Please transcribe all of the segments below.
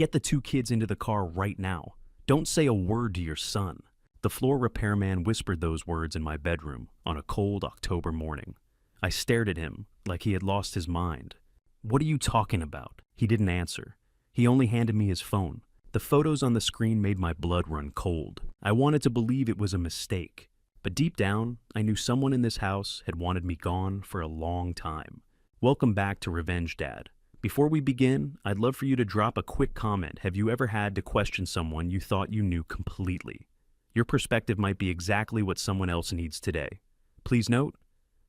Get the two kids into the car right now. Don't say a word to your son." The floor repairman whispered those words in my bedroom on a cold October morning. I stared at him like he had lost his mind. "What are you talking about?" He didn't answer. He only handed me his phone. The photos on the screen made my blood run cold. I wanted to believe it was a mistake. But deep down, I knew someone in this house had wanted me gone for a long time. Welcome back to Revenge Dad. Before we begin, I'd love for you to drop a quick comment. Have you ever had to question someone you thought you knew completely? Your perspective might be exactly what someone else needs today. Please note,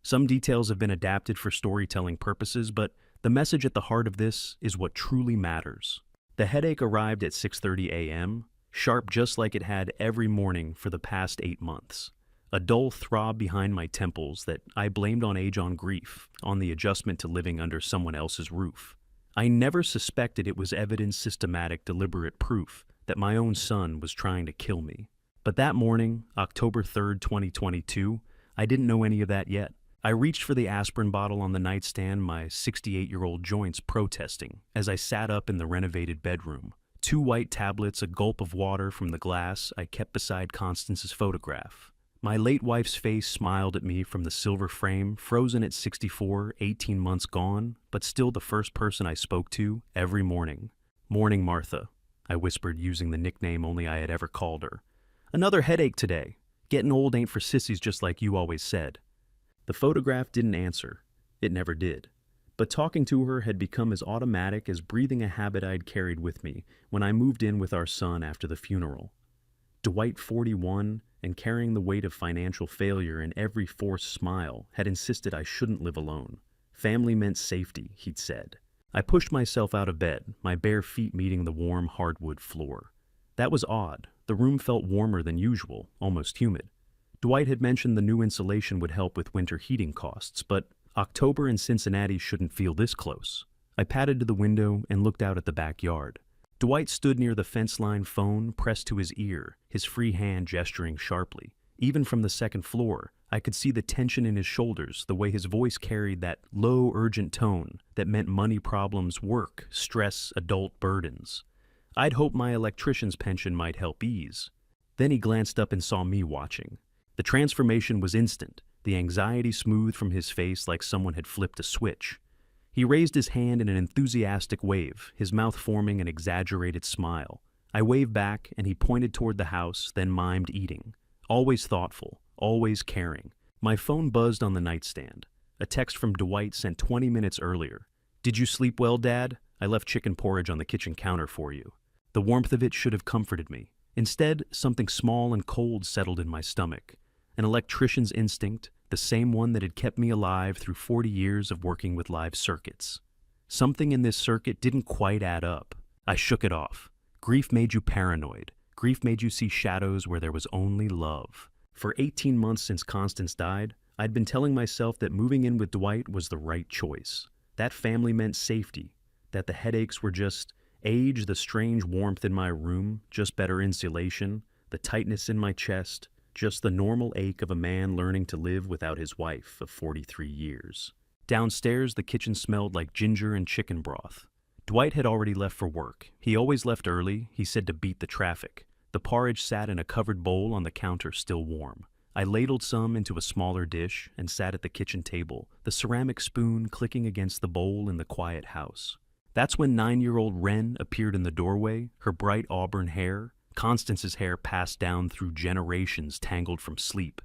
some details have been adapted for storytelling purposes, but the message at the heart of this is what truly matters. The headache arrived at 6:30 a.m., sharp just like it had every morning for the past 8 months. A dull throb behind my temples that I blamed on age, on grief, on the adjustment to living under someone else's roof. I never suspected it was evident, systematic, deliberate proof that my own son was trying to kill me. But that morning, October 3rd, 2022, I didn't know any of that yet. I reached for the aspirin bottle on the nightstand, my 68-year-old joints protesting, as I sat up in the renovated bedroom. 2 white tablets, a gulp of water from the glass I kept beside Constance's photograph. My late wife's face smiled at me from the silver frame, frozen at 64, 18 months gone, but still the first person I spoke to every morning. "Morning, Martha," I whispered, using the nickname only I had ever called her. "Another headache today. Getting old ain't for sissies, just like you always said." The photograph didn't answer. It never did. But talking to her had become as automatic as breathing, a habit I'd carried with me when I moved in with our son after the funeral. Dwight, 41, and carrying the weight of financial failure in every forced smile, had insisted I shouldn't live alone. Family meant safety, he'd said. I pushed myself out of bed, my bare feet meeting the warm hardwood floor. That was odd. The room felt warmer than usual, almost humid. Dwight had mentioned the new insulation would help with winter heating costs, but October in Cincinnati shouldn't feel this close. I padded to the window and looked out at the backyard. Dwight stood near the fence line, phone pressed to his ear, his free hand gesturing sharply. Even from the second floor, I could see the tension in his shoulders, the way his voice carried that low, urgent tone that meant money problems, work, stress, adult burdens. I'd hoped my electrician's pension might help ease. Then he glanced up and saw me watching. The transformation was instant, the anxiety smoothed from his face like someone had flipped a switch. He raised his hand in an enthusiastic wave, his mouth forming an exaggerated smile. I waved back, and he pointed toward the house, then mimed eating. Always thoughtful, always caring. My phone buzzed on the nightstand. A text from Dwight sent 20 minutes earlier. "Did you sleep well, Dad? I left chicken porridge on the kitchen counter for you." The warmth of it should have comforted me. Instead, something small and cold settled in my stomach. An electrician's instinct, the same one that had kept me alive through 40 years of working with live circuits. Something in this circuit didn't quite add up. I shook it off. Grief made you paranoid. Grief made you see shadows where there was only love. For 18 months since Constance died, I'd been telling myself that moving in with Dwight was the right choice. That family meant safety, that the headaches were just age, the strange warmth in my room, just better insulation, the tightness in my chest, just the normal ache of a man learning to live without his wife of 43 years. Downstairs, the kitchen smelled like ginger and chicken broth. Dwight had already left for work. He always left early, he said, to beat the traffic. The porridge sat in a covered bowl on the counter, still warm. I ladled some into a smaller dish and sat at the kitchen table, the ceramic spoon clicking against the bowl in the quiet house. That's when 9-year-old Wren appeared in the doorway, her bright auburn hair, Constance's hair passed down through generations tangled from sleep.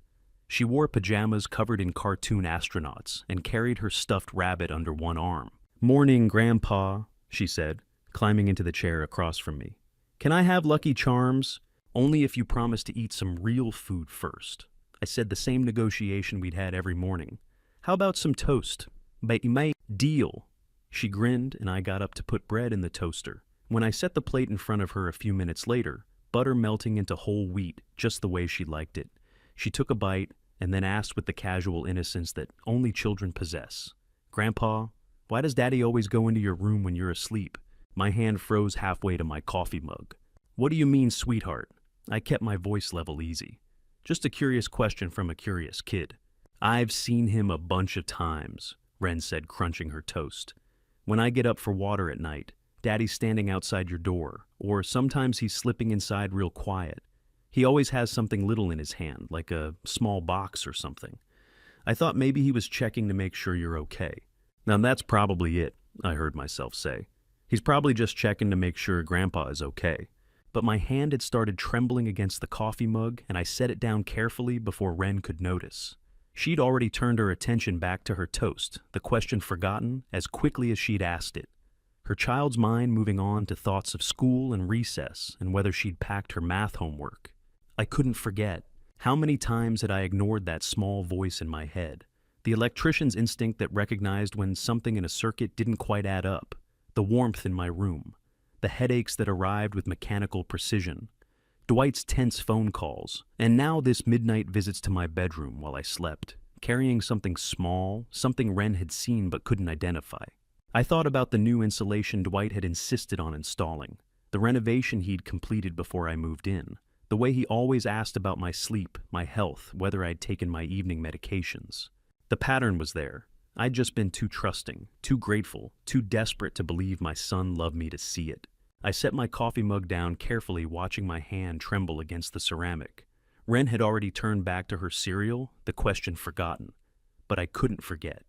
She wore pajamas covered in cartoon astronauts and carried her stuffed rabbit under one arm. "Morning, Grandpa," she said, climbing into the chair across from me. "Can I have Lucky Charms? Only if you promise to eat some real food first." I said, the same negotiation we'd had every morning. "How about some toast? Deal." She grinned, and I got up to put bread in the toaster. When I set the plate in front of her a few minutes later, butter melting into whole wheat, just the way she liked it. She took a bite and then asked with the casual innocence that only children possess, "Grandpa, why does Daddy always go into your room when you're asleep?" My hand froze halfway to my coffee mug. "What do you mean, sweetheart?" I kept my voice level easy. "Just a curious question from a curious kid." "I've seen him a bunch of times," Wren said, crunching her toast. "When I get up for water at night, Daddy's standing outside your door, or sometimes he's slipping inside real quiet. He always has something little in his hand, like a small box or something. I thought maybe he was checking to make sure you're okay. Now that's probably it, I heard myself say. He's probably just checking to make sure Grandpa is okay. But my hand had started trembling against the coffee mug, and I set it down carefully before Wren could notice. She'd already turned her attention back to her toast, the question forgotten as quickly as she'd asked it. Her child's mind moving on to thoughts of school and recess and whether she'd packed her math homework. I couldn't forget. How many times had I ignored that small voice in my head? The electrician's instinct that recognized when something in a circuit didn't quite add up. The warmth in my room. The headaches that arrived with mechanical precision. Dwight's tense phone calls. And now this midnight visits to my bedroom while I slept, carrying something small, something Wren had seen but couldn't identify. I thought about the new insulation Dwight had insisted on installing, the renovation he'd completed before I moved in, the way he always asked about my sleep, my health, whether I'd taken my evening medications. The pattern was there. I'd just been too trusting, too grateful, too desperate to believe my son loved me to see it. I set my coffee mug down carefully, watching my hand tremble against the ceramic. Wren had already turned back to her cereal, the question forgotten. But I couldn't forget.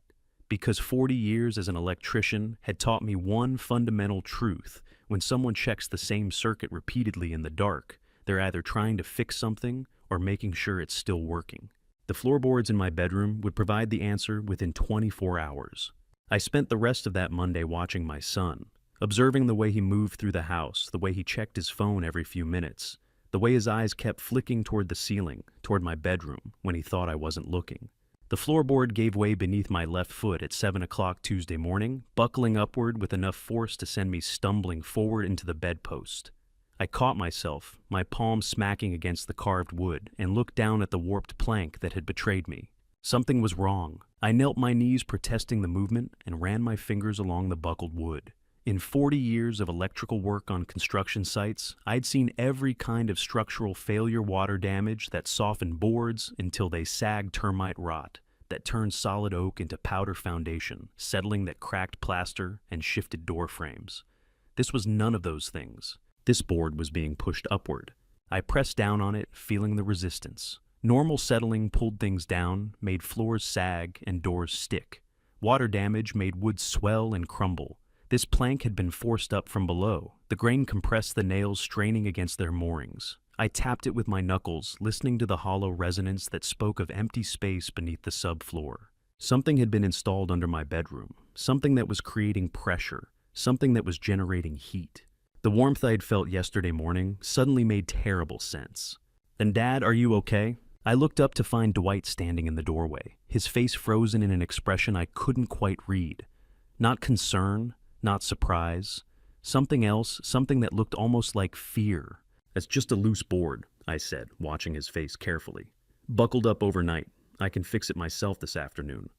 Because 40 years as an electrician had taught me one fundamental truth. When someone checks the same circuit repeatedly in the dark, they're either trying to fix something or making sure it's still working. The floorboards in my bedroom would provide the answer within 24 hours. I spent the rest of that Monday watching my son, observing the way he moved through the house, the way he checked his phone every few minutes, the way his eyes kept flicking toward the ceiling, toward my bedroom, when he thought I wasn't looking. The floorboard gave way beneath my left foot at 7 o'clock Tuesday morning, buckling upward with enough force to send me stumbling forward into the bedpost. I caught myself, my palm smacking against the carved wood, and looked down at the warped plank that had betrayed me. Something was wrong. I knelt my knees protesting the movement and ran my fingers along the buckled wood. In 40 years of electrical work on construction sites, I'd seen every kind of structural failure, water damage that softened boards until they sagged termite rot, that turned solid oak into powder foundation, settling that cracked plaster and shifted door frames. This was none of those things. This board was being pushed upward. I pressed down on it, feeling the resistance. Normal settling pulled things down, made floors sag and doors stick. Water damage made wood swell and crumble. This plank had been forced up from below. The grain compressed the nails straining against their moorings. I tapped it with my knuckles, listening to the hollow resonance that spoke of empty space beneath the subfloor. Something had been installed under my bedroom, something that was creating pressure, something that was generating heat. The warmth I'd felt yesterday morning suddenly made terrible sense. "And Dad, are you okay?" I looked up to find Dwight standing in the doorway, his face frozen in an expression I couldn't quite read. Not concern, not surprise. Something else, something that looked almost like fear. "That's just a loose board," I said, watching his face carefully. "Buckled up overnight. I can fix it myself this afternoon."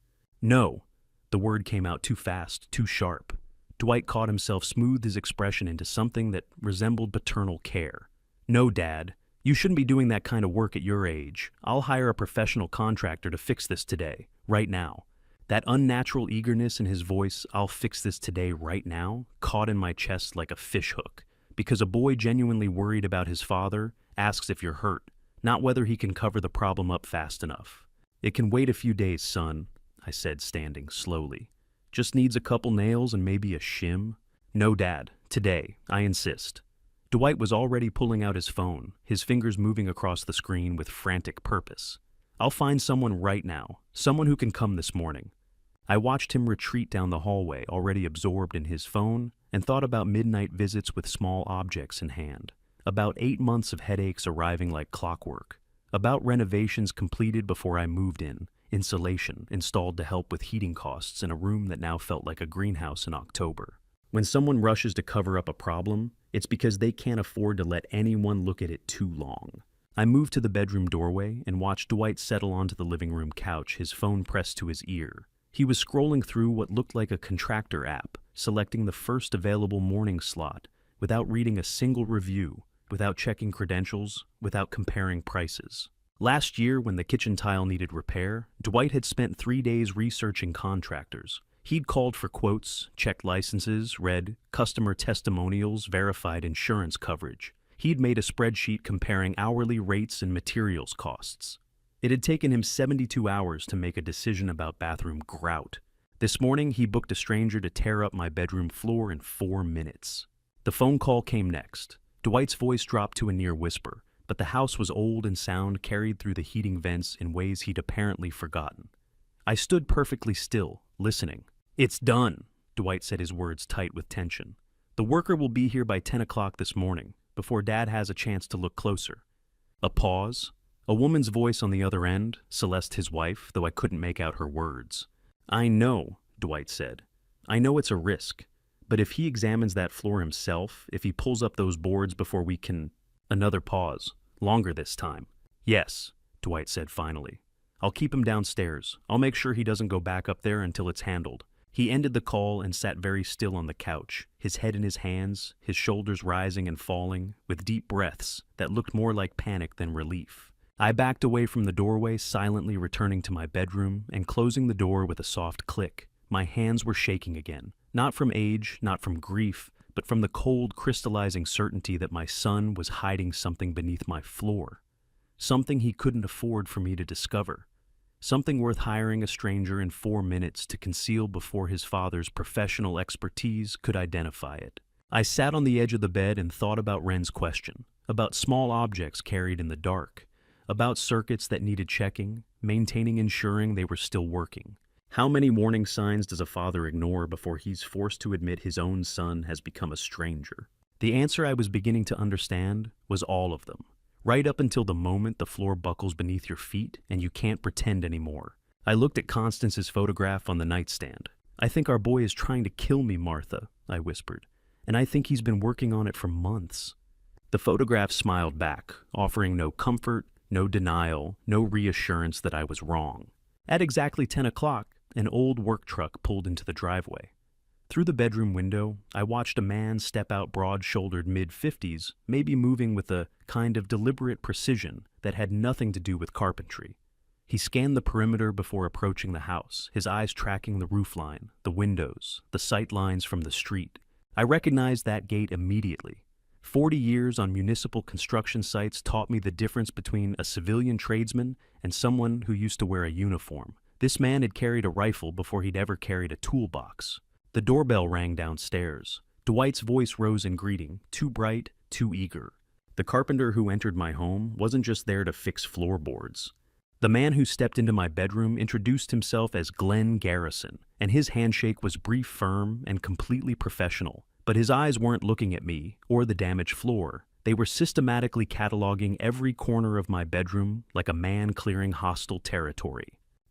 "No." The word came out too fast, too sharp. Dwight caught himself, smoothed his expression into something that resembled paternal care. "No, Dad. You shouldn't be doing that kind of work at your age. I'll hire a professional contractor to fix this today, right now." That unnatural eagerness in his voice, "I'll fix this today, right now," caught in my chest like a fishhook. Because a boy genuinely worried about his father asks if you're hurt, not whether he can cover the problem up fast enough. "It can wait a few days, son," I said, standing slowly. "Just needs a couple nails and maybe a shim." "No, Dad. Today. I insist." Dwight was already pulling out his phone, his fingers moving across the screen with frantic purpose. "I'll find someone right now. Someone who can come this morning." I watched him retreat down the hallway, already absorbed in his phone, and thought about midnight visits with small objects in hand. About 8 months of headaches arriving like clockwork. About renovations completed before I moved in. Insulation installed to help with heating costs in a room that now felt like a greenhouse in October. When someone rushes to cover up a problem, it's because they can't afford to let anyone look at it too long. I moved to the bedroom doorway and watched Dwight settle onto the living room couch, his phone pressed to his ear. He was scrolling through what looked like a Contractor app, selecting the first available morning slot, without reading a single review, without checking credentials, without comparing prices. Last year, when the kitchen tile needed repair, Dwight had spent 3 days researching contractors. He'd called for quotes, checked licenses, read customer testimonials, verified insurance coverage. He'd made a spreadsheet comparing hourly rates and materials costs. It had taken him 72 hours to make a decision about bathroom grout. This morning, he booked a stranger to tear up my bedroom floor in 4 minutes. The phone call came next. Dwight's voice dropped to a near whisper, but the house was old and sound carried through the heating vents in ways he'd apparently forgotten. I stood perfectly still, listening. "It's done," Dwight said, his words tight with tension. "The worker will be here by 10 o'clock this morning, before Dad has a chance to look closer." A pause. A woman's voice on the other end, Celeste his wife, though I couldn't make out her words. "I know," Dwight said. "I know it's a risk. But if he examines that floor himself, if he pulls up those boards before we can—" Another pause. Longer this time. "Yes," Dwight said finally. "I'll keep him downstairs. I'll make sure he doesn't go back up there until it's handled." He ended the call and sat very still on the couch, his head in his hands, his shoulders rising and falling, with deep breaths that looked more like panic than relief. I backed away from the doorway, silently returning to my bedroom and closing the door with a soft click. My hands were shaking again, not from age, not from grief, but from the cold, crystallizing certainty that my son was hiding something beneath my floor. Something he couldn't afford for me to discover. Something worth hiring a stranger in 4 minutes to conceal before his father's professional expertise could identify it. I sat on the edge of the bed and thought about Wren's question, about small objects carried in the dark, about circuits that needed checking, maintaining ensuring they were still working. How many warning signs does a father ignore before he's forced to admit his own son has become a stranger? The answer I was beginning to understand was all of them. Right up until the moment the floor buckles beneath your feet and you can't pretend anymore. I looked at Constance's photograph on the nightstand. "I think our boy is trying to kill me, Martha," I whispered, "and I think he's been working on it for months." The photograph smiled back, offering no comfort, no denial, no reassurance that I was wrong. At exactly 10 o'clock, an old work truck pulled into the driveway. Through the bedroom window, I watched a man step out, broad-shouldered, mid-50s, maybe moving with a kind of deliberate precision that had nothing to do with carpentry. He scanned the perimeter before approaching the house, his eyes tracking the roofline, the windows, the sight lines from the street. I recognized that gait immediately. 40 years on municipal construction sites taught me the difference between a civilian tradesman and someone who used to wear a uniform. This man had carried a rifle before he'd ever carried a toolbox. The doorbell rang downstairs. Dwight's voice rose in greeting, too bright, too eager. The carpenter who entered my home wasn't just there to fix floorboards. The man who stepped into my bedroom introduced himself as Glenn Garrison, and his handshake was brief, firm, and completely professional. But his eyes weren't looking at me or the damaged floor. They were systematically cataloging every corner of my bedroom like a man clearing hostile territory.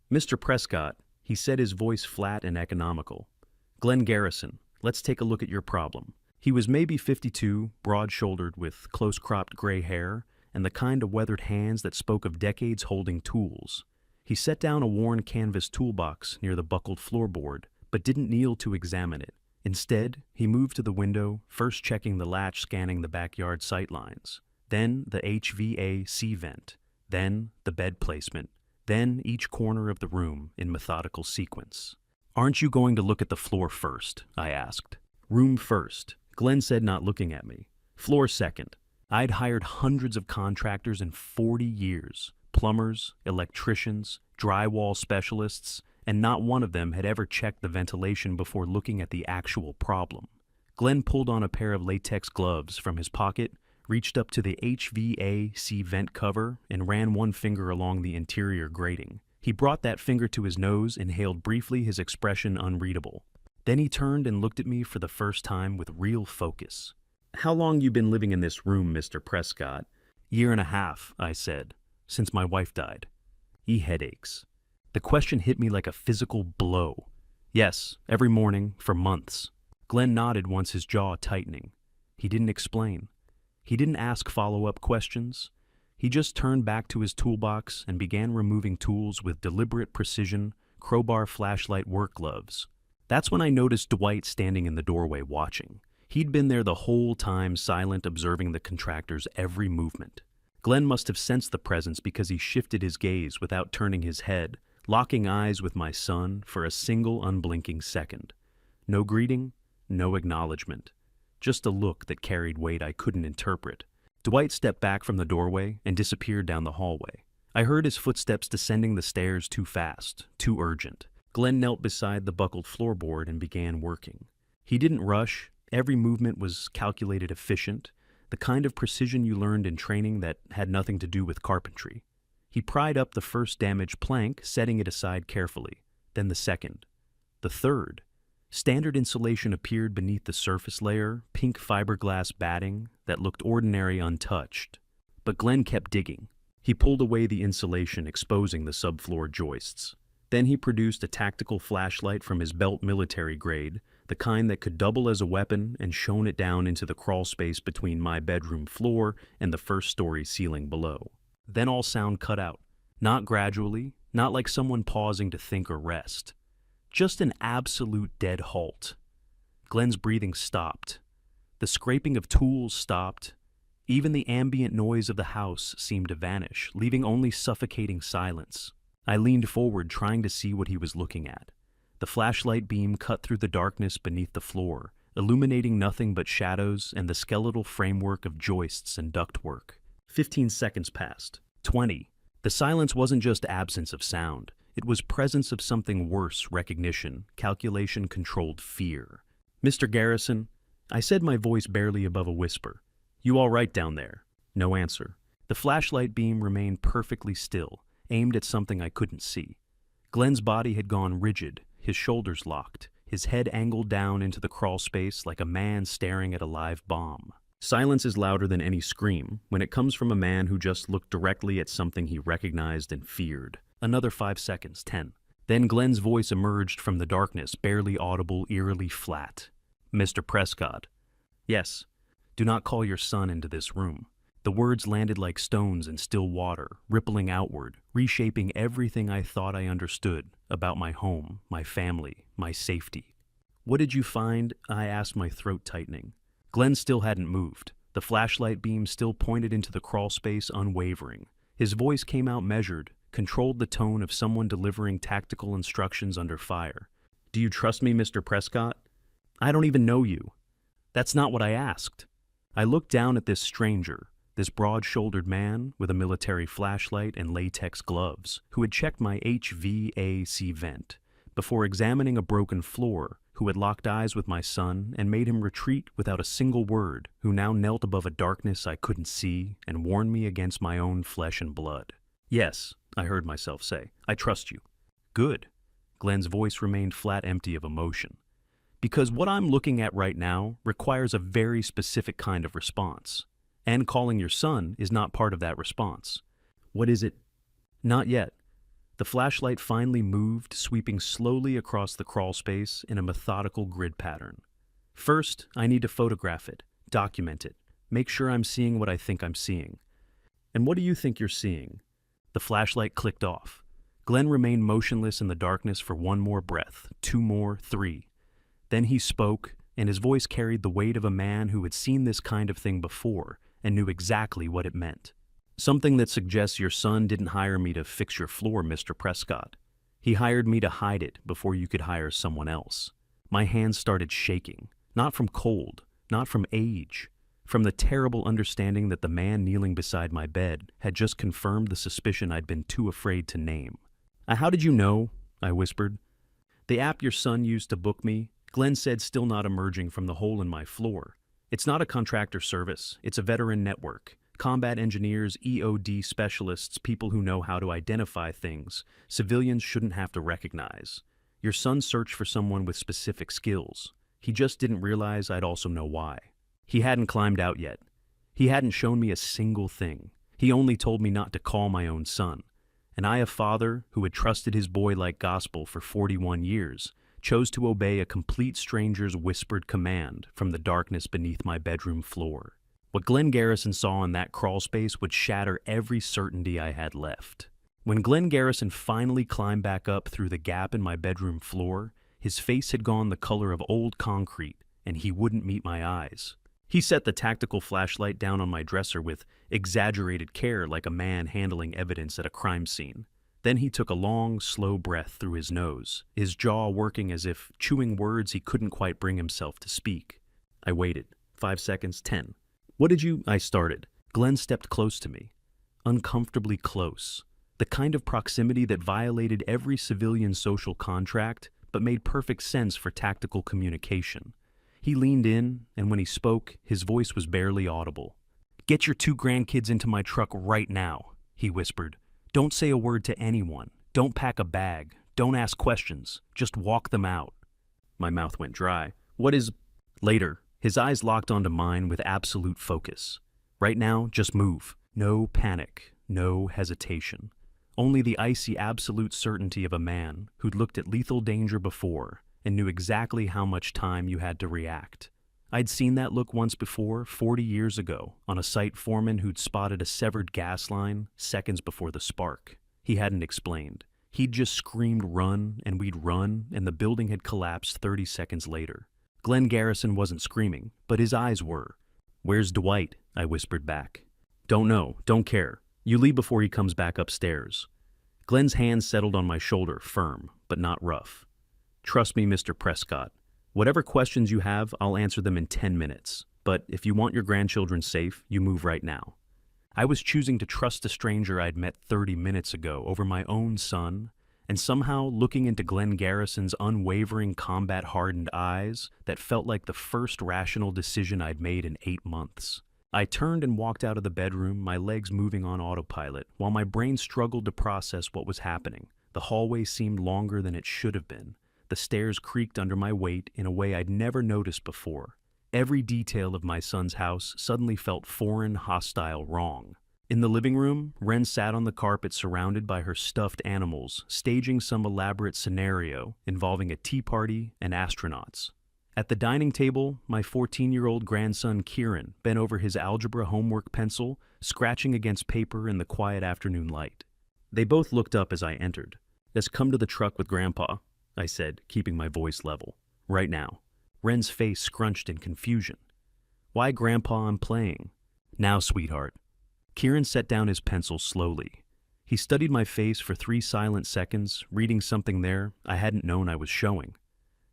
"Mr. Prescott," he said, his voice flat and economical. "Glenn Garrison, let's take a look at your problem." He was maybe 52, broad-shouldered with close-cropped gray hair and the kind of weathered hands that spoke of decades holding tools. He set down a worn canvas toolbox near the buckled floorboard, but didn't kneel to examine it. Instead, he moved to the window, first checking the latch, scanning the backyard sightlines, then the HVAC vent, then the bed placement, then each corner of the room in methodical sequence. "Aren't you going to look at the floor first?" I asked. "Room first," Glenn said, not looking at me. "Floor second." I'd hired hundreds of contractors in 40 years, plumbers, electricians, drywall specialists, and not one of them had ever checked the ventilation before looking at the actual problem. Glenn pulled on a pair of latex gloves from his pocket, reached up to the HVAC vent cover, and ran one finger along the interior grating. He brought that finger to his nose, inhaled briefly, his expression unreadable. Then he turned and looked at me for the first time with real focus. "How long you been living in this room, Mr. Prescott?" "1.5 years," I said, "since my wife died." Headaches. The question hit me like a physical blow. "Yes, every morning, for months." Glenn nodded, once his jaw tightening. He didn't explain. He didn't ask follow-up questions. He just turned back to his toolbox and began removing tools with deliberate precision, crowbar, flashlight, work gloves. That's when I noticed Dwight standing in the doorway watching. He'd been there the whole time, silent, observing the contractor's every movement. Glenn must have sensed the presence because he shifted his gaze without turning his head, locking eyes with my son for a single unblinking second. No greeting, no acknowledgement, just a look that carried weight I couldn't interpret. Dwight stepped back from the doorway and disappeared down the hallway. I heard his footsteps descending the stairs too fast, too urgent. Glenn knelt beside the buckled floorboard and began working. He didn't rush. Every movement was calculated, efficient, the kind of precision you learned in training that had nothing to do with carpentry. He pried up the first damaged plank, setting it aside carefully, then the second, the third. Standard insulation appeared beneath the surface layer, pink fiberglass batting that looked ordinary untouched. But Glenn kept digging. He pulled away the insulation, exposing the subfloor joists. Then he produced a tactical flashlight from his belt, military grade, the kind that could double as a weapon, and shone it down into the crawl space between my bedroom floor and the first-story ceiling below. Then all sound cut out. Not gradually, not like someone pausing to think or rest. Just an absolute dead halt. Glenn's breathing stopped. The scraping of tools stopped. Even the ambient noise of the house seemed to vanish, leaving only suffocating silence. I leaned forward, trying to see what he was looking at. The flashlight beam cut through the darkness beneath the floor, illuminating nothing but shadows and the skeletal framework of joists and ductwork. 15 seconds passed. 20. The silence wasn't just absence of sound. It was presence of something worse, recognition, calculation-controlled fear. "Mr. Garrison," I said, my voice barely above a whisper. "You all right down there?" No answer. The flashlight beam remained perfectly still, aimed at something I couldn't see. Glenn's body had gone rigid, his shoulders locked, his head angled down into the crawl space like a man staring at a live bomb. Silence is louder than any scream when it comes from a man who just looked directly at something he recognized and feared. Another 5 seconds, 10. Then Glenn's voice emerged from the darkness, barely audible, eerily flat. "Mr. Prescott." "Yes." "Do not call your son into this room." The words landed like stones in still water, rippling outward, reshaping everything I thought I understood about my home, my family, my safety. "What did you find?" I asked, my throat tightening. Glenn still hadn't moved. The flashlight beam still pointed into the crawl space, unwavering. His voice came out measured, controlled the tone of someone delivering tactical instructions under fire. "Do you trust me, Mr. Prescott?" "I don't even know you." "That's not what I asked." I looked down at this stranger, this broad-shouldered man with a military flashlight and latex gloves, who had checked my HVAC vent before examining a broken floor, who had locked eyes with my son and made him retreat without a single word, who now knelt above a darkness I couldn't see and warned me against my own flesh and blood. "Yes," I heard myself say, "I trust you." "Good." Glenn's voice remained flat, empty of emotion. "Because what I'm looking at right now requires a very specific kind of response. And calling your son is not part of that response." "What is it?" "Not yet." The flashlight finally moved, sweeping slowly across the crawl space in a methodical grid pattern. "First, I need to photograph it, document it, make sure I'm seeing what I think I'm seeing." "And what do you think you're seeing?" The flashlight clicked off. Glenn remained motionless in the darkness for one more breath, 2 more, 3. Then he spoke, and his voice carried the weight of a man who had seen this kind of thing before and knew exactly what it meant. "Something that suggests your son didn't hire me to fix your floor, Mr. Prescott. He hired me to hide it before you could hire someone else." My hands started shaking, not from cold, not from age, from the terrible understanding that the man kneeling beside my bed had just confirmed the suspicion I'd been too afraid to name. "How did you know?" I whispered. "The app your son used to book me," Glenn said, still not emerging from the hole in my floor. "It's not a contractor service, it's a veteran network. Combat engineers, EOD specialists, people who know how to identify things civilians shouldn't have to recognize. Your son searched for someone with specific skills. He just didn't realize I'd also know why. He hadn't climbed out yet. He hadn't shown me a single thing. He only told me not to call my own son. And I, a father who had trusted his boy like gospel for 41 years, chose to obey a complete stranger's whispered command from the darkness beneath my bedroom floor. What Glenn Garrison saw in that crawl space would shatter every certainty I had left. When Glenn Garrison finally climbed back up through the gap in my bedroom floor, his face had gone the color of old concrete, and he wouldn't meet my eyes. He set the tactical flashlight down on my dresser with exaggerated care, like a man handling evidence at a crime scene. Then he took a long, slow breath through his nose, his jaw working as if chewing words he couldn't quite bring himself to speak. I waited. 5 seconds, 10. "What did you—" I started. Glenn stepped close to me. Uncomfortably close. The kind of proximity that violated every civilian social contract, but made perfect sense for tactical communication. He leaned in, and when he spoke, his voice was barely audible. "Get your 2 grandkids into my truck right now," he whispered. "Don't say a word to anyone. Don't pack a bag. Don't ask questions. Just walk them out." My mouth went dry. "What is—" Later, his eyes locked onto mine with absolute focus. "Right now, just move. No panic. No hesitation. Only the icy absolute certainty of a man who'd looked at lethal danger before and knew exactly how much time you had to react. I'd seen that look once before, 40 years ago, on a site foreman who'd spotted a severed gas line seconds before the spark. He hadn't explained. He'd just screamed run, and we'd run, and the building had collapsed 30 seconds later. Glenn Garrison wasn't screaming, but his eyes were. "Where's Dwight?" I whispered back. "Don't know, don't care. You leave before he comes back upstairs." Glenn's hand settled on my shoulder, firm, but not rough. "Trust me, Mr. Prescott. Whatever questions you have, I'll answer them in 10 minutes. But if you want your grandchildren safe, you move right now." I was choosing to trust a stranger I'd met 30 minutes ago over my own son, and somehow looking into Glenn Garrison's unwavering, combat-hardened eyes, that felt like the first rational decision I'd made in 8 months. I turned and walked out of the bedroom, my legs moving on autopilot, while my brain struggled to process what was happening. The hallway seemed longer than it should have been. The stairs creaked under my weight in a way I'd never noticed before. Every detail of my son's house suddenly felt foreign, hostile, wrong. In the living room, Wren sat on the carpet surrounded by her stuffed animals, staging some elaborate scenario involving a tea party and astronauts. At the dining table, my 14-year-old grandson Kieran bent over his algebra homework pencil, scratching against paper in the quiet afternoon light. They both looked up as I entered. "Let's come to the truck with Grandpa," I said, keeping my voice level. "Right now." Wren's face scrunched in confusion. "Why, Grandpa, I'm playing." "Now, sweetheart." Kieran set down his pencil slowly. He studied my face for 3 silent seconds, reading something there I hadn't known I was showing.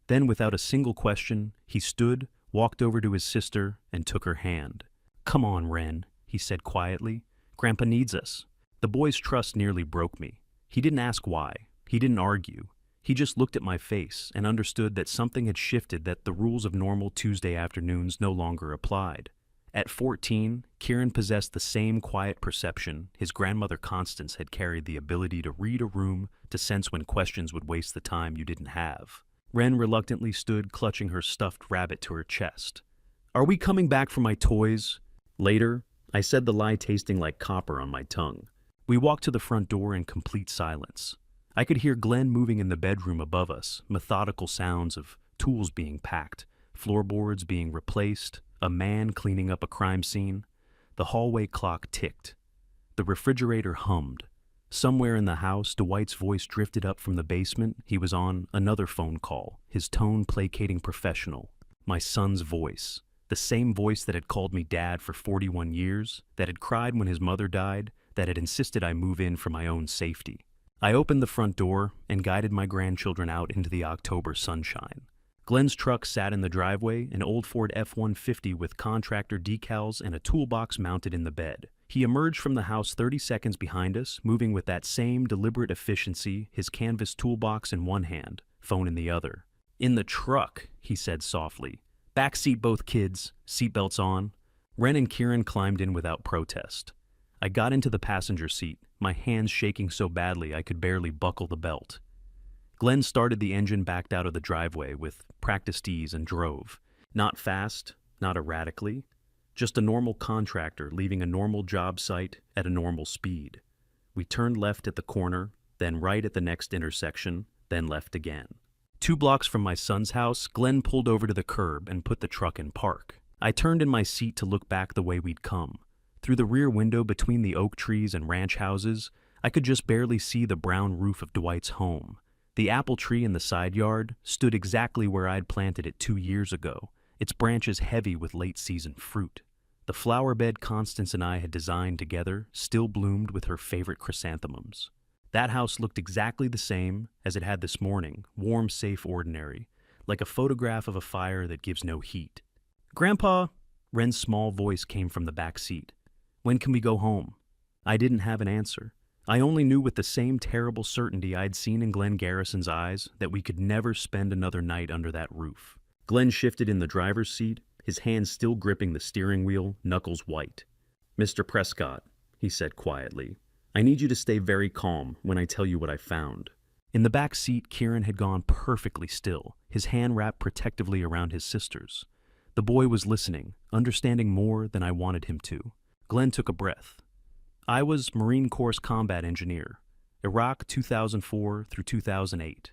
Then, without a single question, he stood, walked over to his sister, and took her hand. "Come on, Wren," he said quietly. "Grandpa needs us." The boy's trust nearly broke me. He didn't ask why. He didn't argue. He just looked at my face and understood that something had shifted, that the rules of normal Tuesday afternoons no longer applied. At 14, Kieran possessed the same quiet perception his grandmother Constance had carried, the ability to read a room, to sense when questions would waste the time you didn't have. Wren reluctantly stood, clutching her stuffed rabbit to her chest. "Are we coming back for my toys?" Later, I said, the lie tasting like copper on my tongue. We walked to the front door in complete silence. I could hear Glenn moving in the bedroom above us, methodical sounds of tools being packed, floorboards being replaced, a man cleaning up a crime scene. The hallway clock ticked. The refrigerator hummed. Somewhere in the house, Dwight's voice drifted up from the basement. He was on another phone call, his tone placating professional. My son's voice. The same voice that had called me dad for 41 years, that had cried when his mother died, that had insisted I move in for my own safety. I opened the front door and guided my grandchildren out into the October sunshine. Glenn's truck sat in the driveway, an old Ford F-150 with Contractor decals and a toolbox mounted in the bed. He emerged from the house 30 seconds behind us, moving with that same deliberate efficiency, his canvas toolbox in one hand, phone in the other. "In the truck," he said softly. "Back seat both kids, seatbelts on." Wren and Kieran climbed in without protest. I got into the passenger seat, my hands shaking so badly I could barely buckle the belt. Glenn started the engine, backed out of the driveway with practiced ease, and drove. Not fast, not erratically, just a normal contractor leaving a normal job site at a normal speed. We turned left at the corner, then right at the next intersection, then left again. 2 blocks from my son's house, Glenn pulled over to the curb and put the truck in park. I turned in my seat to look back the way we'd come. Through the rear window between the oak trees and ranch houses, I could just barely see the brown roof of Dwight's home. The apple tree in the side yard stood exactly where I'd planted it 2 years ago, its branches heavy with late-season fruit. The flower bed Constance and I had designed together still bloomed with her favorite chrysanthemums. That house looked exactly the same as it had this morning, warm, safe, ordinary, like a photograph of a fire that gives no heat. "Grandpa," Wren's small voice came from the back seat. "When can we go home?" I didn't have an answer. I only knew with the same terrible certainty I'd seen in Glenn Garrison's eyes that we could never spend another night under that roof. Glenn shifted in the driver's seat, his hands still gripping the steering wheel, knuckles white. "Mr. Prescott," he said quietly, "I need you to stay very calm when I tell you what I found." In the back seat, Kieran had gone perfectly still, his hand wrapped protectively around his sister's. The boy was listening, understanding more than I wanted him to. Glenn took a breath. "I was Marine Corps combat engineer, Iraq 2004 through 2008,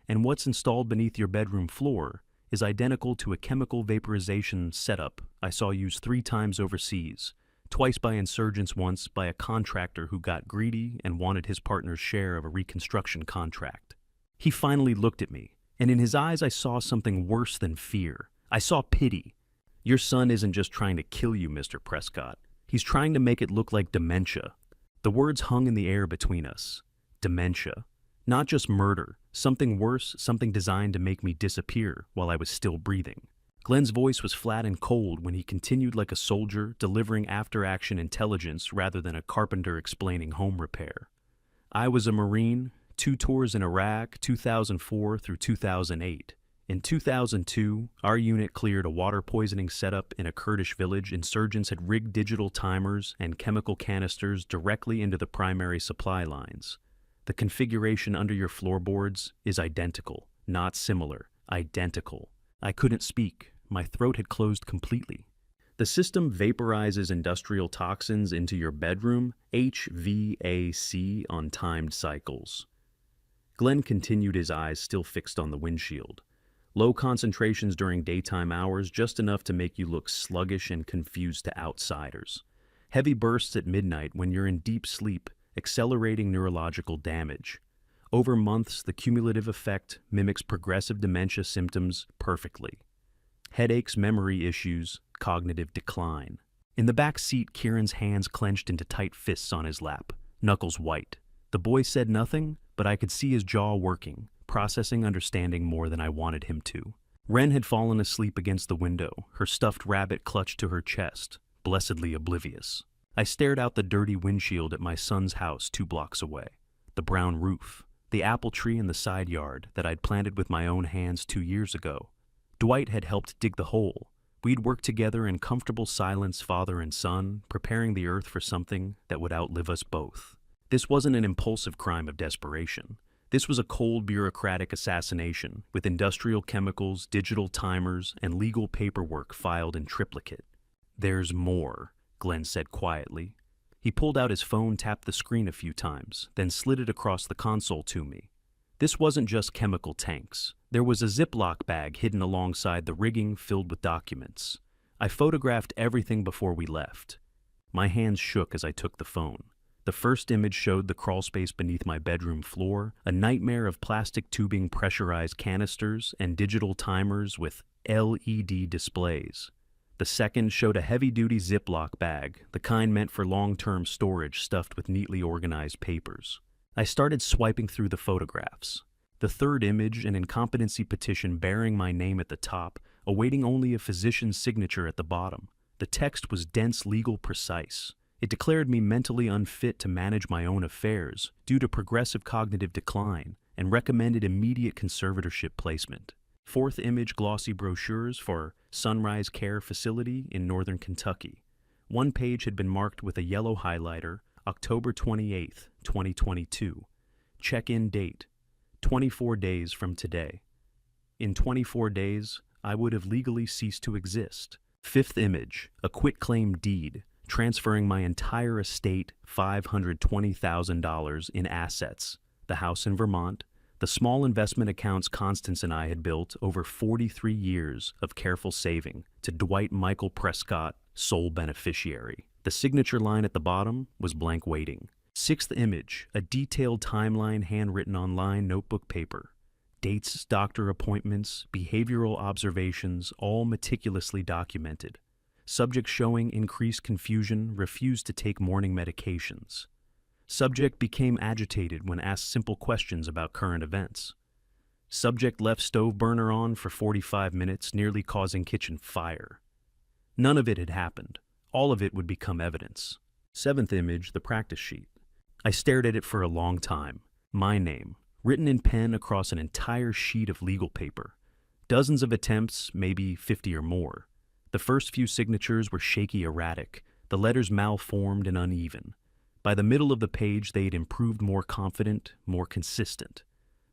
and what's installed beneath your bedroom floor is identical to a chemical vaporization setup I saw used 3 times overseas, twice by insurgents, once by a contractor who got greedy and wanted his partner's share of a reconstruction contract." He finally looked at me, and in his eyes I saw something worse than fear. I saw pity. "Your son isn't just trying to kill you, Mr. Prescott. He's trying to make it look like dementia." The words hung in the air between us. Dementia. Not just murder, something worse, something designed to make me disappear while I was still breathing. Glenn's voice was flat and cold when he continued like a soldier, delivering after-action intelligence rather than a carpenter explaining home repair. "I was a Marine, 2 tours in Iraq, 2004 through 2008. In 2002, our unit cleared a water poisoning setup in a Kurdish village. Insurgents had rigged digital timers and chemical canisters directly into the primary supply lines. The configuration under your floorboards is identical, not similar, identical." I couldn't speak. My throat had closed completely. "The system vaporizes industrial toxins into your bedroom, HVAC on timed cycles." Glenn continued, his eyes still fixed on the windshield. "Low concentrations during daytime hours, just enough to make you look sluggish and confused to outsiders. Heavy bursts at midnight when you're in deep sleep, accelerating neurological damage. Over months, the cumulative effect mimics progressive dementia symptoms perfectly. Headaches, memory issues, cognitive decline." In the back seat, Kieran's hands clenched into tight fists on his lap, knuckles white. The boy said nothing, but I could see his jaw working, processing understanding more than I wanted him to. Wren had fallen asleep against the window, her stuffed rabbit clutched to her chest, blessedly oblivious. I stared out the dirty windshield at my son's house 2 blocks away. The brown roof, the apple tree in the side yard that I'd planted with my own hands 2 years ago. Dwight had helped dig the hole. We'd worked together in comfortable silence, father and son, preparing the earth for something that would outlive us both. This wasn't an impulsive crime of desperation. This was a cold, bureaucratic assassination with industrial chemicals, digital timers, and legal paperwork filed in triplicate. "There's more," Glenn said quietly. He pulled out his phone, tapped the screen a few times, then slid it across the console to me. This wasn't just chemical tanks. There was a Ziploc bag hidden alongside the rigging filled with documents. I photographed everything before we left. My hands shook as I took the phone. The first image showed the crawlspace beneath my bedroom floor, a nightmare of plastic tubing, pressurized canisters, and digital timers with LED displays. The second showed a heavy-duty Ziploc bag, the kind meant for long-term storage stuffed with neatly organized papers. I started swiping through the photographs. The third image, an incompetency petition bearing my name at the top, awaiting only a physician's signature at the bottom. The text was dense, legal, precise. It declared me mentally unfit to manage my own affairs due to progressive cognitive decline and recommended immediate conservatorship placement. Fourth image, glossy brochures for Sunrise Care Facility in northern Kentucky. One page had been marked with a yellow highlighter, October 28, 2022. Check-in date, 24 days from today. In 24 days, I would have legally ceased to exist. Fifth image, a quitclaim deed, transferring my entire estate, $520,000 in assets, the house in Vermont, the small investment accounts Constance and I had built over 43 years of careful saving, to Dwight Michael Prescott, sole beneficiary. The signature line at the bottom was blank waiting. Sixth image, a detailed timeline handwritten on lined notebook paper. Dates, doctor appointments, behavioral observations, all meticulously documented. Subject showing increased confusion, refused to take morning medications. Subject became agitated when asked simple questions about current events. Subject left stove burner on for 45 minutes, nearly causing kitchen fire. None of it had happened. All of it would become evidence. Seventh image, the practice sheet. I stared at it for a long time. My name, written in pen across an entire sheet of legal paper. Dozens of attempts, maybe 50 or more. The first few signatures were shaky, erratic, the letters malformed and uneven. By the middle of the page, they had improved, more confident, more consistent.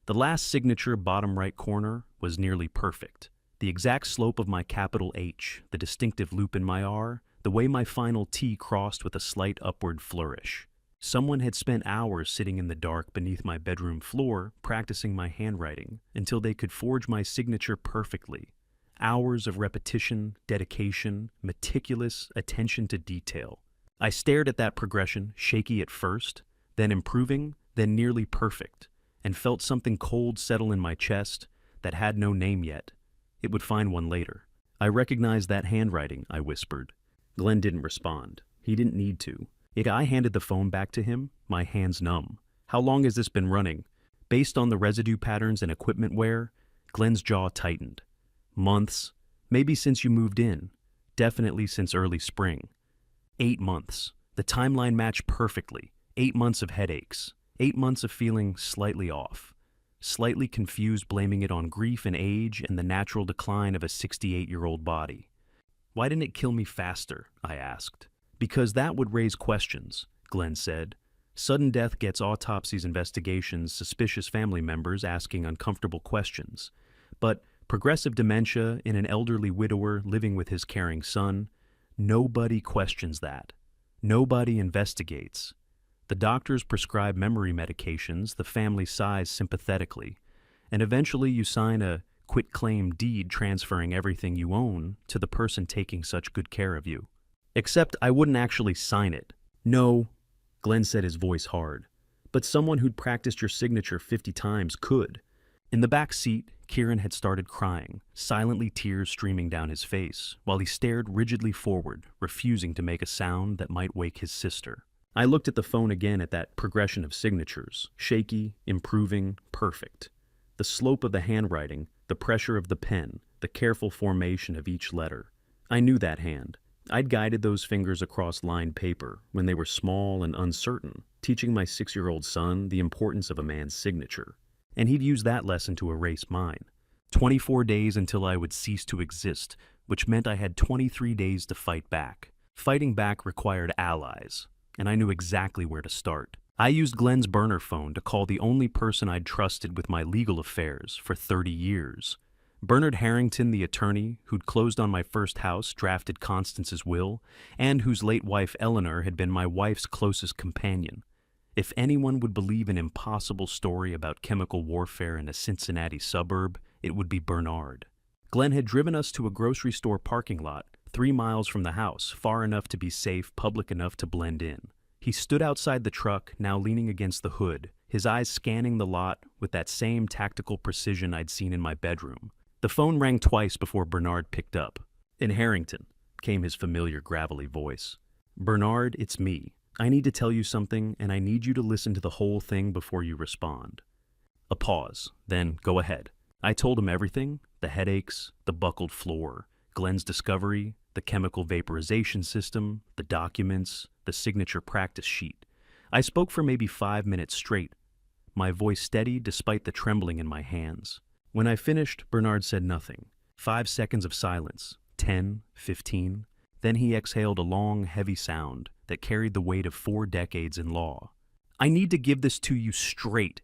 The last signature, bottom right corner, was nearly perfect. The exact slope of my capital H, the distinctive loop in my R, the way my final T crossed with a slight upward flourish. Someone had spent hours sitting in the dark beneath my bedroom floor, practicing my handwriting, until they could forge my signature perfectly. Hours of repetition, dedication, meticulous attention to detail. I stared at that progression, shaky at first, then improving, then nearly perfect, and felt something cold settle in my chest that had no name yet. It would find one later. I recognized that handwriting, I whispered. Glenn didn't respond. He didn't need to. I handed the phone back to him, my hands numb. How long has this been running? Based on the residue patterns and equipment wear, Glenn's jaw tightened. Months, maybe since you moved in. Definitely since early spring. 8 months. The timeline matched perfectly. 8 months of headaches. 8 months of feeling slightly off. Slightly confused, blaming it on grief and age and the natural decline of a 68-year-old body. Why didn't it kill me faster? I asked. Because that would raise questions, Glenn said. Sudden death gets autopsies, investigations, suspicious family members asking uncomfortable questions. But progressive dementia in an elderly widower living with his caring son, nobody questions that. Nobody investigates. The doctors prescribe memory medications, the family sighs sympathetically, and eventually you sign a quitclaim deed transferring everything you own to the person taking such good care of you. Except I wouldn't actually sign it. No, Glenn said, his voice hard. But someone who'd practiced your signature 50 times could. In the back seat, Kieran had started crying, silently tears streaming down his face, while he stared rigidly forward, refusing to make a sound that might wake his sister. I looked at the phone again at that progression of signatures, shaky, improving, perfect. The slope of the handwriting, the pressure of the pen, the careful formation of each letter. I knew that hand. I'd guided those fingers across lined paper when they were small and uncertain, teaching my 6-year-old son the importance of a man's signature. And he'd use that lesson to erase mine. 24 days until I would cease to exist, which meant I had 23 days to fight back. Fighting back required allies, and I knew exactly where to start. I used Glenn's burner phone to call the only person I'd trusted with my legal affairs for 30 years. Bernard Harrington, the attorney who'd closed on my first house, drafted Constance's will, and whose late wife Eleanor had been my wife's closest companion. If anyone would believe an impossible story about chemical warfare in a Cincinnati suburb, it would be Bernard. Glenn had driven us to a grocery store parking lot, 3 miles from the house, far enough to be safe, public enough to blend in. He stood outside the truck, now leaning against the hood, his eyes scanning the lot with that same tactical precision I'd seen in my bedroom. The phone rang twice before Bernard picked up. "In Harrington," came his familiar gravelly voice. "Bernard, it's me. I need to tell you something, and I need you to listen to the whole thing before you respond." A pause, then go ahead. I told him everything, the headaches, the buckled floor, Glenn's discovery, the chemical vaporization system, the documents, the signature practice sheet. I spoke for maybe 5 minutes straight, my voice steady despite the trembling in my hands. When I finished, Bernard said nothing. 5 seconds of silence, 10, 15. Then he exhaled a long, heavy sound that carried the weight of 4 decades in law. "I need to give this to you straight,"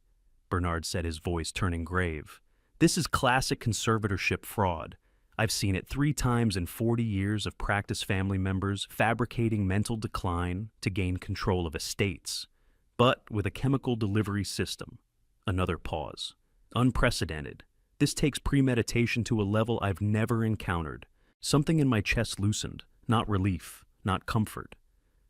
Bernard said, his voice turning grave. "This is classic conservatorship fraud. I've seen it 3 times in 40 years of practice, family members fabricating mental decline to gain control of estates. But with a chemical delivery system." Another pause. "Unprecedented. This takes premeditation to a level I've never encountered." Something in my chest loosened, not relief, not comfort.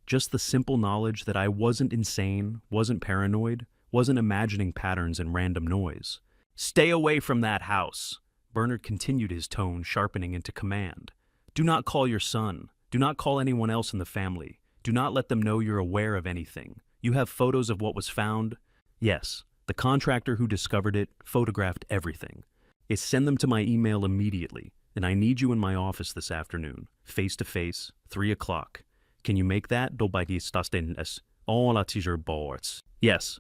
Just the simple knowledge that I wasn't insane, wasn't paranoid, wasn't imagining patterns and random noise. "Stay away from that house," Bernard continued, his tone sharpening into command. "Do not call your son. Do not call anyone else in the family. Do not let them know you're aware of anything. You have photos of what was found? Yes. The contractor who discovered it photographed everything. Send them to my email immediately, and I need you in my office this afternoon, face to face, 3 o'clock. Can you make that? Yes.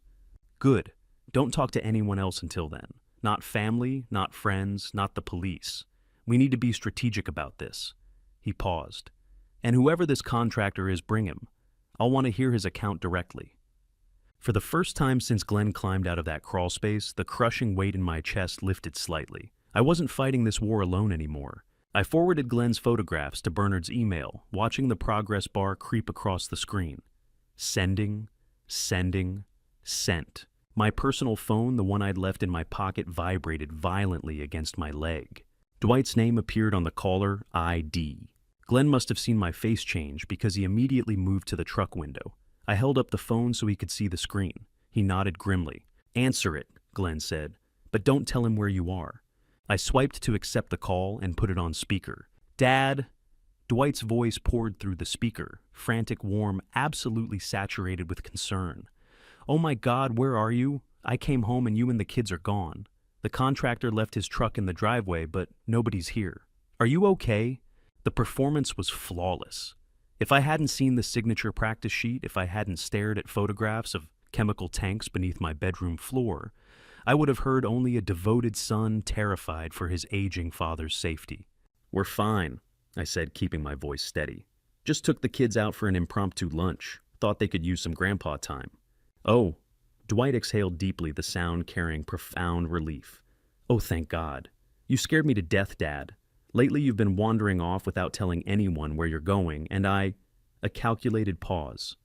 Good. Don't talk to anyone else until then. Not family, not friends, not the police. We need to be strategic about this. He paused. And whoever this contractor is, bring him. I'll want to hear his account directly. For the first time since Glenn climbed out of that crawl space, the crushing weight in my chest lifted slightly. I wasn't fighting this war alone anymore. I forwarded Glenn's photographs to Bernard's email, watching the progress bar creep across the screen. Sending, sending, sent. My personal phone, the one I'd left in my pocket, vibrated violently against my leg. Dwight's name appeared on the caller ID. Glenn must have seen my face change because he immediately moved to the truck window. I held up the phone so he could see the screen. He nodded grimly. Answer it, Glenn said, but don't tell him where you are. I swiped to accept the call and put it on speaker. Dad! Dwight's voice poured through the speaker, frantic, warm, absolutely saturated with concern. Oh my God, where are you? I came home and you and the kids are gone. The contractor left his truck in the driveway, but nobody's here. Are you okay? The performance was flawless. If I hadn't seen the signature practice sheet, if I hadn't stared at photographs of chemical tanks beneath my bedroom floor, I would have heard only a devoted son terrified for his aging father's safety. We're fine, I said, keeping my voice steady. Just took the kids out for an impromptu lunch. Thought they could use some grandpa time. Oh, Dwight exhaled deeply, the sound carrying profound relief. Oh, thank God. You scared me to death, Dad. Lately you've been wandering off without telling anyone where you're going, and a calculated pause.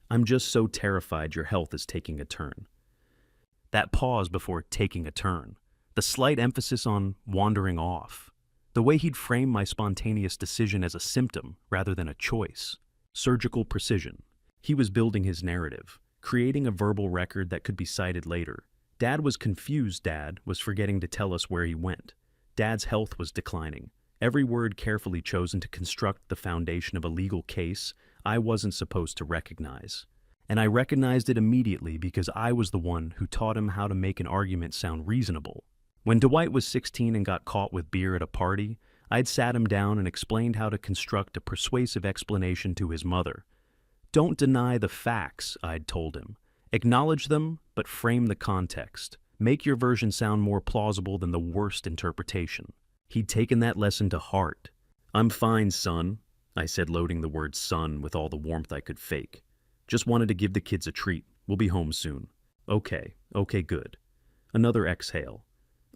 I'm just so terrified your health is taking a turn. That pause before taking a turn. The slight emphasis on wandering off. The way he'd frame my spontaneous decision as a symptom rather than a choice. Surgical precision. He was building his narrative, creating a verbal record that could be cited later. Dad was confused. Dad was forgetting to tell us where he went. Dad's health was declining. Every word carefully chosen to construct the foundation of a legal case I wasn't supposed to recognize. And I recognized it immediately because I was the one who taught him how to make an argument sound reasonable. When Dwight was 16 and got caught with beer at a party, I'd sat him down and explained how to construct a persuasive explanation to his mother. Don't deny the facts, I'd told him. Acknowledge them, but frame the context. Make your version sound more plausible than the worst interpretation. He'd taken that lesson to heart. I'm fine, son, I said, loading the word son with all the warmth I could fake. Just wanted to give the kids a treat. We'll be home soon. Okay, good. Another exhale.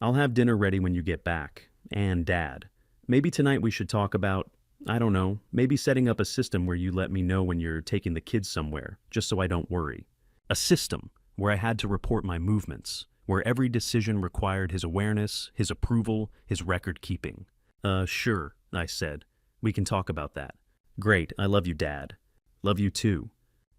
I'll have dinner ready when you get back. And Dad, maybe tonight we should talk about, I don't know, maybe setting up a system where you let me know when you're taking the kids somewhere, just so I don't worry. A system where I had to report my movements, where every decision required his awareness, his approval, his record keeping. Sure, I said. We can talk about that. Great, I love you, Dad. Love you too.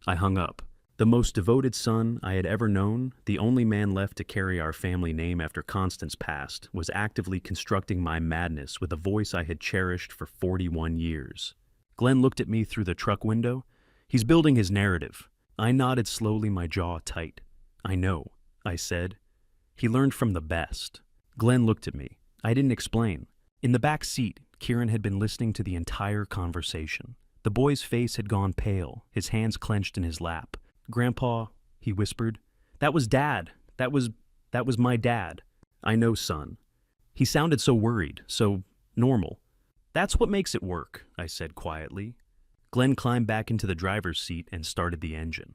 I hung up. The most devoted son I had ever known, the only man left to carry our family name after Constance passed, was actively constructing my madness with a voice I had cherished for 41 years. Glenn looked at me through the truck window. He's building his narrative. I nodded slowly, my jaw tight. I know, I said. He learned from the best. Glenn looked at me. I didn't explain. In the back seat, Kieran had been listening to the entire conversation. The boy's face had gone pale, his hands clenched in his lap. Grandpa, he whispered, that was Dad. That was my dad. I know, son. He sounded so worried, so normal. That's what makes it work, I said quietly. Glenn climbed back into the driver's seat and started the engine.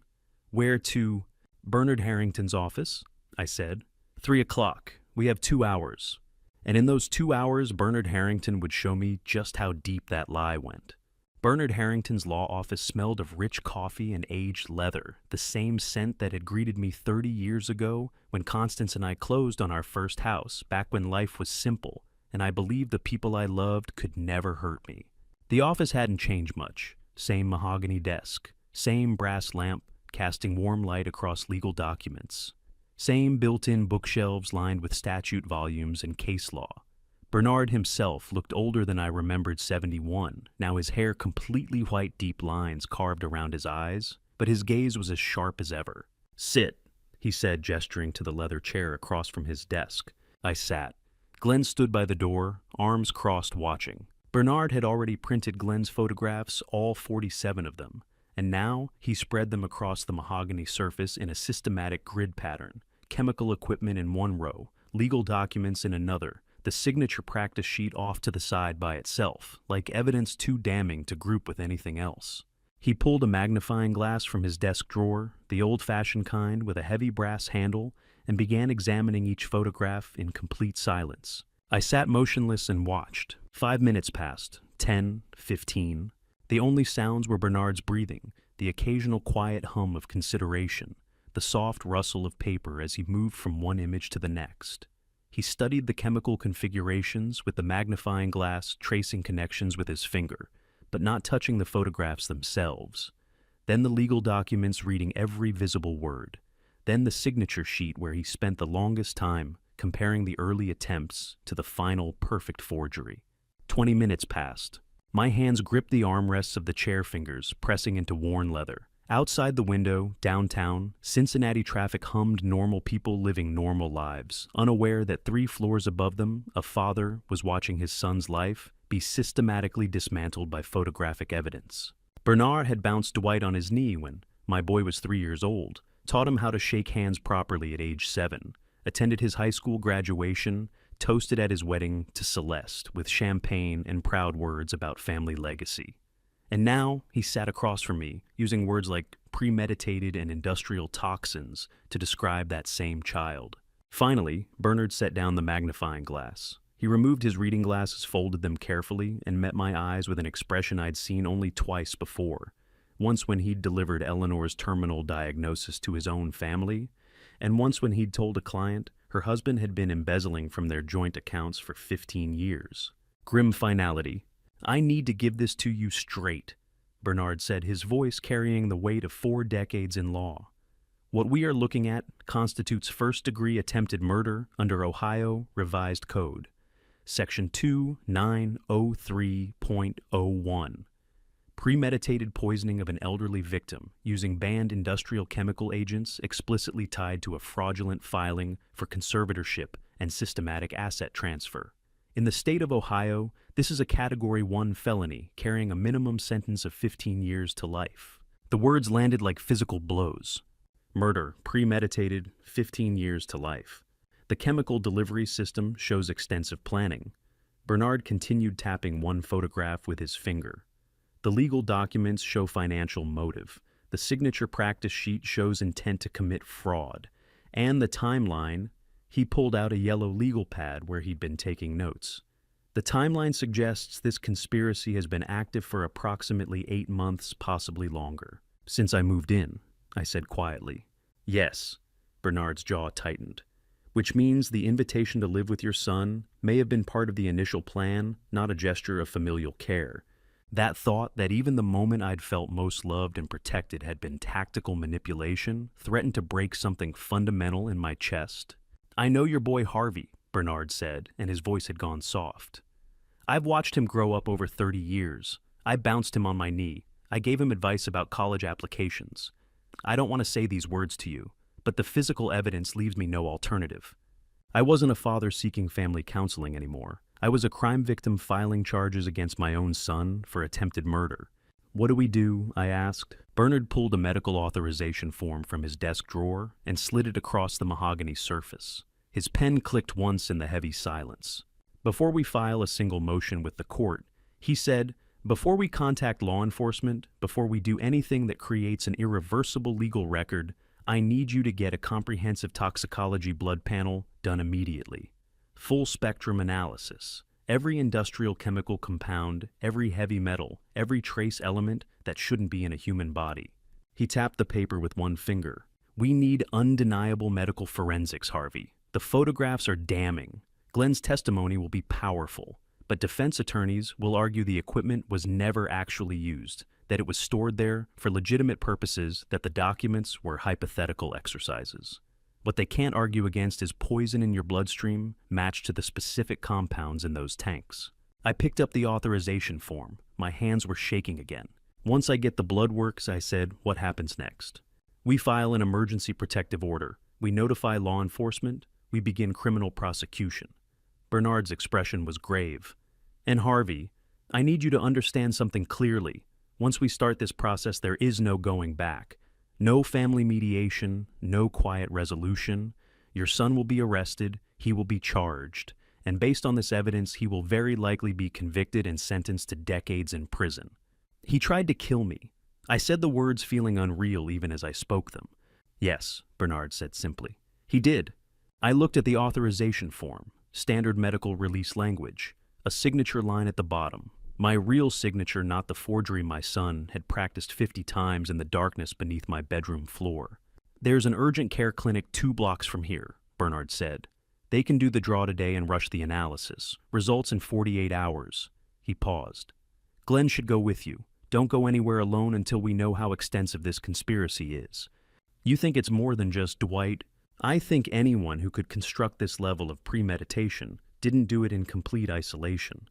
Where to? Bernard Harrington's office, I said. 3 o'clock. We have 2 hours. And in those 2 hours, Bernard Harrington would show me just how deep that lie went. Bernard Harrington's law office smelled of rich coffee and aged leather, the same scent that had greeted me 30 years ago when Constance and I closed on our first house, back when life was simple, and I believed the people I loved could never hurt me. The office hadn't changed much. Same mahogany desk, same brass lamp casting warm light across legal documents, same built-in bookshelves lined with statute volumes and case law. Bernard himself looked older than I remembered 71, now his hair completely white, deep lines carved around his eyes. but his gaze was as sharp as ever. "Sit," he said, gesturing to the leather chair across from his desk. I sat. Glenn stood by the door, arms crossed, watching. Bernard had already printed Glenn's photographs, all 47 of them, and now he spread them across the mahogany surface in a systematic grid pattern. Chemical equipment in one row, legal documents in another, the signature practice sheet off to the side by itself, like evidence too damning to group with anything else. He pulled a magnifying glass from his desk drawer, the old-fashioned kind with a heavy brass handle, and began examining each photograph in complete silence. I sat motionless and watched. 5 minutes passed, 10, 15. The only sounds were Bernard's breathing, the occasional quiet hum of consideration, the soft rustle of paper as he moved from one image to the next. He studied the chemical configurations with the magnifying glass, tracing connections with his finger, but not touching the photographs themselves. Then the legal documents reading every visible word. Then the signature sheet where he spent the longest time comparing the early attempts to the final perfect forgery. 20 minutes passed. My hands gripped the armrests of the chair fingers, pressing into worn leather. Outside the window, downtown, Cincinnati traffic hummed, normal people living normal lives, unaware that 3 floors above them, a father was watching his son's life be systematically dismantled by photographic evidence. Bernard had bounced Dwight on his knee when my boy was 3 years old, taught him how to shake hands properly at age 7, attended his high school graduation, toasted at his wedding to Celeste with champagne and proud words about family legacy. And now he sat across from me, using words like premeditated and industrial toxins to describe that same child. Finally, Bernard set down the magnifying glass. He removed his reading glasses, folded them carefully, and met my eyes with an expression I'd seen only twice before. Once when he'd delivered Eleanor's terminal diagnosis to his own family, and once when he'd told a client her husband had been embezzling from their joint accounts for 15 years. Grim finality. "I need to give this to you straight," Bernard said, his voice carrying the weight of 4 decades in law. "What we are looking at constitutes first-degree attempted murder under Ohio Revised Code, Section 2903.01. Premeditated poisoning of an elderly victim using banned industrial chemical agents explicitly tied to a fraudulent filing for conservatorship and systematic asset transfer. In the state of Ohio, this is a Category 1 felony carrying a minimum sentence of 15 years to life." The words landed like physical blows. Murder, premeditated, 15 years to life. The chemical delivery system shows extensive planning. Bernard continued tapping one photograph with his finger. The legal documents show financial motive. The signature practice sheet shows intent to commit fraud. And the timeline, he pulled out a yellow legal pad where he'd been taking notes. The timeline suggests this conspiracy has been active for approximately 8 months, possibly longer. "Since I moved in," I said quietly. "Yes," Bernard's jaw tightened. "Which means the invitation to live with your son may have been part of the initial plan, not a gesture of familial care. That thought that even the moment I'd felt most loved and protected had been tactical manipulation threatened to break something fundamental in my chest. "I know your boy Harvey," Bernard said, and his voice had gone soft. "I've watched him grow up over 30 years. I bounced him on my knee. I gave him advice about college applications. I don't want to say these words to you, but the physical evidence leaves me no alternative. I wasn't a father seeking family counseling anymore. I was a crime victim filing charges against my own son for attempted murder. "What do we do?" I asked. Bernard pulled a medical authorization form from his desk drawer and slid it across the mahogany surface. His pen clicked once in the heavy silence. "Before we file a single motion with the court," he said, "before we contact law enforcement, before we do anything that creates an irreversible legal record, I need you to get a comprehensive toxicology blood panel done immediately. Full spectrum analysis. Every industrial chemical compound, every heavy metal, every trace element that shouldn't be in a human body." He tapped the paper with one finger. "We need undeniable medical forensics, Harvey. The photographs are damning. Glenn's testimony will be powerful, but defense attorneys will argue the equipment was never actually used, that it was stored there for legitimate purposes, that the documents were hypothetical exercises. What they can't argue against is poison in your bloodstream matched to the specific compounds in those tanks." I picked up the authorization form. My hands were shaking again. Once I get the blood works, I said, what happens next? We file an emergency protective order. We notify law enforcement. We begin criminal prosecution. Bernard's expression was grave. And Harvey, I need you to understand something clearly. Once we start this process, there is no going back. No family mediation, no quiet resolution. Your son will be arrested, he will be charged, and based on this evidence, he will very likely be convicted and sentenced to decades in prison. He tried to kill me. I said the words feeling unreal even as I spoke them. Yes, Bernard said simply. He did. I looked at the authorization form, standard medical release language, a signature line at the bottom. My real signature, not the forgery my son had practiced 50 times in the darkness beneath my bedroom floor. There's an urgent care clinic 2 blocks from here, Bernard said. They can do the draw today and rush the analysis. Results in 48 hours. He paused. Glenn should go with you. Don't go anywhere alone until we know how extensive this conspiracy is. You think it's more than just Dwight? I think anyone who could construct this level of premeditation didn't do it in complete isolation,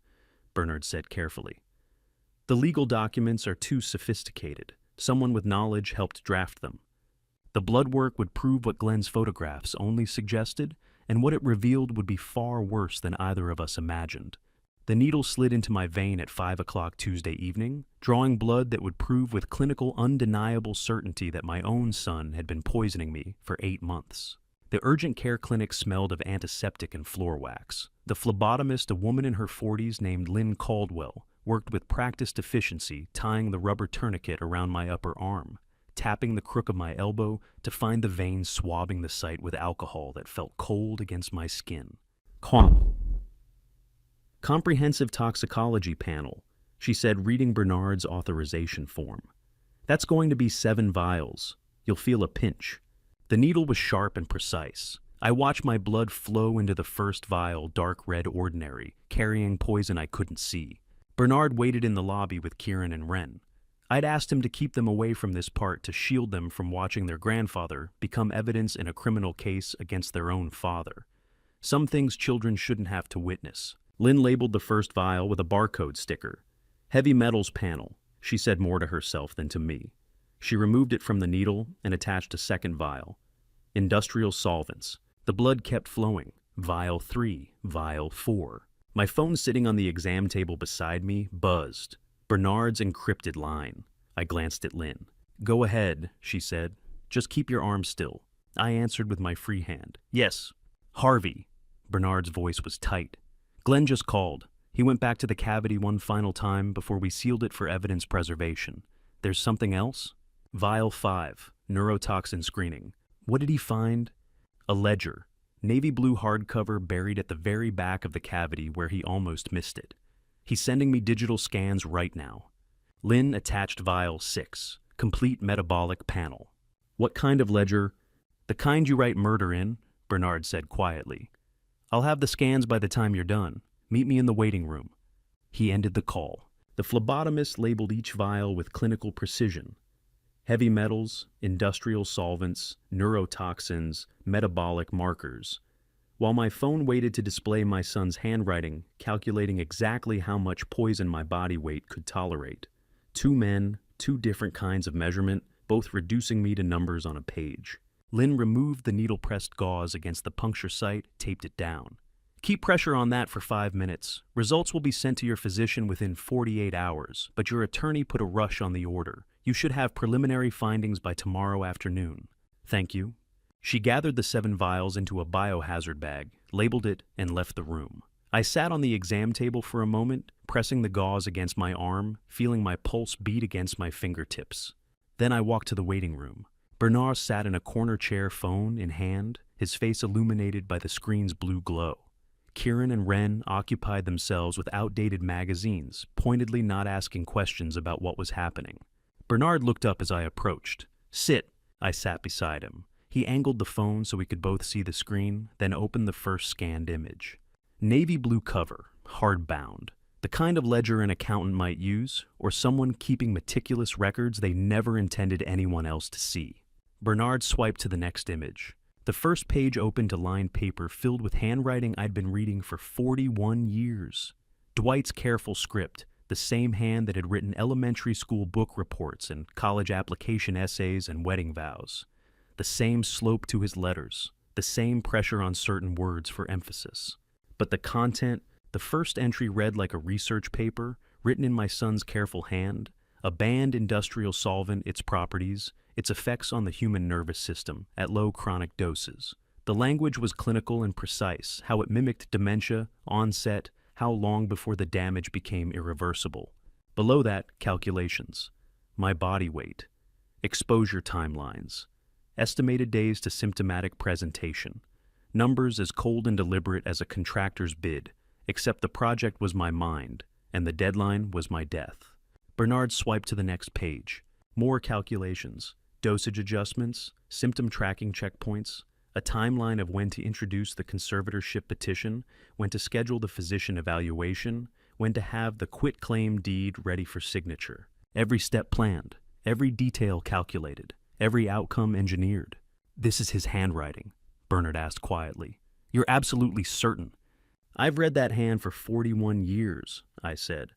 Bernard said carefully. The legal documents are too sophisticated. Someone with knowledge helped draft them. The blood work would prove what Glenn's photographs only suggested, and what it revealed would be far worse than either of us imagined. The needle slid into my vein at 5 o'clock Tuesday evening, drawing blood that would prove with clinical undeniable certainty that my own son had been poisoning me for 8 months. The urgent care clinic smelled of antiseptic and floor wax. The phlebotomist, a woman in her 40s named Lynn Caldwell, worked with practiced efficiency, tying the rubber tourniquet around my upper arm, tapping the crook of my elbow to find the vein swabbing the site with alcohol that felt cold against my skin. Comprehensive toxicology panel, she said, reading Bernard's authorization form. That's going to be 7 vials. You'll feel a pinch. The needle was sharp and precise. I watched my blood flow into the first vial, dark red ordinary, carrying poison I couldn't see. Bernard waited in the lobby with Kieran and Wren. I'd asked him to keep them away from this part to shield them from watching their grandfather become evidence in a criminal case against their own father. Some things children shouldn't have to witness. Lynn labeled the first vial with a barcode sticker. Heavy metals panel, she said more to herself than to me. She removed it from the needle and attached a second vial. Industrial solvents. The blood kept flowing. Vial 3, vial 4. My phone sitting on the exam table beside me buzzed. Bernard's encrypted line. I glanced at Lynn. Go ahead, she said. Just keep your arm still. I answered with my free hand. Yes. Harvey. Bernard's voice was tight. Glenn just called. He went back to the cavity one final time before we sealed it for evidence preservation. There's something else? Vial 5, neurotoxin screening. What did he find? A ledger. Navy blue hardcover buried at the very back of the cavity where he almost missed it. He's sending me digital scans right now. Lynn attached Vial 6, complete metabolic panel. What kind of ledger? The kind you write murder in, Bernard said quietly. I'll have the scans by the time you're done. Meet me in the waiting room. He ended the call. The phlebotomist labeled each vial with clinical precision. Heavy metals, industrial solvents, neurotoxins, metabolic markers. While my phone waited to display my son's handwriting, calculating exactly how much poison my body weight could tolerate. 2 men, 2 different kinds of measurement, both reducing me to numbers on a page. Lynn removed the needle-pressed gauze against the puncture site, taped it down. Keep pressure on that for 5 minutes. Results will be sent to your physician within 48 hours, but your attorney put a rush on the order. You should have preliminary findings by tomorrow afternoon. Thank you. She gathered the 7 vials into a biohazard bag, labeled it, and left the room. I sat on the exam table for a moment, pressing the gauze against my arm, feeling my pulse beat against my fingertips. Then I walked to the waiting room. Bernard sat in a corner chair, phone in hand, his face illuminated by the screen's blue glow. Kieran and Wren occupied themselves with outdated magazines, pointedly not asking questions about what was happening. Bernard looked up as I approached. Sit. I sat beside him. He angled the phone so we could both see the screen, then opened the first scanned image. Navy blue cover, hardbound. The kind of ledger an accountant might use, or someone keeping meticulous records they never intended anyone else to see. Bernard swiped to the next image. The first page opened to lined paper filled with handwriting I'd been reading for 41 years. Dwight's careful script, the same hand that had written elementary school book reports and college application essays and wedding vows. The same slope to his letters, the same pressure on certain words for emphasis. But the content, the first entry read like a research paper, written in my son's careful hand, a banned industrial solvent, its properties, its effects on the human nervous system at low chronic doses. The language was clinical and precise, how it mimicked dementia, onset, how long before the damage became irreversible. Below that, calculations. My body weight. Exposure timelines. Estimated days to symptomatic presentation. Numbers as cold and deliberate as a contractor's bid, except the project was my mind, and the deadline was my death. Bernard swiped to the next page. More calculations, dosage adjustments, symptom tracking checkpoints, a timeline of when to introduce the conservatorship petition, when to schedule the physician evaluation, when to have the quitclaim deed ready for signature. Every step planned, every detail calculated, every outcome engineered. "This is his handwriting," Bernard asked quietly. "You're absolutely certain?" "I've read that hand for 41 years, I said.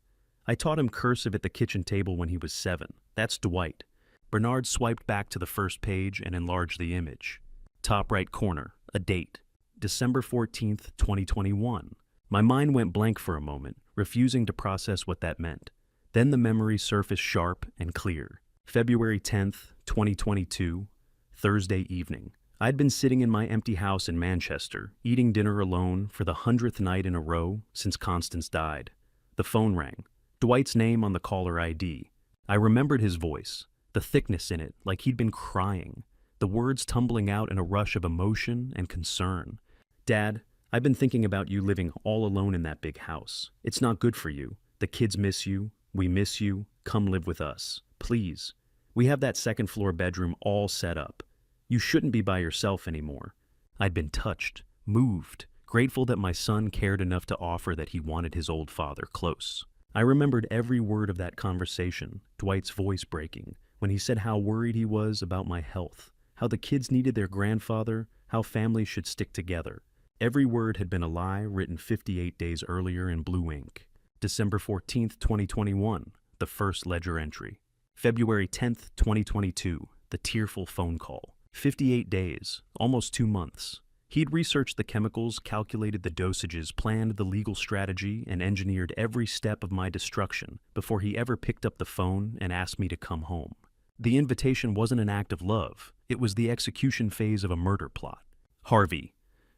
"I taught him cursive at the kitchen table when he was 7. That's Dwight." Bernard swiped back to the first page and enlarged the image. Top right corner, a date. December 14th, 2021. My mind went blank for a moment, refusing to process what that meant. Then the memory surfaced sharp and clear. February 10th, 2022, Thursday evening. I'd been sitting in my empty house in Manchester, eating dinner alone for the 100th night in a row since Constance died. The phone rang. Dwight's name on the caller ID. I remembered his voice, the thickness in it, like he'd been crying, the words tumbling out in a rush of emotion and concern. "Dad, I've been thinking about you living all alone in that big house. It's not good for you. The kids miss you. We miss you. Come live with us. Please. We have that second floor bedroom all set up. You shouldn't be by yourself anymore." I'd been touched, moved, grateful that my son cared enough to offer that he wanted his old father close. I remembered every word of that conversation, Dwight's voice breaking, when he said how worried he was about my health, how the kids needed their grandfather, how families should stick together. Every word had been a lie written 58 days earlier in blue ink. December 14th, 2021, the first ledger entry. February 10th, 2022, the tearful phone call. 58 days, almost 2 months. He'd researched the chemicals, calculated the dosages, planned the legal strategy, and engineered every step of my destruction before he ever picked up the phone and asked me to come home. The invitation wasn't an act of love. It was the execution phase of a murder plot. "Harvey."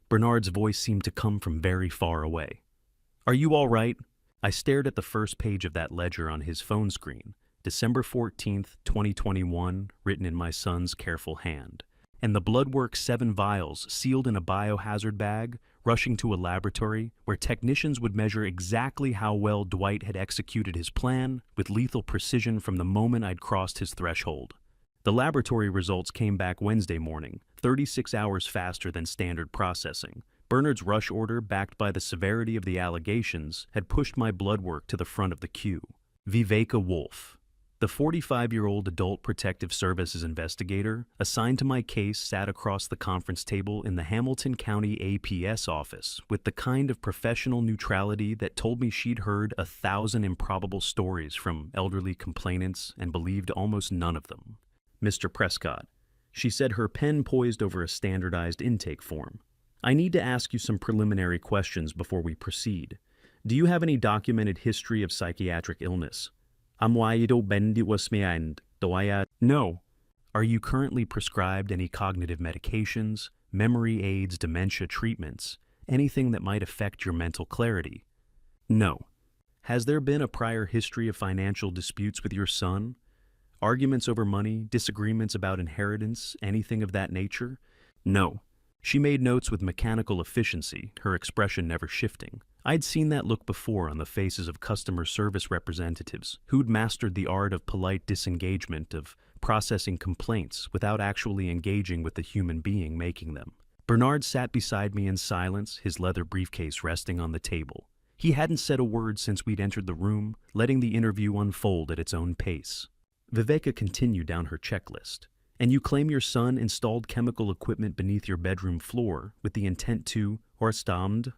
Bernard's voice seemed to come from very far away. "Are you all right?" I stared at the first page of that ledger on his phone screen. December 14th, 2021, written in my son's careful hand. And the bloodwork 7 vials sealed in a biohazard bag, rushing to a laboratory where technicians would measure exactly how well Dwight had executed his plan with lethal precision from the moment I'd crossed his threshold. The laboratory results came back Wednesday morning, 36 hours faster than standard processing. Bernard's rush order, backed by the severity of the allegations, had pushed my blood work to the front of the queue. Viveka Wolf. The 45-year-old Adult Protective Services investigator assigned to my case sat across the conference table in the Hamilton County APS office with the kind of professional neutrality that told me she'd heard 1,000 improbable stories from elderly complainants and believed almost none of them. "Mr. Prescott," she said, her pen poised over a standardized intake form. "I need to ask you some preliminary questions before we proceed. Do you have any documented history of psychiatric illness?" No. Are you currently prescribed any cognitive medications, memory aids, dementia treatments, anything that might affect your mental clarity? No. Has there been a prior history of financial disputes with your son? Arguments over money, disagreements about inheritance, anything of that nature? No. She made notes with mechanical efficiency, her expression never shifting. I'd seen that look before on the faces of customer service representatives who'd mastered the art of polite disengagement, of processing complaints without actually engaging with the human being making them. Bernard sat beside me in silence, his leather briefcase resting on the table. He hadn't said a word since we'd entered the room, letting the interview unfold at its own pace. Viveka continued down her checklist. "And you claim your son installed chemical equipment beneath your bedroom floor with the intent to, or stammed,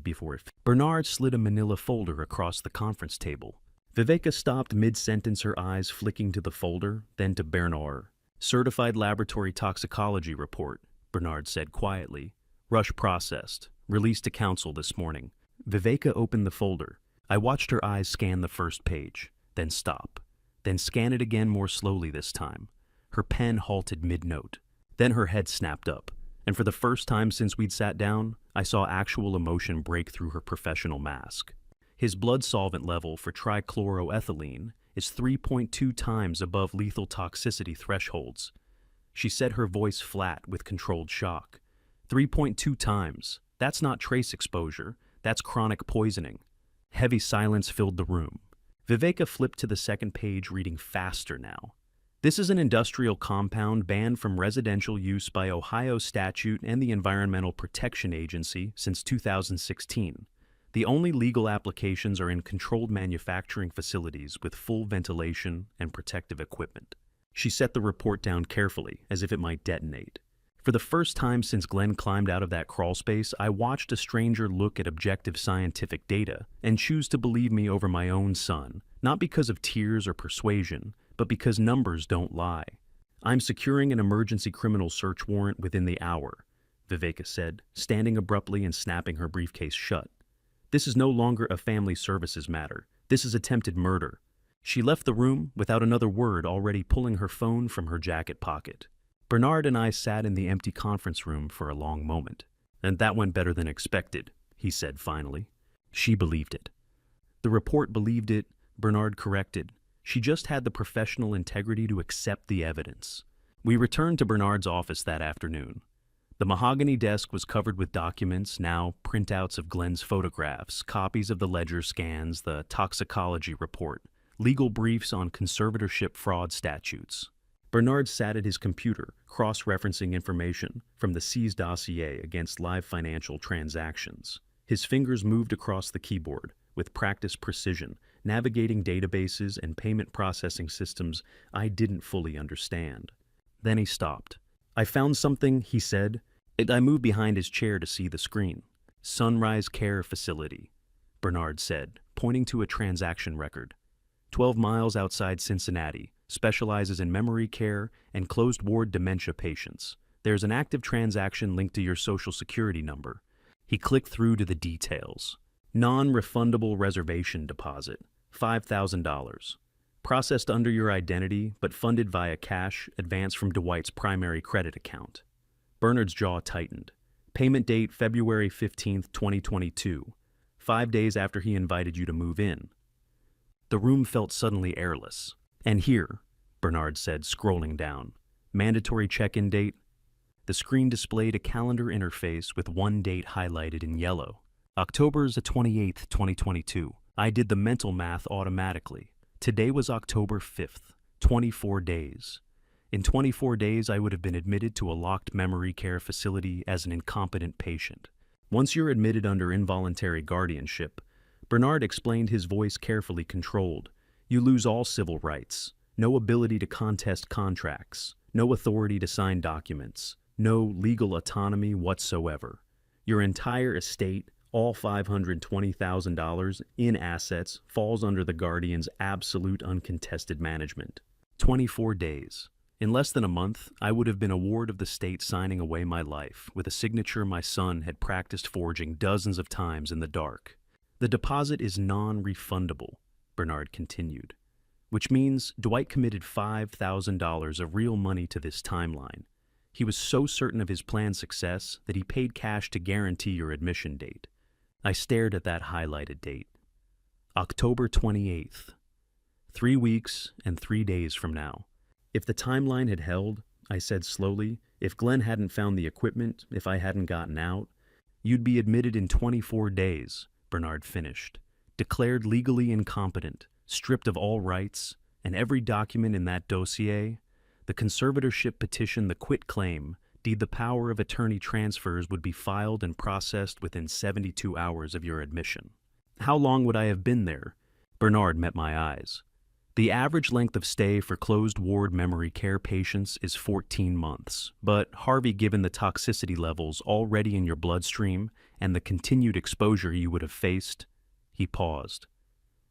before. Bernard slid a manila folder across the conference table. Viveka stopped mid-sentence, her eyes flicking to the folder, then to Bernard. Certified laboratory toxicology report, Bernard said quietly. Rush processed. Released to council this morning. Viveka opened the folder. I watched her eyes scan the first page, then stop. Then scan it again more slowly this time. Her pen halted mid-note. Then her head snapped up, and for the first time since we'd sat down, I saw actual emotion break through her professional mask. His blood solvent level for trichloroethylene is 3.2 times above lethal toxicity thresholds. She said, her voice flat with controlled shock. 3.2 times. That's not trace exposure. That's chronic poisoning. Heavy silence filled the room. Viveka flipped to the second page, reading faster now. This is an industrial compound banned from residential use by Ohio statute and the Environmental Protection Agency since 2016. The only legal applications are in controlled manufacturing facilities with full ventilation and protective equipment. She set the report down carefully, as if it might detonate. For the first time since Glenn climbed out of that crawl space, I watched a stranger look at objective scientific data and choose to believe me over my own son, not because of tears or persuasion, but because numbers don't lie. I'm securing an emergency criminal search warrant within the hour, Viveka said, standing abruptly and snapping her briefcase shut. This is no longer a family services matter. This is attempted murder. She left the room without another word, already pulling her phone from her jacket pocket. Bernard and I sat in the empty conference room for a long moment. And that went better than expected, he said finally. She believed it. The report believed it, Bernard corrected. She just had the professional integrity to accept the evidence. We returned to Bernard's office that afternoon. The mahogany desk was covered with documents, now printouts of Glenn's photographs, copies of the ledger scans, the toxicology report, legal briefs on conservatorship fraud statutes. Bernard sat at his computer, cross-referencing information from the seized dossier against live financial transactions. His fingers moved across the keyboard with practiced precision, navigating databases and payment processing systems I didn't fully understand. Then he stopped. I found something, he said. I moved behind his chair to see the screen. Sunrise Care Facility, Bernard said, pointing to a transaction record. 12 miles outside Cincinnati, specializes in memory care and closed-ward dementia patients. There's an active transaction linked to your Social Security number. He clicked through to the details. Non-refundable reservation deposit, $5,000. Processed under your identity, but funded via cash advance from Dwight's primary credit account. Bernard's jaw tightened. Payment date February 15, 2022, 5 days after he invited you to move in. The room felt suddenly airless. And here, Bernard said, scrolling down, mandatory check-in date. The screen displayed a calendar interface with one date highlighted in yellow. October's the 28th, 2022. I did the mental math automatically. Today was October 5th, 24 days. In 24 days, I would have been admitted to a locked memory care facility as an incompetent patient. Once you're admitted under involuntary guardianship, Bernard explained, his voice carefully controlled, you lose all civil rights, no ability to contest contracts, no authority to sign documents, no legal autonomy whatsoever. Your entire estate, all $520,000 in assets, falls under the guardian's absolute uncontested management. 24 days. In less than a month, I would have been a ward of the state, signing away my life with a signature my son had practiced forging dozens of times in the dark. The deposit is non-refundable, Bernard continued, which means Dwight committed $5,000 of real money to this timeline. He was so certain of his plan's success that he paid cash to guarantee your admission date. I stared at that highlighted date. October 28th. 3 weeks and 3 days from now. If the timeline had held, I said slowly, if Glenn hadn't found the equipment, if I hadn't gotten out, you'd be admitted in 24 days, Bernard finished. Declared legally incompetent, stripped of all rights, and every document in that dossier, the conservatorship petition, the quitclaim, deed the power of attorney transfers would be filed and processed within 72 hours of your admission. How long would I have been there? Bernard met my eyes. The average length of stay for closed ward memory care patients is 14 months, but Harvey, given the toxicity levels already in your bloodstream and the continued exposure you would have faced, he paused.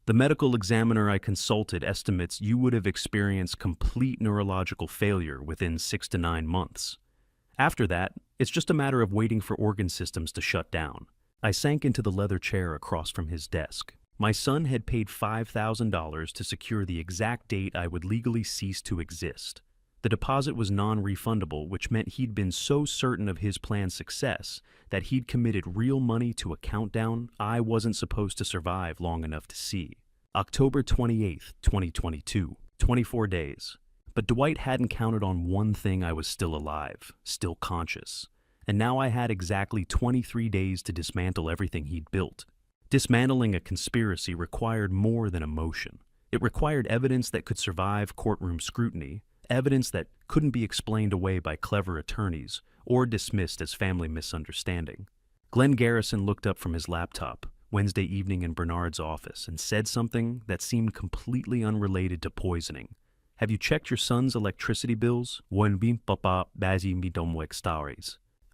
The medical examiner I consulted estimates you would have experienced complete neurological failure within 6 to 9 months. After that, it's just a matter of waiting for organ systems to shut down. I sank into the leather chair across from his desk. My son had paid $5,000 to secure the exact date I would legally cease to exist. The deposit was non-refundable, which meant he'd been so certain of his plan's success that he'd committed real money to a countdown I wasn't supposed to survive long enough to see. October 28th, 2022. 24 days. But Dwight hadn't counted on one thing: I was still alive, still conscious. And now I had exactly 23 days to dismantle everything he'd built. Dismantling a conspiracy required more than emotion. It required evidence that could survive courtroom scrutiny, evidence that couldn't be explained away by clever attorneys or dismissed as family misunderstanding. Glenn Garrison looked up from his laptop Wednesday evening in Bernard's office and said something that seemed completely unrelated to poisoning. "Have you checked your son's electricity bills?"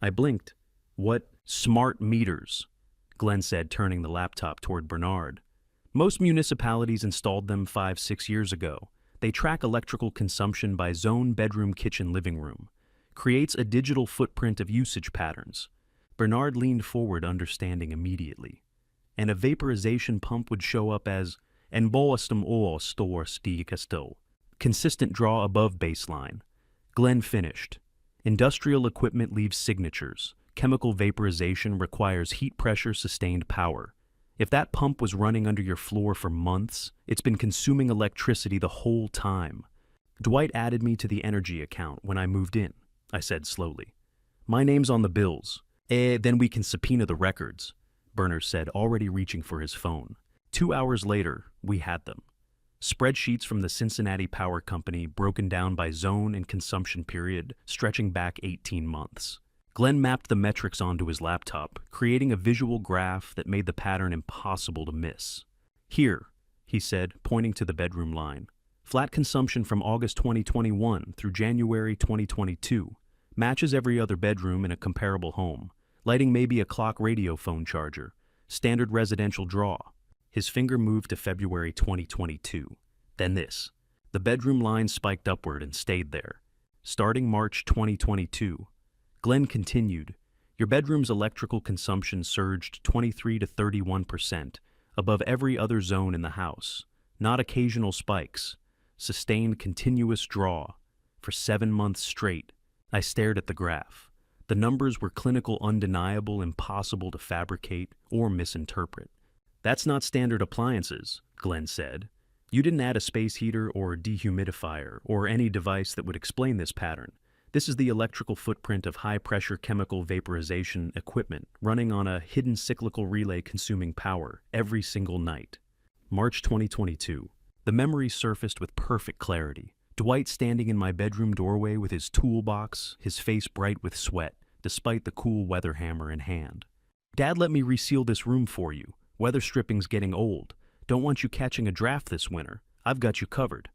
I blinked. "What smart meters?" Glenn said, turning the laptop toward Bernard. "Most municipalities installed them 5-6 years ago. They track electrical consumption by zone, bedroom, kitchen, living room. Creates a digital footprint of usage patterns." Bernard leaned forward, understanding immediately. "And a vaporization pump would show up as en boastum or store sticasto. Consistent draw above baseline." Glenn finished. "Industrial equipment leaves signatures. Chemical vaporization requires heat pressure sustained power. If that pump was running under your floor for months, it's been consuming electricity the whole time." "Dwight added me to the energy account when I moved in," I said slowly. "My name's on the bills." Then we can subpoena the records," Bernard said, already reaching for his phone. 2 hours later, we had them. Spreadsheets from the Cincinnati Power Company broken down by zone and consumption period, stretching back 18 months. Glenn mapped the metrics onto his laptop, creating a visual graph that made the pattern impossible to miss. "Here," he said, pointing to the bedroom line. "Flat consumption from August 2021 through January 2022. Matches every other bedroom in a comparable home. Lighting maybe a clock radio phone charger. Standard residential draw." His finger moved to February 2022. Then this. The bedroom line spiked upward and stayed there. Starting March 2022. Glenn continued, "Your bedroom's electrical consumption surged 23 to 31%, above every other zone in the house. Not occasional spikes. Sustained continuous draw. For 7 months straight." I stared at the graph. The numbers were clinical, undeniable, impossible to fabricate or misinterpret. "That's not standard appliances," Glenn said. "You didn't add a space heater or dehumidifier or any device that would explain this pattern. This is the electrical footprint of high-pressure chemical vaporization equipment running on a hidden cyclical relay consuming power every single night." March 2022. The memory surfaced with perfect clarity. Dwight standing in my bedroom doorway with his toolbox, his face bright with sweat, despite the cool weather hammer in hand. "Dad let me reseal this room for you. Weather stripping's getting old. Don't want you catching a draft this winter. I've got you covered."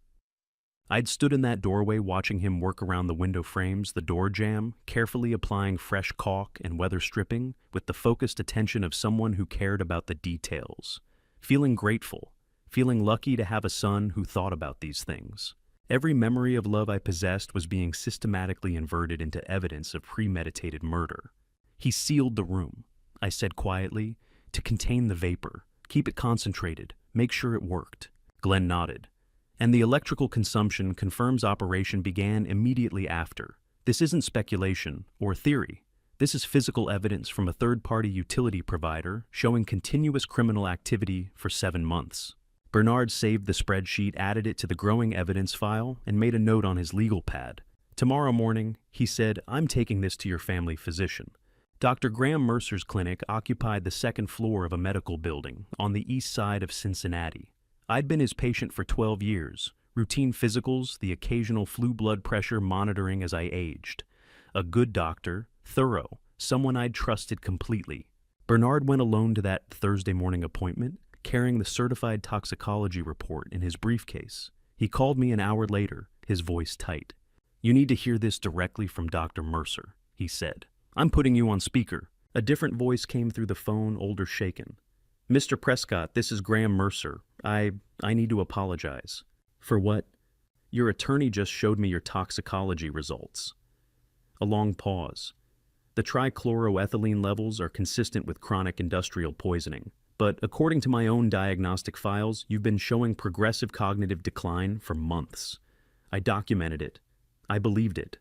I'd stood in that doorway watching him work around the window frames, the door jamb, carefully applying fresh caulk and weather stripping with the focused attention of someone who cared about the details. Feeling grateful, feeling lucky to have a son who thought about these things. Every memory of love I possessed was being systematically inverted into evidence of premeditated murder. "He sealed the room," I said quietly, "to contain the vapor, keep it concentrated, make sure it worked." Glenn nodded. "And the electrical consumption confirms operation began immediately after. This isn't speculation or theory. This is physical evidence from a third-party utility provider showing continuous criminal activity for 7 months." Bernard saved the spreadsheet, added it to the growing evidence file, and made a note on his legal pad. "Tomorrow morning," he said, "I'm taking this to your family physician." Dr. Graham Mercer's clinic occupied the 2nd floor of a medical building on the east side of Cincinnati. I'd been his patient for 12 years, routine physicals, the occasional flu blood pressure monitoring as I aged. A good doctor, thorough, someone I'd trusted completely. Bernard went alone to that Thursday morning appointment, carrying the certified toxicology report in his briefcase. He called me an hour later, his voice tight. "You need to hear this directly from Dr. Mercer," he said. "I'm putting you on speaker." A different voice came through the phone, older shaken. "Mr. Prescott, this is Graham Mercer. I need to apologize." "For what?" "Your attorney just showed me your toxicology results." A long pause. "The trichloroethylene levels are consistent with chronic industrial poisoning. But according to my own diagnostic files, you've been showing progressive cognitive decline for months. I documented it. I believed it."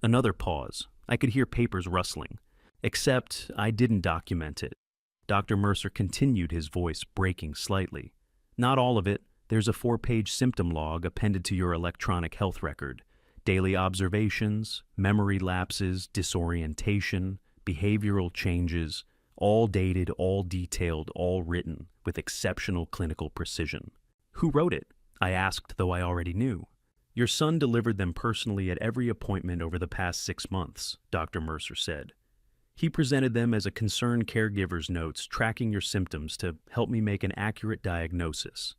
Another pause. I could hear papers rustling. "Except I didn't document it." Dr. Mercer continued, his voice breaking slightly. "Not all of it. There's a 4-page symptom log appended to your electronic health record. Daily observations, memory lapses, disorientation, behavioral changes, all dated, all detailed, all written, with exceptional clinical precision." "Who wrote it?" I asked, though I already knew. "Your son delivered them personally at every appointment over the past 6 months," Dr. Mercer said. "He presented them as a concerned caregiver's notes tracking your symptoms to help me make an accurate diagnosis.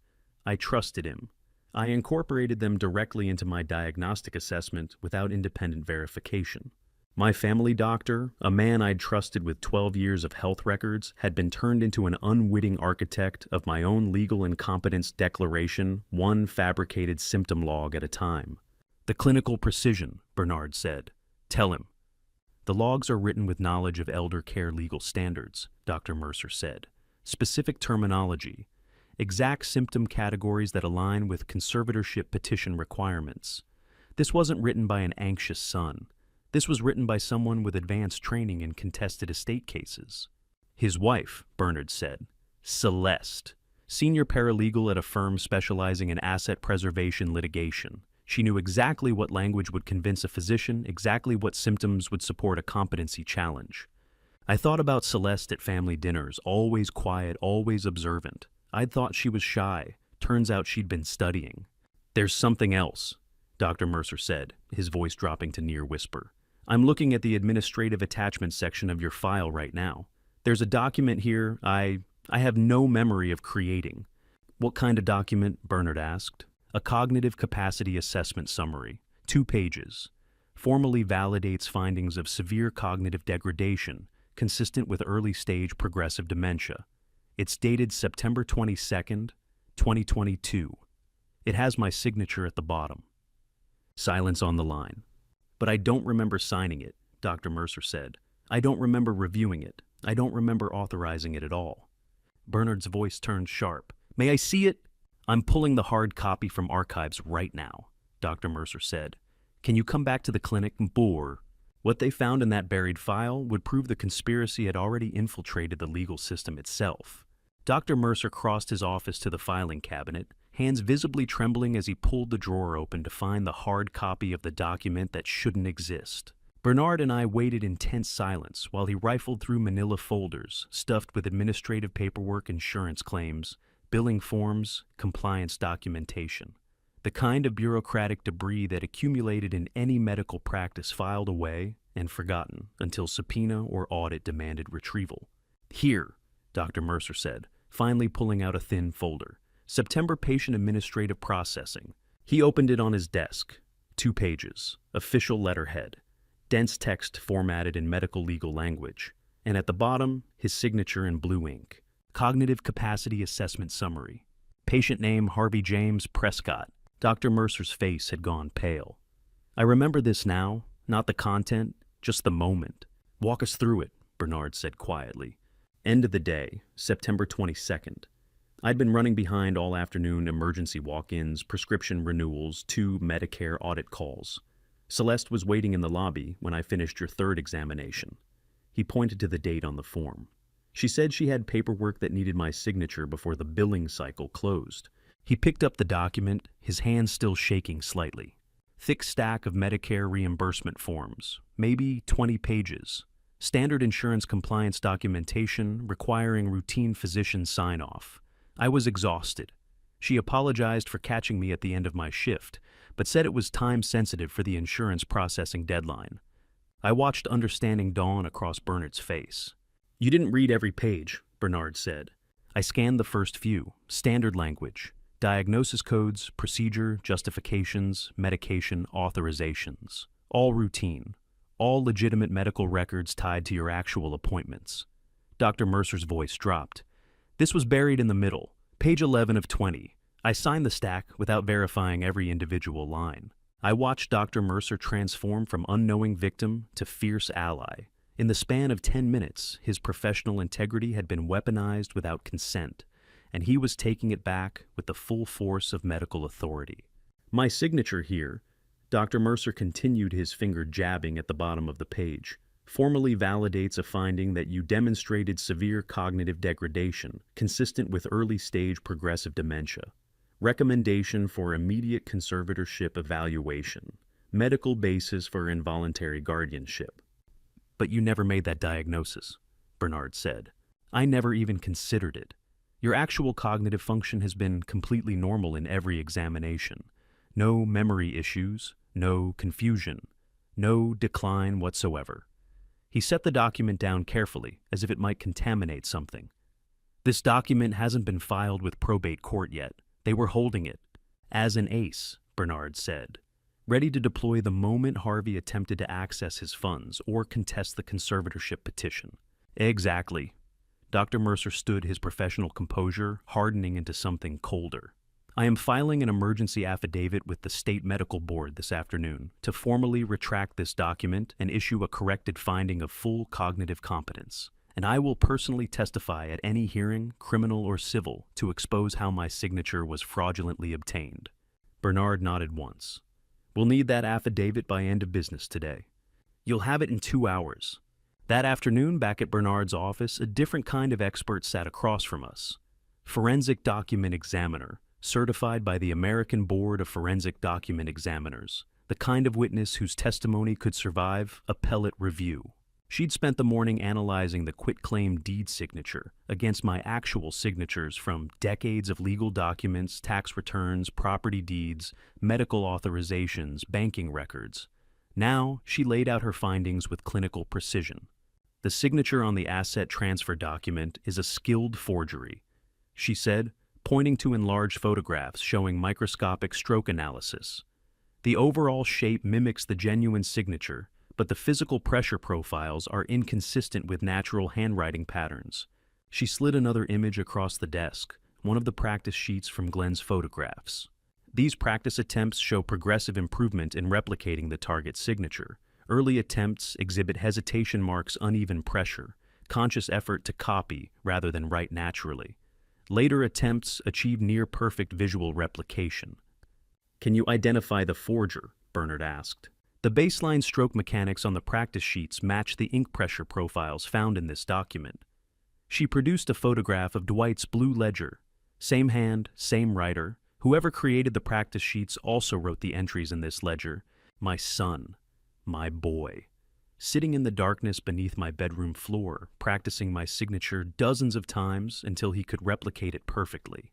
I trusted him. I incorporated them directly into my diagnostic assessment without independent verification. My family doctor, a man I'd trusted with 12 years of health records, had been turned into an unwitting architect of my own legal incompetence declaration, one fabricated symptom log at a time." "The clinical precision," Bernard said. "Tell him." "The logs are written with knowledge of elder care legal standards," Dr. Mercer said. "Specific terminology, exact symptom categories that align with conservatorship petition requirements. This wasn't written by an anxious son. This was written by someone with advanced training in contested estate cases." "His wife," Bernard said. "Celeste, senior paralegal at a firm specializing in asset preservation litigation. She knew exactly what language would convince a physician, exactly what symptoms would support a competency challenge. I thought about Celeste at family dinners, always quiet, always observant. I'd thought she was shy. Turns out she'd been studying." "There's something else," Dr. Mercer said, his voice dropping to near whisper. "I'm looking at the administrative attachment section of your file right now. There's a document here I have no memory of creating." "What kind of document?" Bernard asked. "A cognitive capacity assessment summary, 2 pages. Formally validates findings of severe cognitive degradation consistent with early-stage progressive dementia. It's dated September 22nd, 2022. It has my signature at the bottom." Silence on the line. "But I don't remember signing it," Dr. Mercer said. "I don't remember reviewing it. I don't remember authorizing it at all." Bernard's voice turned sharp. "May I see it?" "I'm pulling the hard copy from archives right now," Dr. Mercer said. "Can you come back to the clinic, Boor?" What they found in that buried file would prove the conspiracy had already infiltrated the legal system itself. Dr. Mercer crossed his office to the filing cabinet, hands visibly trembling as he pulled the drawer open to find the hard copy of the document that shouldn't exist. Bernard and I waited in tense silence while he rifled through manila folders stuffed with administrative paperwork, insurance claims, billing forms, compliance documentation. The kind of bureaucratic debris that accumulated in any medical practice filed away and forgotten until subpoena or audit demanded retrieval. "Here," Dr. Mercer said, finally pulling out a thin folder. "September patient administrative processing." He opened it on his desk. 2 pages, official letterhead, dense text formatted in medical legal language, and at the bottom, his signature in blue ink. Cognitive capacity assessment summary. Patient name Harvey James Prescott. Dr. Mercer's face had gone pale. "I remember this now, not the content, just the moment." "Walk us through it," Bernard said quietly. End of the day, September 22nd. I'd been running behind all afternoon, emergency walk-ins, prescription renewals, 2 Medicare audit calls. Celeste was waiting in the lobby when I finished your 3rd examination. He pointed to the date on the form. She said she had paperwork that needed my signature before the billing cycle closed. He picked up the document, his hand still shaking slightly. Thick stack of Medicare reimbursement forms, maybe 20 pages. Standard insurance compliance documentation requiring routine physician sign-off. I was exhausted. She apologized for catching me at the end of my shift, but said it was time-sensitive for the insurance processing deadline. I watched understanding dawn across Bernard's face. "You didn't read every page," Bernard said. "I scanned the first few, standard language. Diagnosis codes, procedure, justifications, medication, authorizations. All routine. All legitimate medical records tied to your actual appointments. Dr. Mercer's voice dropped. This was buried in the middle, page 11 of 20. I signed the stack without verifying every individual line. I watched Dr. Mercer transform from unknowing victim to fierce ally. In the span of 10 minutes, his professional integrity had been weaponized without consent, and he was taking it back with the full force of medical authority. My signature here, Dr. Mercer continued, his finger jabbing at the bottom of the page, formally validates a finding that you demonstrated severe cognitive degradation consistent with early-stage progressive dementia. Recommendation for immediate conservatorship evaluation. Medical basis for involuntary guardianship. But you never made that diagnosis, Bernard said. I never even considered it. Your actual cognitive function has been completely normal in every examination. No memory issues, no confusion, no decline whatsoever. He set the document down carefully, as if it might contaminate something. This document hasn't been filed with probate court yet. They were holding it. As an ace, Bernard said. Ready to deploy the moment Harvey attempted to access his funds or contest the conservatorship petition. Exactly. Dr. Mercer stood, his professional composure hardening into something colder. I am filing an emergency affidavit with the State Medical Board this afternoon to formally retract this document and issue a corrected finding of full cognitive competence. And I will personally testify at any hearing, criminal or civil, to expose how my signature was fraudulently obtained. Bernard nodded once. We'll need that affidavit by end of business today. You'll have it in 2 hours. That afternoon, back at Bernard's office, a different kind of expert sat across from us. Forensic document examiner, certified by the American Board of Forensic Document Examiners, the kind of witness whose testimony could survive appellate review. She'd spent the morning analyzing the quitclaim deed signature against my actual signatures from decades of legal documents, tax returns, property deeds, medical authorizations, banking records. Now, she laid out her findings with clinical precision. The signature on the asset transfer document is a skilled forgery, she said, pointing to enlarged photographs showing microscopic stroke analysis. The overall shape mimics the genuine signature, but the physical pressure profiles are inconsistent with natural handwriting patterns. She slid another image across the desk, one of the practice sheets from Glenn's photographs. These practice attempts show progressive improvement in replicating the target signature. Early attempts exhibit hesitation marks, uneven pressure, conscious effort to copy rather than write naturally. Later attempts achieve near-perfect visual replication. Can you identify the forger? Bernard asked. The baseline stroke mechanics on the practice sheets match the ink pressure profiles found in this document. She produced a photograph of Dwight's blue ledger. Same hand, same writer. Whoever created the practice sheets also wrote the entries in this ledger. My son, my boy. Sitting in the darkness beneath my bedroom floor, practicing my signature dozens of times until he could replicate it perfectly.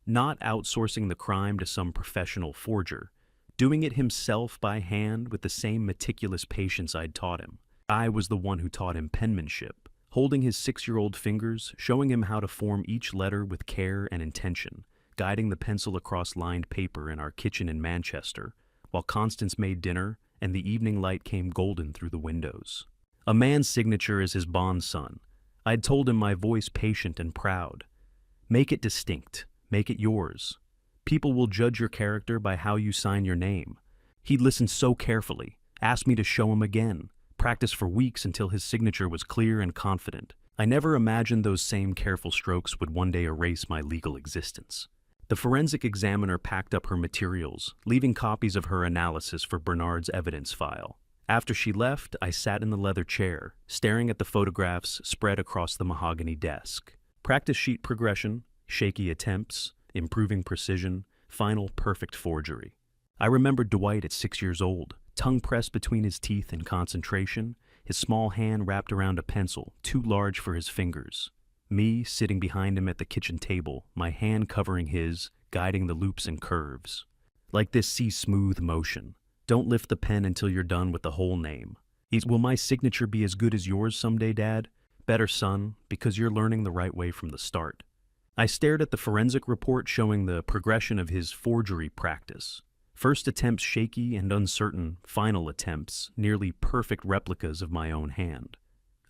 Not outsourcing the crime to some professional forger. Doing it himself by hand with the same meticulous patience I'd taught him. I was the one who taught him penmanship, holding his 6-year-old fingers, showing him how to form each letter with care and intention, guiding the pencil across lined paper in our kitchen in Manchester, while Constance made dinner and the evening light came golden through the windows. A man's signature is his bond son. I'd told him, my voice patient and proud. Make it distinct. Make it yours. People will judge your character by how you sign your name. He'd listened so carefully, asked me to show him again, practiced for weeks until his signature was clear and confident. I never imagined those same careful strokes would one day erase my legal existence. The forensic examiner packed up her materials, leaving copies of her analysis for Bernard's evidence file. After she left, I sat in the leather chair, staring at the photographs spread across the mahogany desk. Practice sheet progression, shaky attempts, improving precision, final perfect forgery. I remembered Dwight at 6 years old, tongue pressed between his teeth in concentration, his small hand wrapped around a pencil too large for his fingers. Me sitting behind him at the kitchen table, my hand covering his, guiding the loops and curves. Like this, see smooth motion. Don't lift the pen until you're done with the whole name. Will my signature be as good as yours someday, Dad? Better, son, because you're learning the right way from the start. I stared at the forensic report showing the progression of his forgery practice. First attempts shaky and uncertain, final attempts nearly perfect replicas of my own hand.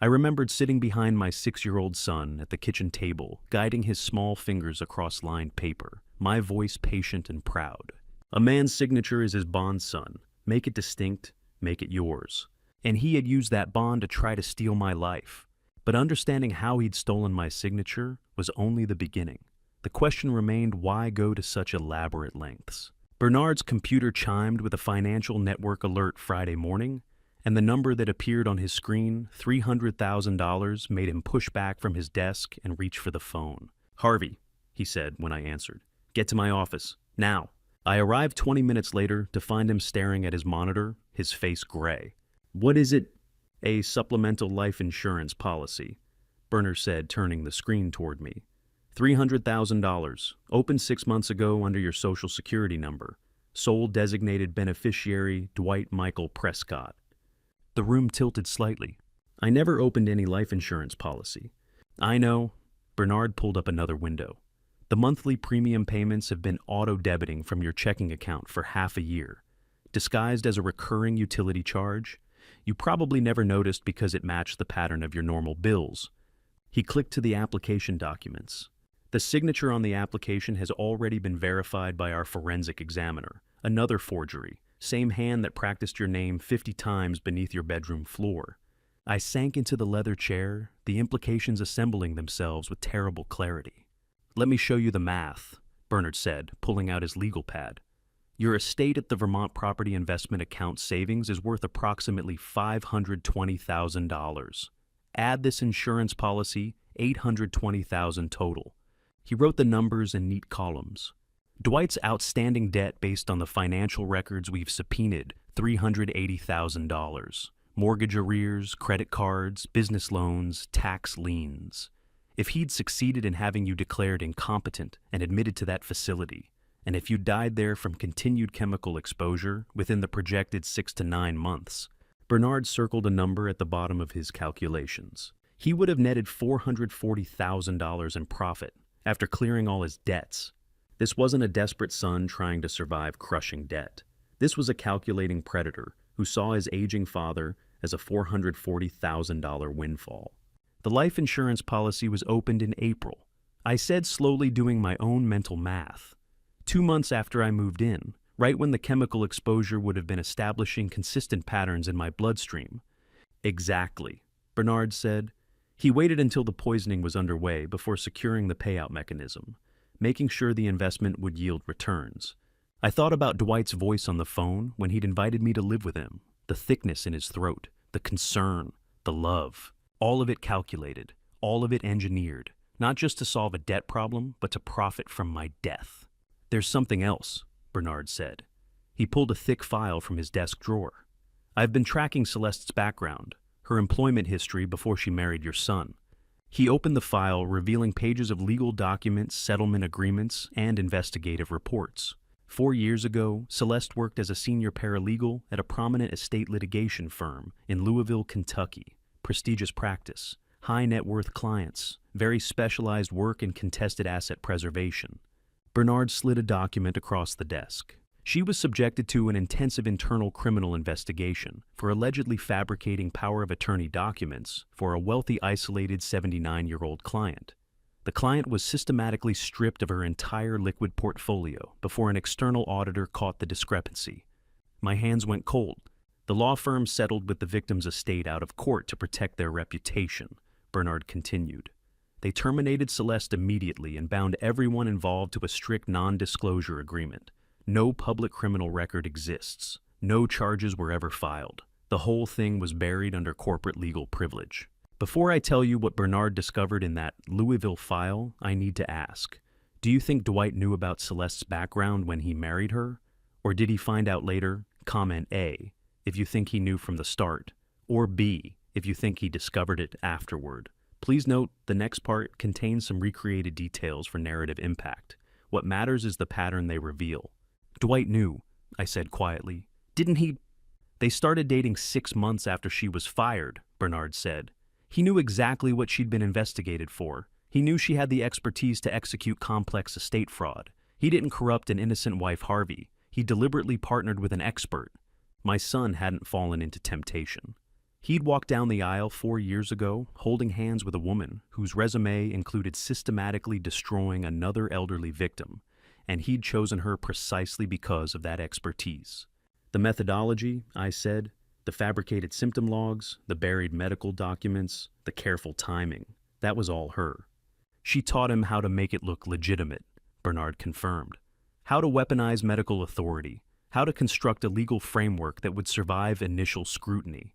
I remembered sitting behind my 6-year-old son at the kitchen table, guiding his small fingers across lined paper, my voice patient and proud. A man's signature is his bond, son. Make it distinct, make it yours. And he had used that bond to try to steal my life. But understanding how he'd stolen my signature was only the beginning. The question remained, why go to such elaborate lengths? Bernard's computer chimed with a financial network alert Friday morning, and the number that appeared on his screen, $300,000, made him push back from his desk and reach for the phone. "Harvey," he said when I answered. "Get to my office, now." I arrived 20 minutes later to find him staring at his monitor, his face gray. "What is it?" "A supplemental life insurance policy," Bernard said, turning the screen toward me. $300,000, opened 6 months ago under your Social Security number. Sole designated beneficiary, Dwight Michael Prescott. The room tilted slightly. "I never opened any life insurance policy." "I know." Bernard pulled up another window. "The monthly premium payments have been auto-debiting from your checking account for half a year. Disguised as a recurring utility charge, you probably never noticed because it matched the pattern of your normal bills." He clicked to the application documents. "The signature on the application has already been verified by our forensic examiner. Another forgery. Same hand that practiced your name 50 times beneath your bedroom floor." I sank into the leather chair, the implications assembling themselves with terrible clarity. "Let me show you the math," Bernard said, pulling out his legal pad. "Your estate at the Vermont Property Investment Account savings is worth approximately $520,000. Add this insurance policy, $820,000 total." He wrote the numbers in neat columns. "Dwight's outstanding debt based on the financial records we've subpoenaed, $380,000. Mortgage arrears, credit cards, business loans, tax liens. If he'd succeeded in having you declared incompetent and admitted to that facility, and if you died there from continued chemical exposure within the projected 6 to 9 months, Bernard circled a number at the bottom of his calculations. He would have netted $440,000 in profit after clearing all his debts. This wasn't a desperate son trying to survive crushing debt. This was a calculating predator who saw his aging father as a $440,000 windfall. The life insurance policy was opened in April. I said, slowly doing my own mental math. 2 months after I moved in, right when the chemical exposure would have been establishing consistent patterns in my bloodstream. "Exactly," Bernard said. He waited until the poisoning was underway before securing the payout mechanism, making sure the investment would yield returns. I thought about Dwight's voice on the phone when he'd invited me to live with him, the thickness in his throat, the concern, the love, all of it calculated, all of it engineered, not just to solve a debt problem, but to profit from my death. "There's something else," Bernard said. He pulled a thick file from his desk drawer. "I've been tracking Celeste's background, her employment history before she married your son." He opened the file, revealing pages of legal documents, settlement agreements, and investigative reports. 4 years ago, Celeste worked as a senior paralegal at a prominent estate litigation firm in Louisville, Kentucky. Prestigious practice, high net worth clients, very specialized work in contested asset preservation. Bernard slid a document across the desk. She was subjected to an intensive internal criminal investigation for allegedly fabricating power of attorney documents for a wealthy, isolated 79-year-old client. The client was systematically stripped of her entire liquid portfolio before an external auditor caught the discrepancy. My hands went cold. The law firm settled with the victim's estate out of court to protect their reputation, Bernard continued. They terminated Celeste immediately and bound everyone involved to a strict non-disclosure agreement. No public criminal record exists. No charges were ever filed. The whole thing was buried under corporate legal privilege. Before I tell you what Bernard discovered in that Louisville file, I need to ask, do you think Dwight knew about Celeste's background when he married her? Or did he find out later? Comment A, if you think he knew from the start, or B, if you think he discovered it afterward. Please note, the next part contains some recreated details for narrative impact. What matters is the pattern they reveal. Dwight knew, I said quietly. Didn't he? They started dating 6 months after she was fired, Bernard said. He knew exactly what she'd been investigated for. He knew she had the expertise to execute complex estate fraud. He didn't corrupt an innocent wife, Harvey. He deliberately partnered with an expert. My son hadn't fallen into temptation. He'd walked down the aisle 4 years ago, holding hands with a woman whose resume included systematically destroying another elderly victim, and he'd chosen her precisely because of that expertise. The methodology, I said, the fabricated symptom logs, the buried medical documents, the careful timing, that was all her. She taught him how to make it look legitimate, Bernard confirmed. How to weaponize medical authority, how to construct a legal framework that would survive initial scrutiny.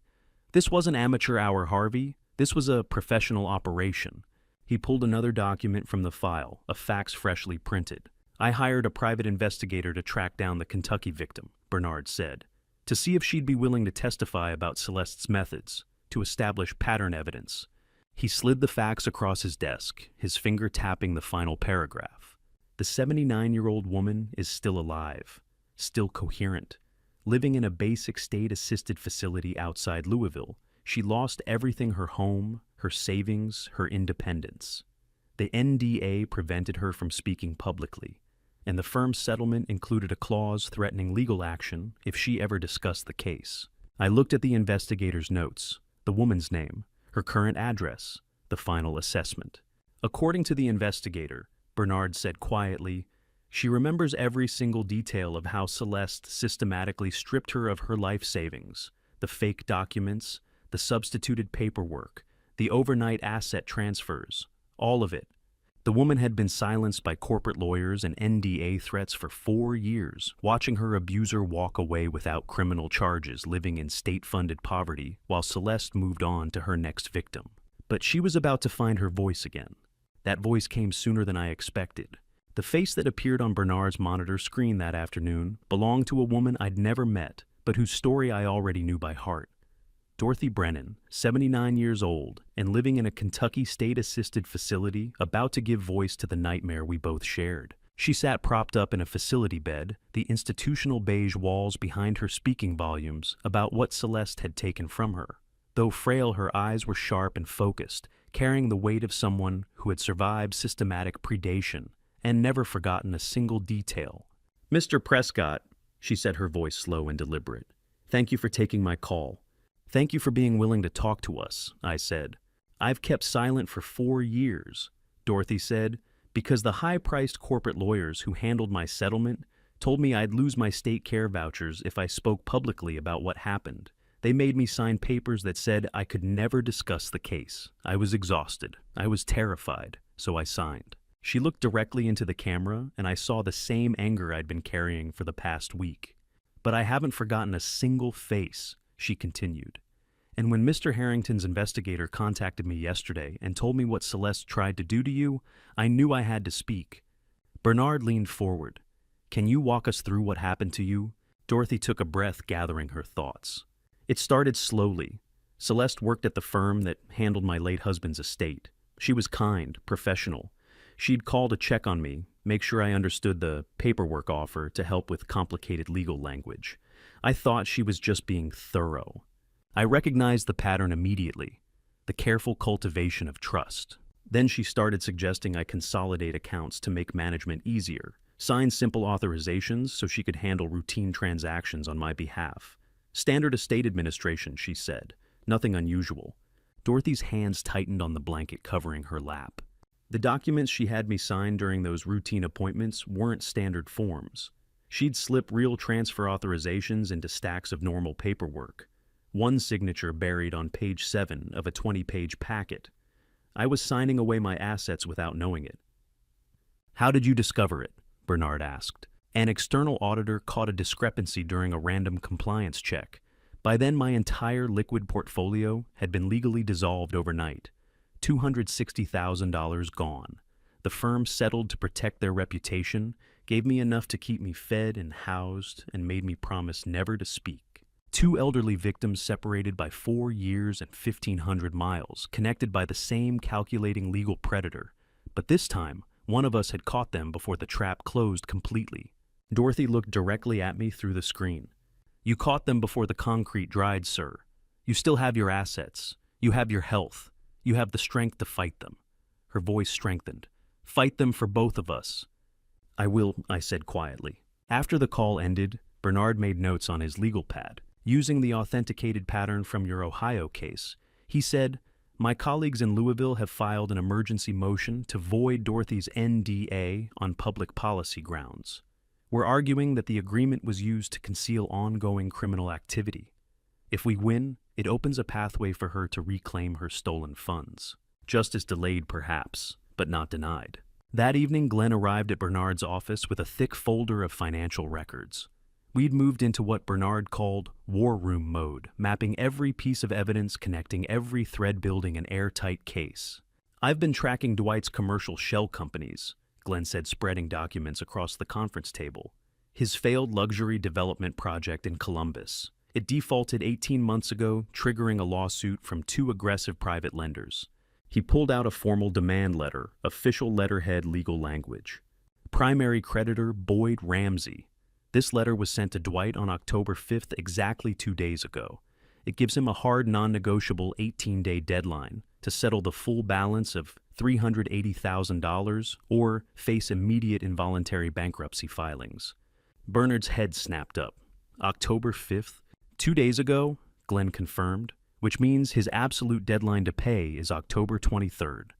This wasn't amateur hour, Harvey. This was a professional operation. He pulled another document from the file, a fax freshly printed. I hired a private investigator to track down the Kentucky victim, Bernard said, to see if she'd be willing to testify about Celeste's methods, to establish pattern evidence. He slid the fax across his desk, his finger tapping the final paragraph. The 79-year-old woman is still alive, still coherent. Living in a basic state-assisted facility outside Louisville, she lost everything: her home, her savings, her independence. The NDA prevented her from speaking publicly, and the firm's settlement included a clause threatening legal action if she ever discussed the case. I looked at the investigator's notes, the woman's name, her current address, the final assessment. According to the investigator, Bernard said quietly, she remembers every single detail of how Celeste systematically stripped her of her life savings, the fake documents, the substituted paperwork, the overnight asset transfers, all of it. The woman had been silenced by corporate lawyers and NDA threats for 4 years, watching her abuser walk away without criminal charges, living in state-funded poverty, while Celeste moved on to her next victim. But she was about to find her voice again. That voice came sooner than I expected. The face that appeared on Bernard's monitor screen that afternoon belonged to a woman I'd never met, but whose story I already knew by heart. Dorothy Brennan, 79 years old, and living in a Kentucky state-assisted facility, about to give voice to the nightmare we both shared. She sat propped up in a facility bed, the institutional beige walls behind her speaking volumes about what Celeste had taken from her. Though frail, her eyes were sharp and focused, carrying the weight of someone who had survived systematic predation and never forgotten a single detail. "Mr. Prescott," she said, her voice slow and deliberate, "thank you for taking my call. Thank you for being willing to talk to us," I said. "I've kept silent for 4 years," Dorothy said, "because the high-priced corporate lawyers who handled my settlement told me I'd lose my state care vouchers if I spoke publicly about what happened. They made me sign papers that said I could never discuss the case. I was exhausted. I was terrified, so I signed." She looked directly into the camera, and I saw the same anger I'd been carrying for the past week. "But I haven't forgotten a single face," she continued. "And when Mr. Harrington's investigator contacted me yesterday and told me what Celeste tried to do to you, I knew I had to speak." Bernard leaned forward. "Can you walk us through what happened to you?" Dorothy took a breath, gathering her thoughts. "It started slowly. Celeste worked at the firm that handled my late husband's estate. She was kind, professional. She'd call to check on me, make sure I understood the paperwork offer to help with complicated legal language. I thought she was just being thorough. I recognized the pattern immediately, the careful cultivation of trust. Then she started suggesting I consolidate accounts to make management easier, sign simple authorizations so she could handle routine transactions on my behalf. Standard estate administration, she said, nothing unusual. Dorothy's hands tightened on the blanket covering her lap. The documents she had me sign during those routine appointments weren't standard forms. She'd slip real transfer authorizations into stacks of normal paperwork. One signature buried on page 7 of a 20-page packet. I was signing away my assets without knowing it. "How did you discover it?" Bernard asked. "An external auditor caught a discrepancy during a random compliance check. By then, my entire liquid portfolio had been legally dissolved overnight. $260,000 gone. The firm settled to protect their reputation, gave me enough to keep me fed and housed, and made me promise never to speak. 2 elderly victims separated by 4 years and 1,500 miles, connected by the same calculating legal predator. But this time, one of us had caught them before the trap closed completely." Dorothy looked directly at me through the screen. "You caught them before the concrete dried, sir. You still have your assets. You have your health. You have the strength to fight them. Her voice strengthened. "Fight them for both of us." "I will," I said quietly. After the call ended, Bernard made notes on his legal pad. Using the authenticated pattern from your Ohio case, he said, "My colleagues in Louisville have filed an emergency motion to void Dorothy's NDA on public policy grounds. We're arguing that the agreement was used to conceal ongoing criminal activity. If we win, it opens a pathway for her to reclaim her stolen funds. Justice delayed, perhaps, but not denied." That evening, Glenn arrived at Bernard's office with a thick folder of financial records. We'd moved into what Bernard called war room mode, mapping every piece of evidence, connecting every thread, building an airtight case. "I've been tracking Dwight's commercial shell companies," Glenn said, spreading documents across the conference table. "His failed luxury development project in Columbus. It defaulted 18 months ago, triggering a lawsuit from 2 aggressive private lenders." He pulled out a formal demand letter, official letterhead legal language. "Primary creditor Boyd Ramsey." This letter was sent to Dwight on October 5th, exactly 2 days ago. It gives him a hard, non-negotiable 18-day deadline to settle the full balance of $380,000 or face immediate involuntary bankruptcy filings. Bernard's head snapped up. "October 5th? 2 days ago," Glenn confirmed, "which means his absolute deadline to pay is October 23rd.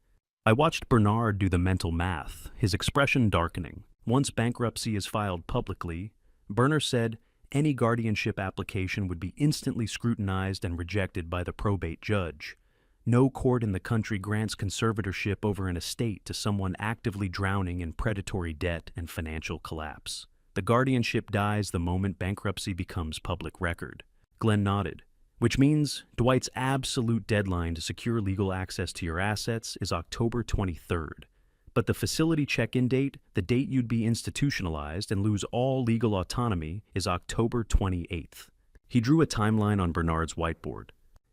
I watched Bernard do the mental math, his expression darkening. Once bankruptcy is filed publicly, Bernard said, any guardianship application would be instantly scrutinized and rejected by the probate judge. No court in the country grants conservatorship over an estate to someone actively drowning in predatory debt and financial collapse. The guardianship dies the moment bankruptcy becomes public record." Glenn nodded. "Which means Dwight's absolute deadline to secure legal access to your assets is October 23rd. But the facility check-in date, the date you'd be institutionalized and lose all legal autonomy, is October 28th. He drew a timeline on Bernard's whiteboard.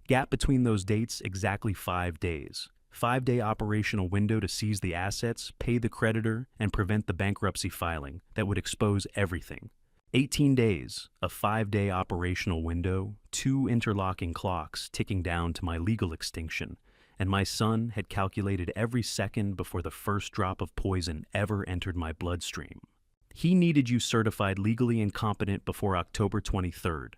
Gap between those dates, exactly 5 days. 5-day operational window to seize the assets, pay the creditor, and prevent the bankruptcy filing that would expose everything. 18 days, a 5-day operational window, 2 interlocking clocks ticking down to my legal extinction, and my son had calculated every second before the first drop of poison ever entered my bloodstream. He needed you certified legally incompetent before October 23rd.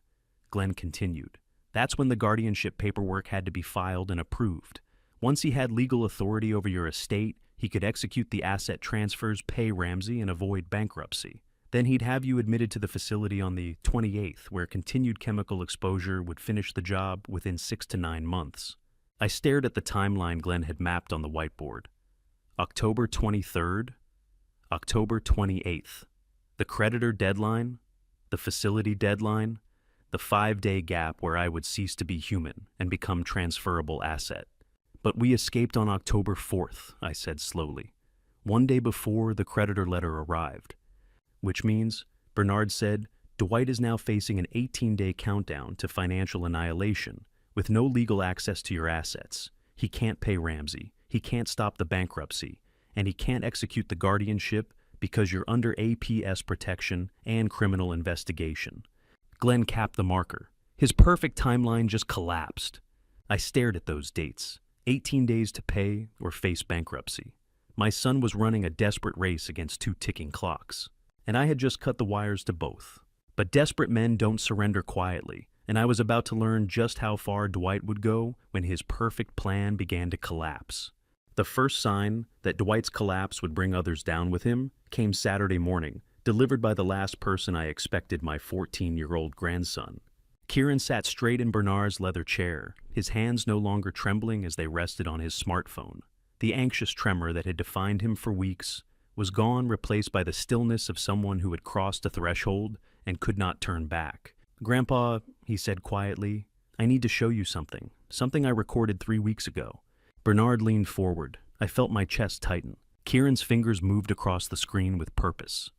Glenn continued. That's when the guardianship paperwork had to be filed and approved. Once he had legal authority over your estate, he could execute the asset transfers, pay Ramsey, and avoid bankruptcy. Then he'd have you admitted to the facility on the 28th, where continued chemical exposure would finish the job within 6 to 9 months. I stared at the timeline Glenn had mapped on the whiteboard. October 23rd, October 28th. The creditor deadline, the facility deadline, the 5-day gap where I would cease to be human and become transferable asset. But we escaped on October 4th, I said slowly, 1 day before the creditor letter arrived. Which means, Bernard said, Dwight is now facing an 18-day countdown to financial annihilation, with no legal access to your assets. He can't pay Ramsey, he can't stop the bankruptcy, and he can't execute the guardianship because you're under APS protection and criminal investigation. Glenn capped the marker. His perfect timeline just collapsed. I stared at those dates, 18 days to pay or face bankruptcy. My son was running a desperate race against 2 ticking clocks, and I had just cut the wires to both. But desperate men don't surrender quietly, and I was about to learn just how far Dwight would go when his perfect plan began to collapse. The first sign that Dwight's collapse would bring others down with him came Saturday morning, delivered by the last person I expected, my 14-year-old grandson. Kieran sat straight in Bernard's leather chair, his hands no longer trembling as they rested on his smartphone. The anxious tremor that had defined him for weeks was gone, replaced by the stillness of someone who had crossed a threshold and could not turn back. "Grandpa," he said quietly, "I need to show you something I recorded 3 weeks ago." Bernard leaned forward. I felt my chest tighten. Kieran's fingers moved across the screen with purpose.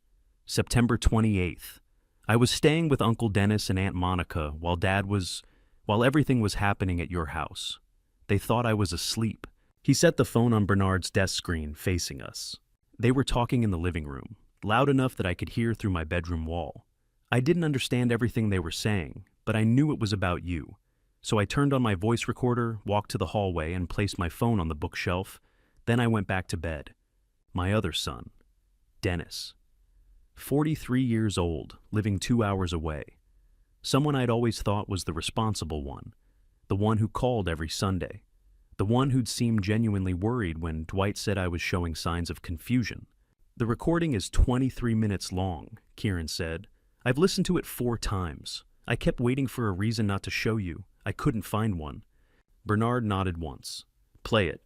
September 28th. I was staying with Uncle Dennis and Aunt Monica while everything was happening at your house. They thought I was asleep. He set the phone on Bernard's desk screen, facing us. They were talking in the living room, loud enough that I could hear through my bedroom wall. I didn't understand everything they were saying, but I knew it was about you. So I turned on my voice recorder, walked to the hallway, and placed my phone on the bookshelf, Then I went back to bed. My other son, Dennis. 43 years old, living 2 hours away. Someone I'd always thought was the responsible one. The one who called every Sunday. The one who'd seemed genuinely worried when Dwight said I was showing signs of confusion. The recording is 23 minutes long, Kieran said. I've listened to it 4 times. I kept waiting for a reason not to show you. I couldn't find one. Bernard nodded once. Play it.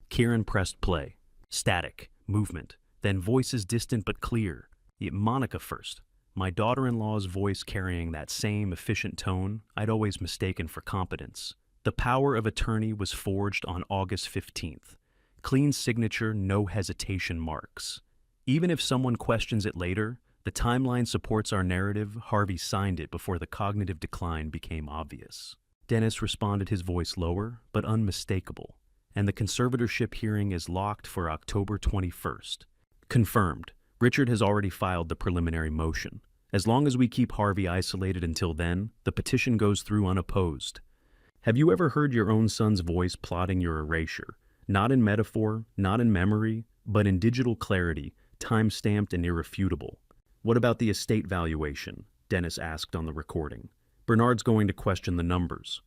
Kieran pressed play. Static, movement, then voices distant but clear. Monica first. My daughter-in-law's voice carrying that same efficient tone I'd always mistaken for competence. The power of attorney was forged on August 15th. Clean signature, no hesitation marks. Even if someone questions it later, the timeline supports our narrative. Harvey signed it before the cognitive decline became obvious. Dennis responded, his voice lower, but unmistakable. And the conservatorship hearing is locked for October 21st. Confirmed. Richard has already filed the preliminary motion. As long as we keep Harvey isolated until then, the petition goes through unopposed. Have you ever heard your own son's voice plotting your erasure? Not in metaphor, not in memory, but in digital clarity, time-stamped and irrefutable. What about the estate valuation? Dennis asked on the recording. Bernard's going to question the numbers.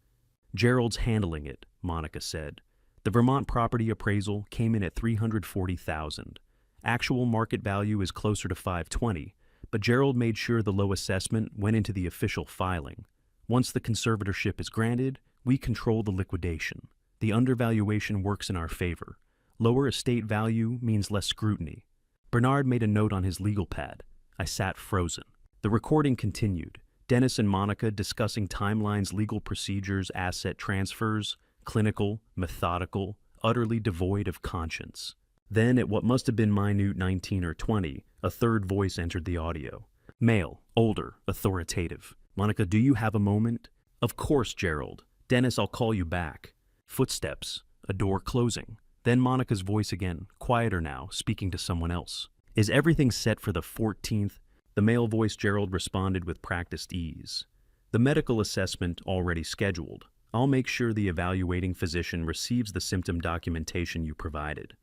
Gerald's handling it, Monica said. The Vermont property appraisal came in at $340,000. Actual market value is closer to $520,000, but Gerald made sure the low assessment went into the official filing. Once the conservatorship is granted, we control the liquidation. The undervaluation works in our favor. Lower estate value means less scrutiny. Bernard made a note on his legal pad. I sat frozen. The recording continued. Dennis and Monica discussing timelines, legal procedures, asset transfers, clinical, methodical, utterly devoid of conscience. Then, at what must have been minute 19 or 20, a third voice entered the audio. Male, older, authoritative. Monica, do you have a moment? Of course, Gerald. Dennis, I'll call you back. Footsteps, a door closing. Then Monica's voice again, quieter now, speaking to someone else. Is everything set for the 14th? The male voice, Gerald, responded with practiced ease. The medical assessment already scheduled. I'll make sure the evaluating physician receives the symptom documentation you provided.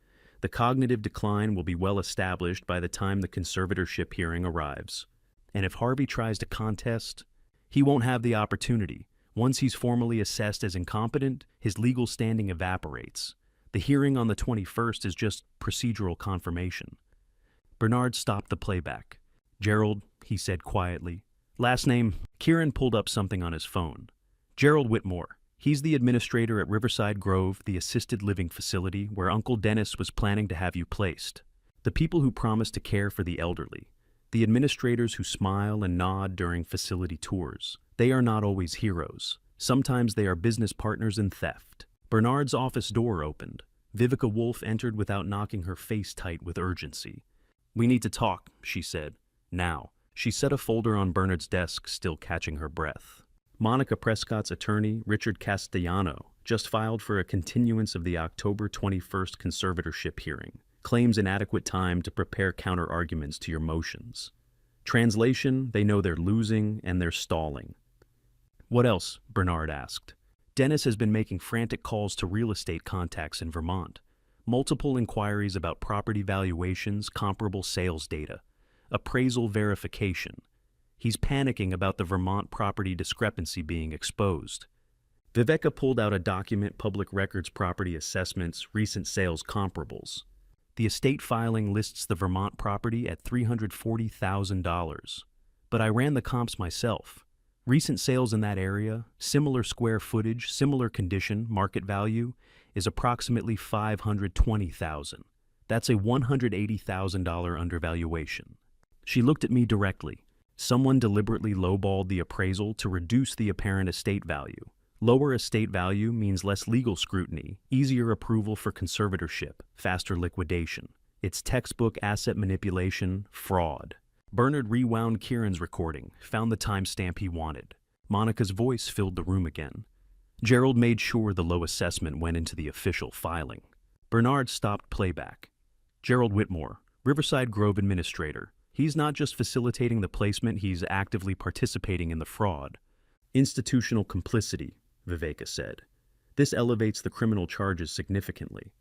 The cognitive decline will be well established by the time the conservatorship hearing arrives. And if Harvey tries to contest, he won't have the opportunity. Once he's formally assessed as incompetent, his legal standing evaporates. The hearing on the 21st is just procedural confirmation. Bernard stopped the playback. Gerald, he said quietly. Last name? Kieran pulled up something on his phone. Gerald Whitmore. He's the administrator at Riverside Grove, the assisted living facility where Uncle Dennis was planning to have you placed. The people who promise to care for the elderly. The administrators who smile and nod during facility tours. They are not always heroes. Sometimes they are business partners in theft. Bernard's office door opened. Vivica Wolf entered without knocking, her face tight with urgency. We need to talk, she said. Now. She set a folder on Bernard's desk, still catching her breath. Monica Prescott's attorney, Richard Castellano, just filed for a continuance of the October 21st conservatorship hearing. Claims inadequate time to prepare counter-arguments to your motions. Translation, they know they're losing and they're stalling. What else? Bernard asked. Dennis has been making frantic calls to real estate contacts in Vermont. Multiple inquiries about property valuations, comparable sales data, appraisal verification. He's panicking about the Vermont property discrepancy being exposed. Viveka pulled out a document, public records property assessments, recent sales comparables. The estate filing lists the Vermont property at $340,000. But I ran the comps myself. Recent sales in that area, similar square footage, similar condition, market value, is approximately $520,000. That's a $180,000 undervaluation. She looked at me directly. Someone deliberately lowballed the appraisal to reduce the apparent estate value. Lower estate value means less legal scrutiny, easier approval for conservatorship, faster liquidation. It's textbook asset manipulation, fraud. Bernard rewound Kieran's recording, found the timestamp he wanted. Monica's voice filled the room again. Gerald made sure the low assessment went into the official filing. Bernard stopped playback. Gerald Whitmore, Riverside Grove administrator. He's not just facilitating the placement, he's actively participating in the fraud. Institutional complicity, Viveka said. This elevates the criminal charges significantly.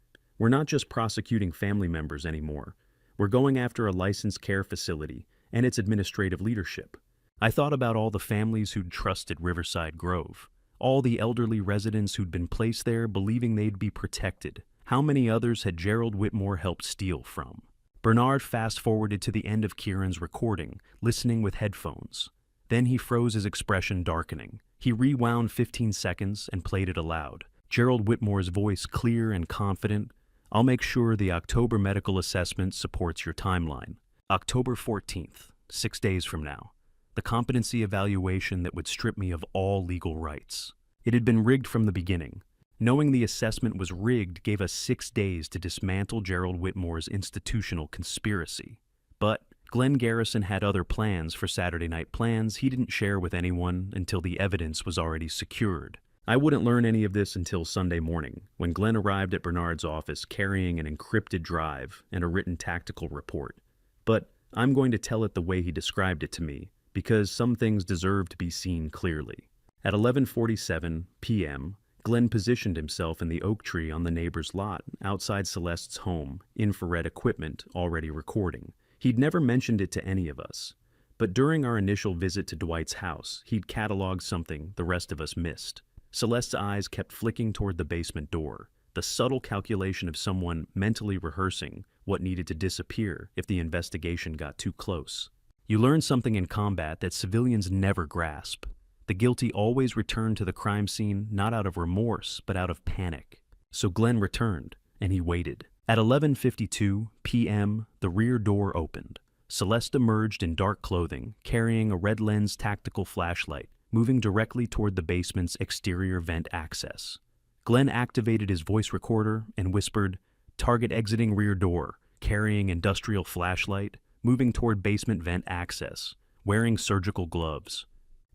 We're not just prosecuting family members anymore. We're going after a licensed care facility and its administrative leadership. I thought about all the families who'd trusted Riverside Grove, all the elderly residents who'd been placed there believing they'd be protected. How many others had Gerald Whitmore helped steal from? Bernard fast-forwarded to the end of Kieran's recording, listening with headphones. Then he froze, his expression darkening. He rewound 15 seconds and played it aloud. Gerald Whitmore's voice clear and confident. "I'll make sure the October medical assessment supports your timeline. October 14th, 6 days from now. The competency evaluation that would strip me of all legal rights." It had been rigged from the beginning. Knowing the assessment was rigged gave us 6 days to dismantle Gerald Whitmore's institutional conspiracy. But Glenn Garrison had other plans for Saturday Night Plans he didn't share with anyone until the evidence was already secured. I wouldn't learn any of this until Sunday morning, when Glenn arrived at Bernard's office carrying an encrypted drive and a written tactical report. But I'm going to tell it the way he described it to me, because some things deserve to be seen clearly. At 11:47 p.m., Glenn positioned himself in the oak tree on the neighbor's lot outside Celeste's home, infrared equipment already recording. He'd never mentioned it to any of us, but during our initial visit to Dwight's house, he'd cataloged something the rest of us missed. Celeste's eyes kept flicking toward the basement door, the subtle calculation of someone mentally rehearsing what needed to disappear if the investigation got too close. You learn something in combat that civilians never grasp. The guilty always return to the crime scene not out of remorse, but out of panic. So Glenn returned, and he waited. At 11:52 p.m., the rear door opened. Celeste emerged in dark clothing, carrying a red lens tactical flashlight, moving directly toward the basement's exterior vent access. Glenn activated his voice recorder and whispered, "Target exiting rear door, carrying industrial flashlight, moving toward basement vent access, wearing surgical gloves."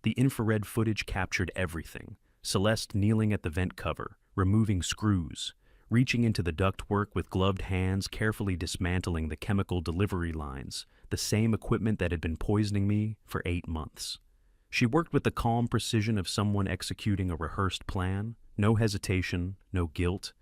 The infrared footage captured everything. Celeste kneeling at the vent cover, removing screws, reaching into the ductwork with gloved hands, carefully dismantling the chemical delivery lines, the same equipment that had been poisoning me for 8 months. She worked with the calm precision of someone executing a rehearsed plan, no hesitation, no guilt,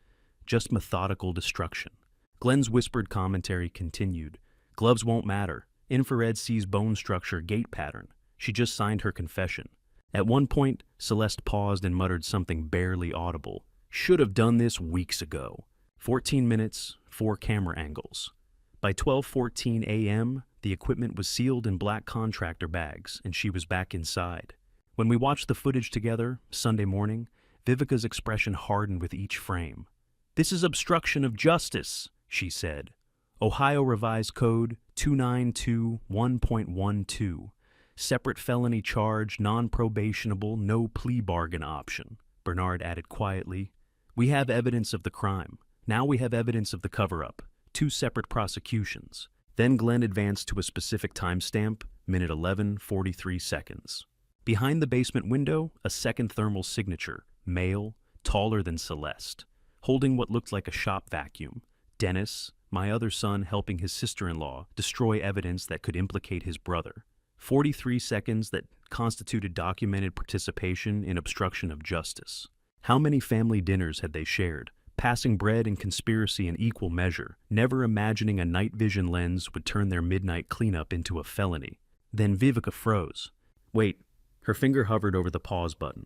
just methodical destruction. Glenn's whispered commentary continued. "Gloves won't matter. Infrared sees bone structure, gait pattern. She just signed her confession." At one point, Celeste paused and muttered something barely audible. "Should have done this weeks ago." 14 minutes, 4 camera angles. By 12:14 a.m., the equipment was sealed in black contractor bags, and she was back inside. When we watched the footage together, Sunday morning, Vivica's expression hardened with each frame. "This is obstruction of justice," she said. "Ohio Revised Code 2921.12. Separate felony charge, non-probationable, no plea bargain option," Bernard added quietly. "We have evidence of the crime. Now we have evidence of the cover-up. 2 separate prosecutions." Then Glenn advanced to a specific timestamp, minute 11:43 seconds. Behind the basement window, a second thermal signature, male, taller than Celeste, holding what looked like a shop vacuum. Dennis, my other son, helping his sister-in-law destroy evidence that could implicate his brother. 43 seconds that constituted documented participation in obstruction of justice. How many family dinners had they shared? Passing bread and conspiracy in equal measure, never imagining a night vision lens would turn their midnight cleanup into a felony. Then Vivica froze. Wait, her finger hovered over the pause button.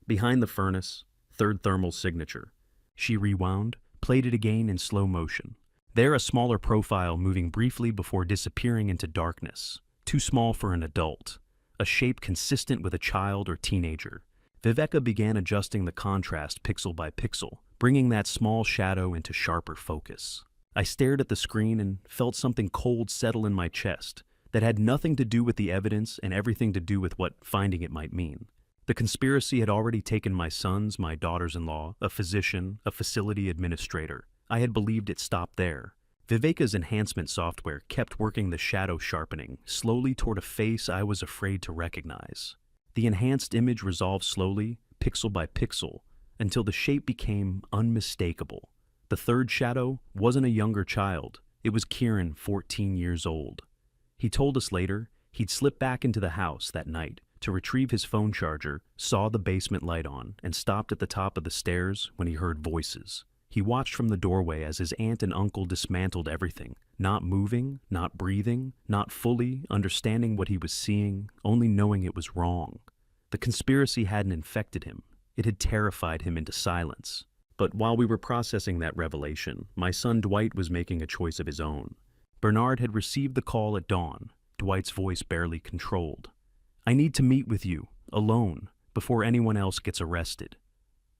Behind the furnace, third thermal signature. She rewound, played it again in slow motion. There a smaller profile moving briefly before disappearing into darkness. Too small for an adult. A shape consistent with a child or teenager. Vivica began adjusting the contrast pixel by pixel, bringing that small shadow into sharper focus. I stared at the screen and felt something cold settle in my chest that had nothing to do with the evidence and everything to do with what finding it might mean. The conspiracy had already taken my sons, my daughters-in-law, a physician, a facility administrator. I had believed it stopped there. Vivica's enhancement software kept working the shadow sharpening, slowly toward a face I was afraid to recognize. The enhanced image resolved slowly, pixel by pixel, until the shape became unmistakable. The third shadow wasn't a younger child. It was Kieran, 14 years old. He told us later he'd slipped back into the house that night to retrieve his phone charger, saw the basement light on, and stopped at the top of the stairs when he heard voices. He watched from the doorway as his aunt and uncle dismantled everything, not moving, not breathing, not fully understanding what he was seeing, only knowing it was wrong. The conspiracy hadn't infected him. It had terrified him into silence. But while we were processing that revelation, my son Dwight was making a choice of his own. Bernard had received the call at dawn, Dwight's voice barely controlled. "I need to meet with you, alone, before anyone else gets arrested."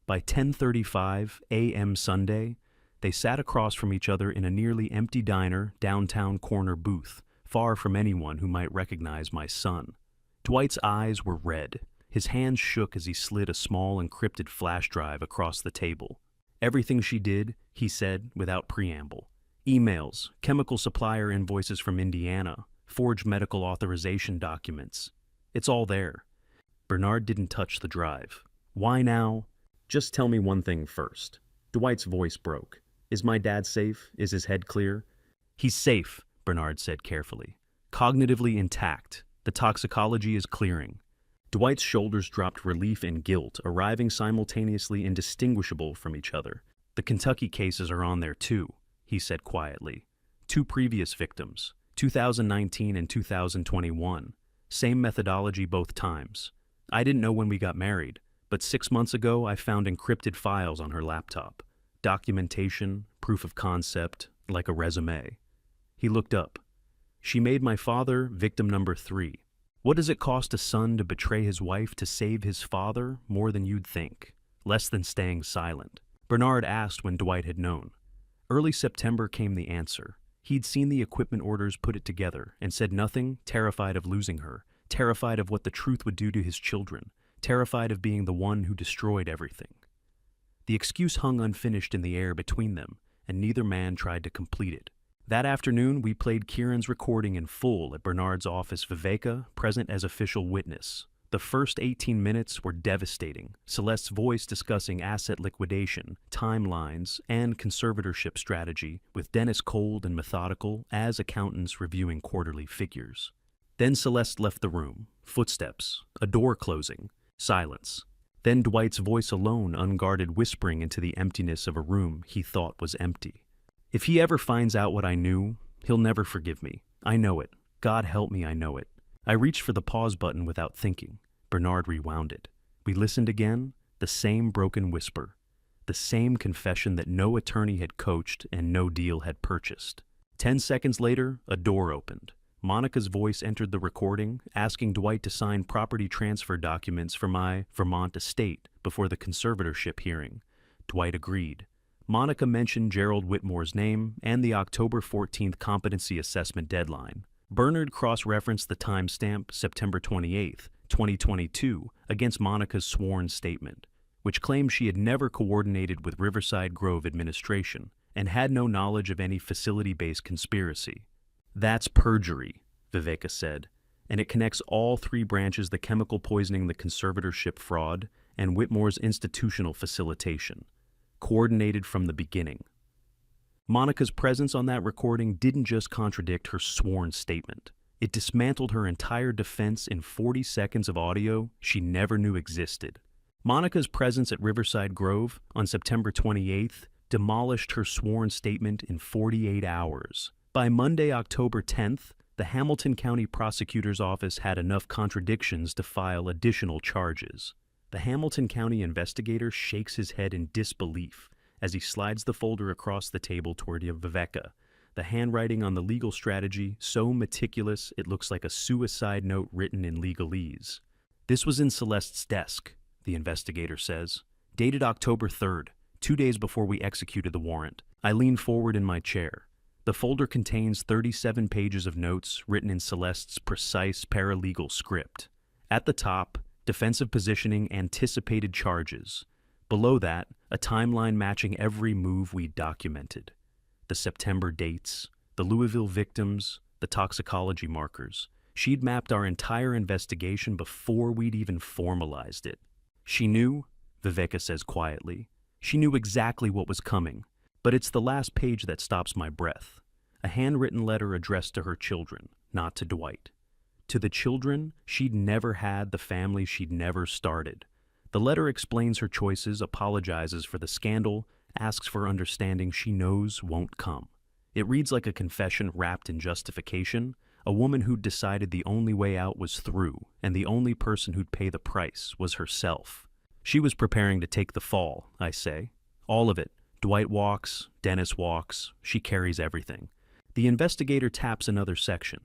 By 10:35 a.m. Sunday, they sat across from each other in a nearly empty diner, downtown corner booth, far from anyone who might recognize my son. Dwight's eyes were red. His hands shook as he slid a small encrypted flash drive across the table. "Everything she did," he said without preamble. "Emails, chemical supplier invoices from Indiana, forged medical authorization documents. It's all there." Bernard didn't touch the drive. "Why now?" "Just tell me one thing first." Dwight's voice broke. "Is my dad safe? Is his head clear?" "He's safe," Bernard said carefully. "Cognitively intact. The toxicology is clearing." Dwight's shoulders dropped relief and guilt, arriving simultaneously indistinguishable from each other. "The Kentucky cases are on there too," he said quietly. "2 previous victims, 2019 and 2021. Same methodology both times. I didn't know when we got married, but 6 months ago I found encrypted files on her laptop. Documentation, proof of concept, like a resume." He looked up. "She made my father victim number 3. What does it cost a son to betray his wife to save his father? More than you'd think. Less than staying silent." Bernard asked when Dwight had known. Early September came the answer. He'd seen the equipment orders, put it together, and said nothing, terrified of losing her, terrified of what the truth would do to his children, terrified of being the one who destroyed everything. The excuse hung unfinished in the air between them, and neither man tried to complete it. That afternoon, we played Kieran's recording in full at Bernard's office, Viveka present as official witness. The first 18 minutes were devastating. Celeste's voice discussing asset liquidation, timelines, and conservatorship strategy, with Dennis cold and methodical as accountants reviewing quarterly figures. Then Celeste left the room. Footsteps, a door closing, silence. Then Dwight's voice alone, unguarded, whispering into the emptiness of a room he thought was empty. "If he ever finds out what I knew, he'll never forgive me. I know it. God help me, I know it." I reached for the pause button without thinking. Bernard rewound it. We listened again, the same broken whisper, the same confession that no attorney had coached and no deal had purchased. 10 seconds later, a door opened. Monica's voice entered the recording, asking Dwight to sign property transfer documents for my Vermont estate before the conservatorship hearing. Dwight agreed. Monica mentioned Gerald Whitmore's name and the October 14th competency assessment deadline. Bernard cross-referenced the timestamp, September 28th, 2022, against Monica's sworn statement, which claimed she had never coordinated with Riverside Grove administration and had no knowledge of any facility-based conspiracy. "That's perjury," Viveka said, "and it connects all 3 branches: the chemical poisoning, the conservatorship fraud, and Whitmore's institutional facilitation. Coordinated from the beginning." Monica's presence on that recording didn't just contradict her sworn statement. It dismantled her entire defense in 40 seconds of audio she never knew existed. Monica's presence at Riverside Grove on September 28th demolished her sworn statement in 48 hours. By Monday, October 10th, the Hamilton County Prosecutor's Office had enough contradictions to file additional charges. The Hamilton County investigator shakes his head in disbelief as he slides the folder across the table toward Viveka, the handwriting on the legal strategy so meticulous it looks like a suicide note written in legalese. "This was in Celeste's desk," the investigator says. "Dated October 3rd, 2 days before we executed the warrant." I lean forward in my chair. The folder contains 37 pages of notes written in Celeste's precise paralegal script. At the top, defensive positioning, anticipated charges. Below that, a timeline matching every move we documented. The September dates, the Louisville victims, the toxicology markers. She'd mapped our entire investigation before we'd even formalized it. "She knew," Viveka says quietly. "She knew exactly what was coming. But it's the last page that stops my breath. A handwritten letter addressed to her children, not to Dwight. To the children she'd never had, the family she'd never started. The letter explains her choices, apologizes for the scandal, asks for understanding she knows won't come. It reads like a confession wrapped in justification, a woman who'd decided the only way out was through, and the only person who'd pay the price was herself. She was preparing to take the fall, I say. All of it. Dwight walks, Dennis walks, she carries everything. The investigator taps another section.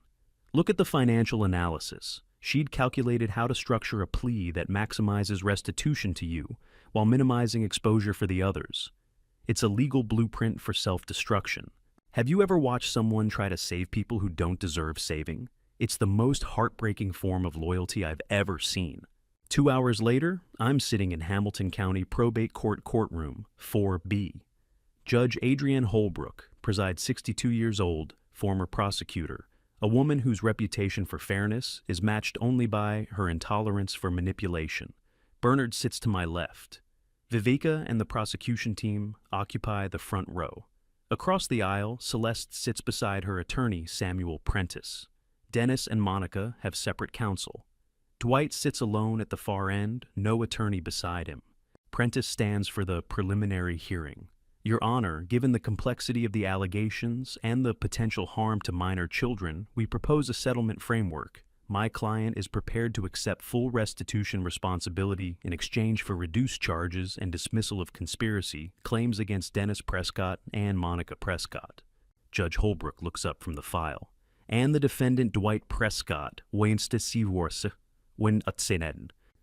Look at the financial analysis. She'd calculated how to structure a plea that maximizes restitution to you while minimizing exposure for the others. It's a legal blueprint for self-destruction. Have you ever watched someone try to save people who don't deserve saving? It's the most heartbreaking form of loyalty I've ever seen. 2 hours later, I'm sitting in Hamilton County Probate Court Courtroom 4B. Judge Adrienne Holbrook presides, 62 years old, former prosecutor, a woman whose reputation for fairness is matched only by her intolerance for manipulation. Bernard sits to my left. Viveka and the prosecution team occupy the front row. Across the aisle, Celeste sits beside her attorney, Samuel Prentice. Dennis and Monica have separate counsel. Dwight sits alone at the far end, no attorney beside him. Prentice stands for the preliminary hearing. Your Honor, given the complexity of the allegations and the potential harm to minor children, we propose a settlement framework. My client is prepared to accept full restitution responsibility in exchange for reduced charges and dismissal of conspiracy claims against Dennis Prescott and Monica Prescott. Judge Holbrook looks up from the file. And the defendant Dwight Prescott,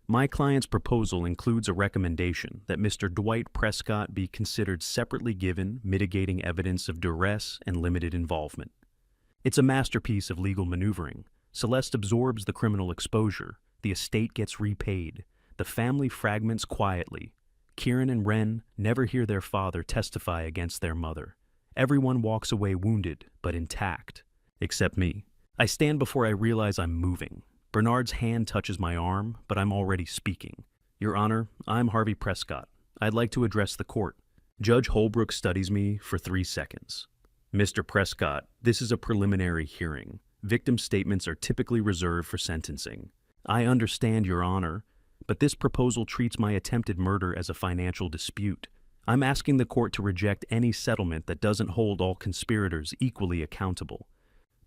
my client's proposal includes a recommendation that Mr. Dwight Prescott be considered separately given mitigating evidence of duress and limited involvement. It's a masterpiece of legal maneuvering. Celeste absorbs the criminal exposure. The estate gets repaid. The family fragments quietly. Kieran and Wren never hear their father testify against their mother. Everyone walks away wounded, but intact. Except me. I stand before I realize I'm moving. Bernard's hand touches my arm, but I'm already speaking. Your Honor, I'm Harvey Prescott. I'd like to address the court. Judge Holbrook studies me for 3 seconds. Mr. Prescott, this is a preliminary hearing. Victim statements are typically reserved for sentencing. I understand, Your Honor, but this proposal treats my attempted murder as a financial dispute. I'm asking the court to reject any settlement that doesn't hold all conspirators equally accountable.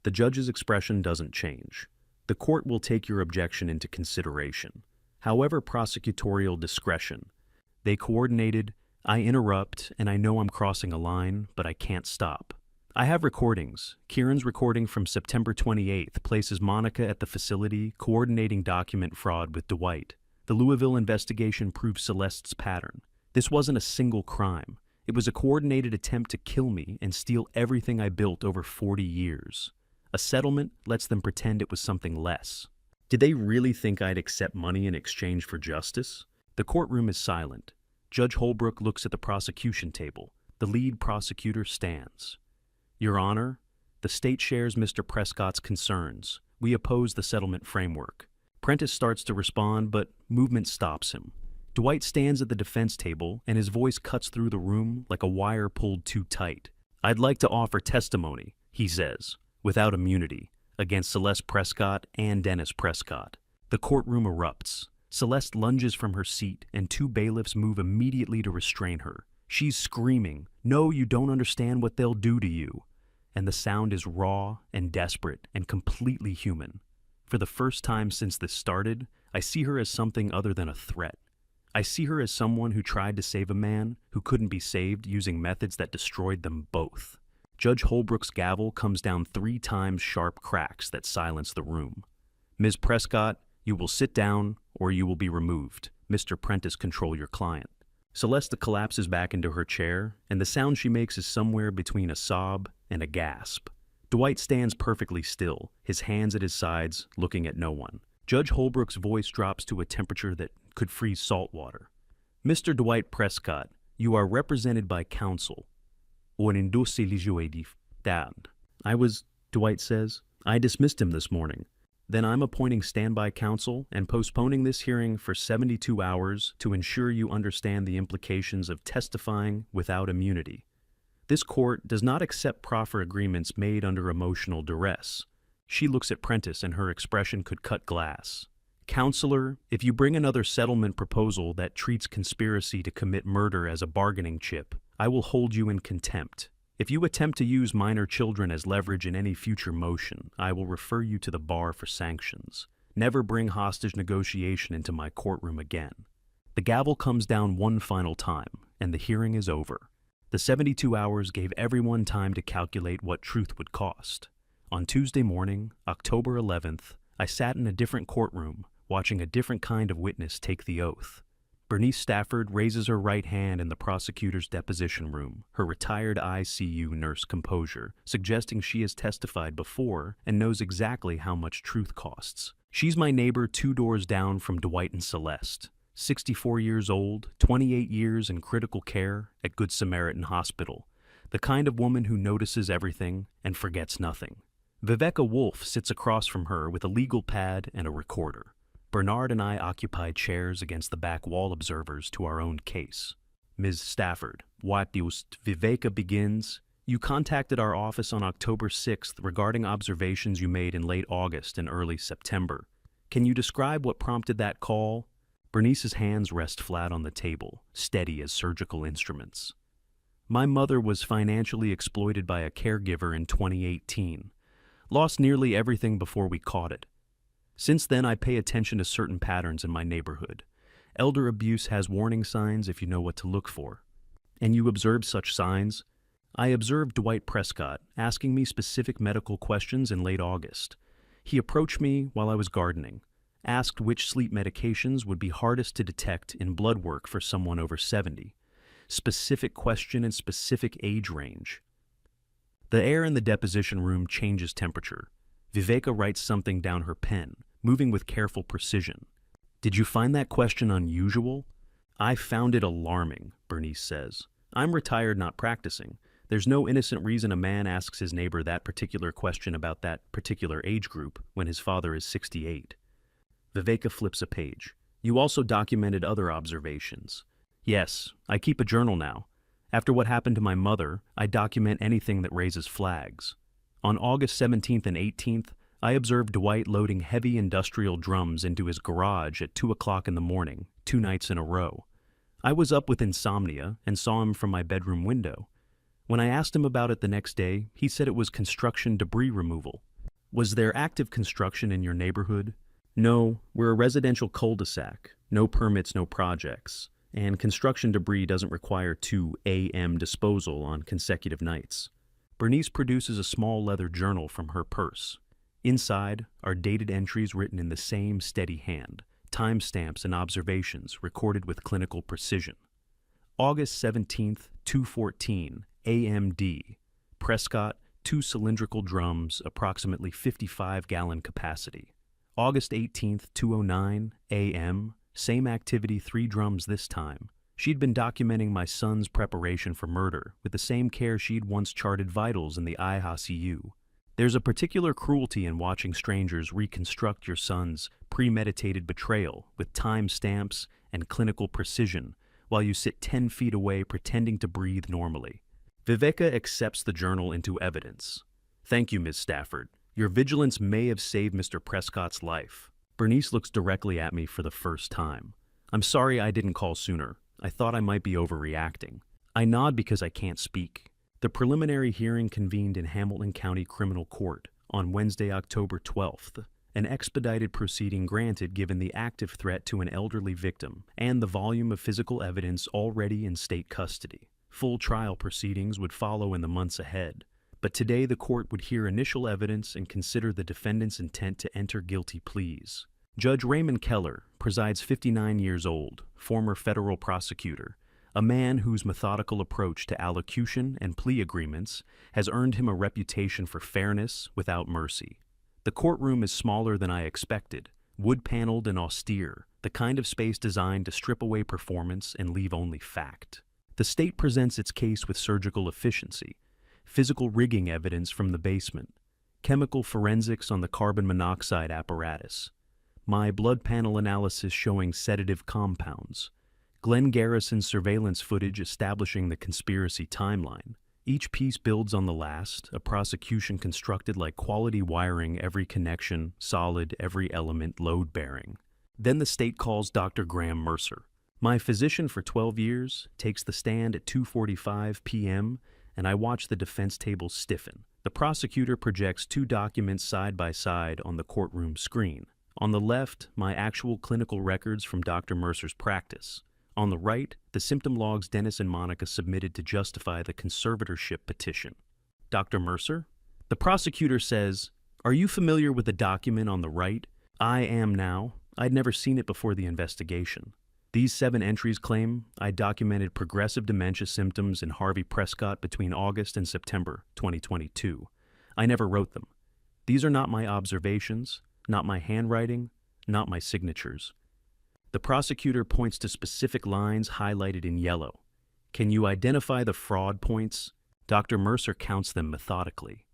The judge's expression doesn't change. The court will take your objection into consideration. However, prosecutorial discretion. They coordinated, I interrupt, and I know I'm crossing a line, but I can't stop. I have recordings. Kieran's recording from September 28th places Monica at the facility coordinating document fraud with Dwight. The Louisville investigation proves Celeste's pattern. This wasn't a single crime. It was a coordinated attempt to kill me and steal everything I built over 40 years. A settlement lets them pretend it was something less. Did they really think I'd accept money in exchange for justice? The courtroom is silent. Judge Holbrook looks at the prosecution table. The lead prosecutor stands. Your Honor, the state shares Mr. Prescott's concerns. We oppose the settlement framework. Prentice starts to respond, but movement stops him. Dwight stands at the defense table, and his voice cuts through the room like a wire pulled too tight. I'd like to offer testimony, he says, without immunity, against Celeste Prescott and Dennis Prescott. The courtroom erupts. Celeste lunges from her seat, and 2 bailiffs move immediately to restrain her. She's screaming, "No, you don't understand what they'll do to you." And the sound is raw and desperate and completely human. For the first time since this started, I see her as something other than a threat. I see her as someone who tried to save a man who couldn't be saved using methods that destroyed them both. Judge Holbrook's gavel comes down 3 times sharp cracks that silence the room. Ms. Prescott, you will sit down or you will be removed. Mr. Prentice, control your client. Celeste collapses back into her chair, and the sound she makes is somewhere between a sob and a gasp. Dwight stands perfectly still, his hands at his sides, looking at no one. Judge Holbrook's voice drops to a temperature that could freeze salt water. Mr. Dwight Prescott, you are represented by counsel. Dwight says. I dismissed him this morning. Then I'm appointing standby counsel and postponing this hearing for 72 hours to ensure you understand the implications of testifying without immunity. This court does not accept proffer agreements made under emotional duress. She looks at Prentice and her expression could cut glass. Counselor, if you bring another settlement proposal that treats conspiracy to commit murder as a bargaining chip, I will hold you in contempt. If you attempt to use minor children as leverage in any future motion, I will refer you to the bar for sanctions. Never bring hostage negotiation into my courtroom again. The gavel comes down one final time, and the hearing is over. The 72 hours gave everyone time to calculate what truth would cost. On Tuesday morning, October 11th, I sat in a different courtroom, watching a different kind of witness take the oath. Bernice Stafford raises her right hand in the prosecutor's deposition room, her retired ICU nurse composure, suggesting she has testified before and knows exactly how much truth costs. She's my neighbor 2 doors down from Dwight and Celeste, 64 years old, 28 years in critical care at Good Samaritan Hospital, the kind of woman who notices everything and forgets nothing. Viveka Wolf sits across from her with a legal pad and a recorder. Bernard and I occupy chairs against the back wall observers to our own case. Ms. Stafford, what Viveka begins. You contacted our office on October 6th regarding observations you made in late August and early September. Can you describe what prompted that call? Bernice's hands rest flat on the table, steady as surgical instruments. My mother was financially exploited by a caregiver in 2018. Lost nearly everything before we caught it. Since then, I pay attention to certain patterns in my neighborhood. Elder abuse has warning signs if you know what to look for. And you observed such signs? I observed Dwight Prescott asking me specific medical questions in late August. He approached me while I was gardening, asked which sleep medications would be hardest to detect in blood work for someone over 70. Specific question and specific age range. The air in the deposition room changes temperature. Viveka writes something down her pen, moving with careful precision. Did you find that question unusual? I found it alarming, Bernice says. I'm retired, not practicing. There's no innocent reason a man asks his neighbor that particular question about that particular age group when his father is 68. Viveka flips a page. You also documented other observations. Yes, I keep a journal now. After what happened to my mother, I document anything that raises flags. On August 17th and 18th, I observed Dwight loading heavy industrial drums into his garage at 2 o'clock in the morning, 2 nights in a row. I was up with insomnia and saw him from my bedroom window. When I asked him about it the next day, he said it was construction debris removal. Was there active construction in your neighborhood? No, we're a residential cul-de-sac. No permits, no projects. And construction debris doesn't require 2 a.m. disposal on consecutive nights. Bernice produces a small leather journal from her purse. Inside are dated entries written in the same steady hand, timestamps and observations recorded with clinical precision. August 17th, 2:14, AMD. Prescott, 2 cylindrical drums, approximately 55-gallon capacity. August 18th, 2:09, AM. Same activity, 3 drums this time. She'd been documenting my son's preparation for murder with the same care she'd once charted vitals in the ICU. There's a particular cruelty in watching strangers reconstruct your son's premeditated betrayal with time stamps and clinical precision while you sit 10 feet away pretending to breathe normally. Viveka accepts the journal into evidence. Thank you, Ms. Stafford. Your vigilance may have saved Mr. Prescott's life. Bernice looks directly at me for the first time. I'm sorry I didn't call sooner. I thought I might be overreacting. I nod because I can't speak. The preliminary hearing convened in Hamilton County Criminal Court on Wednesday, October 12th. An expedited proceeding granted given the active threat to an elderly victim and the volume of physical evidence already in state custody. Full trial proceedings would follow in the months ahead. But today the court would hear initial evidence and consider the defendant's intent to enter guilty pleas. Judge Raymond Keller presides, 59 years old, former federal prosecutor, a man whose methodical approach to allocution and plea agreements has earned him a reputation for fairness without mercy. The courtroom is smaller than I expected, wood-paneled and austere, the kind of space designed to strip away performance and leave only fact. The state presents its case with surgical efficiency, physical rigging evidence from the basement, chemical forensics on the carbon monoxide apparatus, my blood panel analysis showing sedative compounds, Glenn Garrison's surveillance footage establishing the conspiracy timeline. Each piece builds on the last, a prosecution constructed like quality wiring, every connection, solid, every element load-bearing. Then the state calls Dr. Graham Mercer. My physician for 12 years takes the stand at 2:45 p.m., and I watch the defense table stiffen. The prosecutor projects two documents side by side on the courtroom screen. On the left, my actual clinical records from Dr. Mercer's practice. On the right, the symptom logs Dennis and Monica submitted to justify the conservatorship petition. Dr. Mercer? The prosecutor says, "Are you familiar with the document on the right?" I am now. I'd never seen it before the investigation. These 7 entries claim I documented progressive dementia symptoms in Harvey Prescott between August and September 2022. I never wrote them. These are not my observations, not my handwriting, not my signatures. The prosecutor points to specific lines highlighted in yellow. Can you identify the fraud points? Dr. Mercer counts them methodically.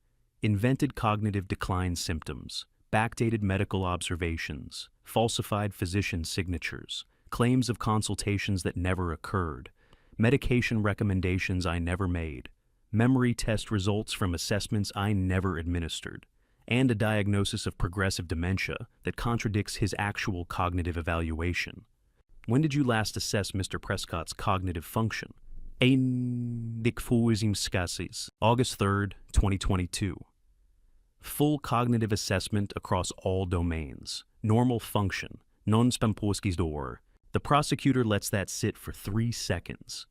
Invented cognitive decline symptoms, backdated medical observations, falsified physician signatures, claims of consultations that never occurred, medication recommendations I never made, memory test results from assessments I never administered, and a diagnosis of progressive dementia that contradicts his actual cognitive evaluation. When did you last assess Mr. Prescott's cognitive function? August 3rd, 2022. Full cognitive assessment across all domains. Normal function. Non-spamporskis door. The prosecutor lets that sit for 3 seconds.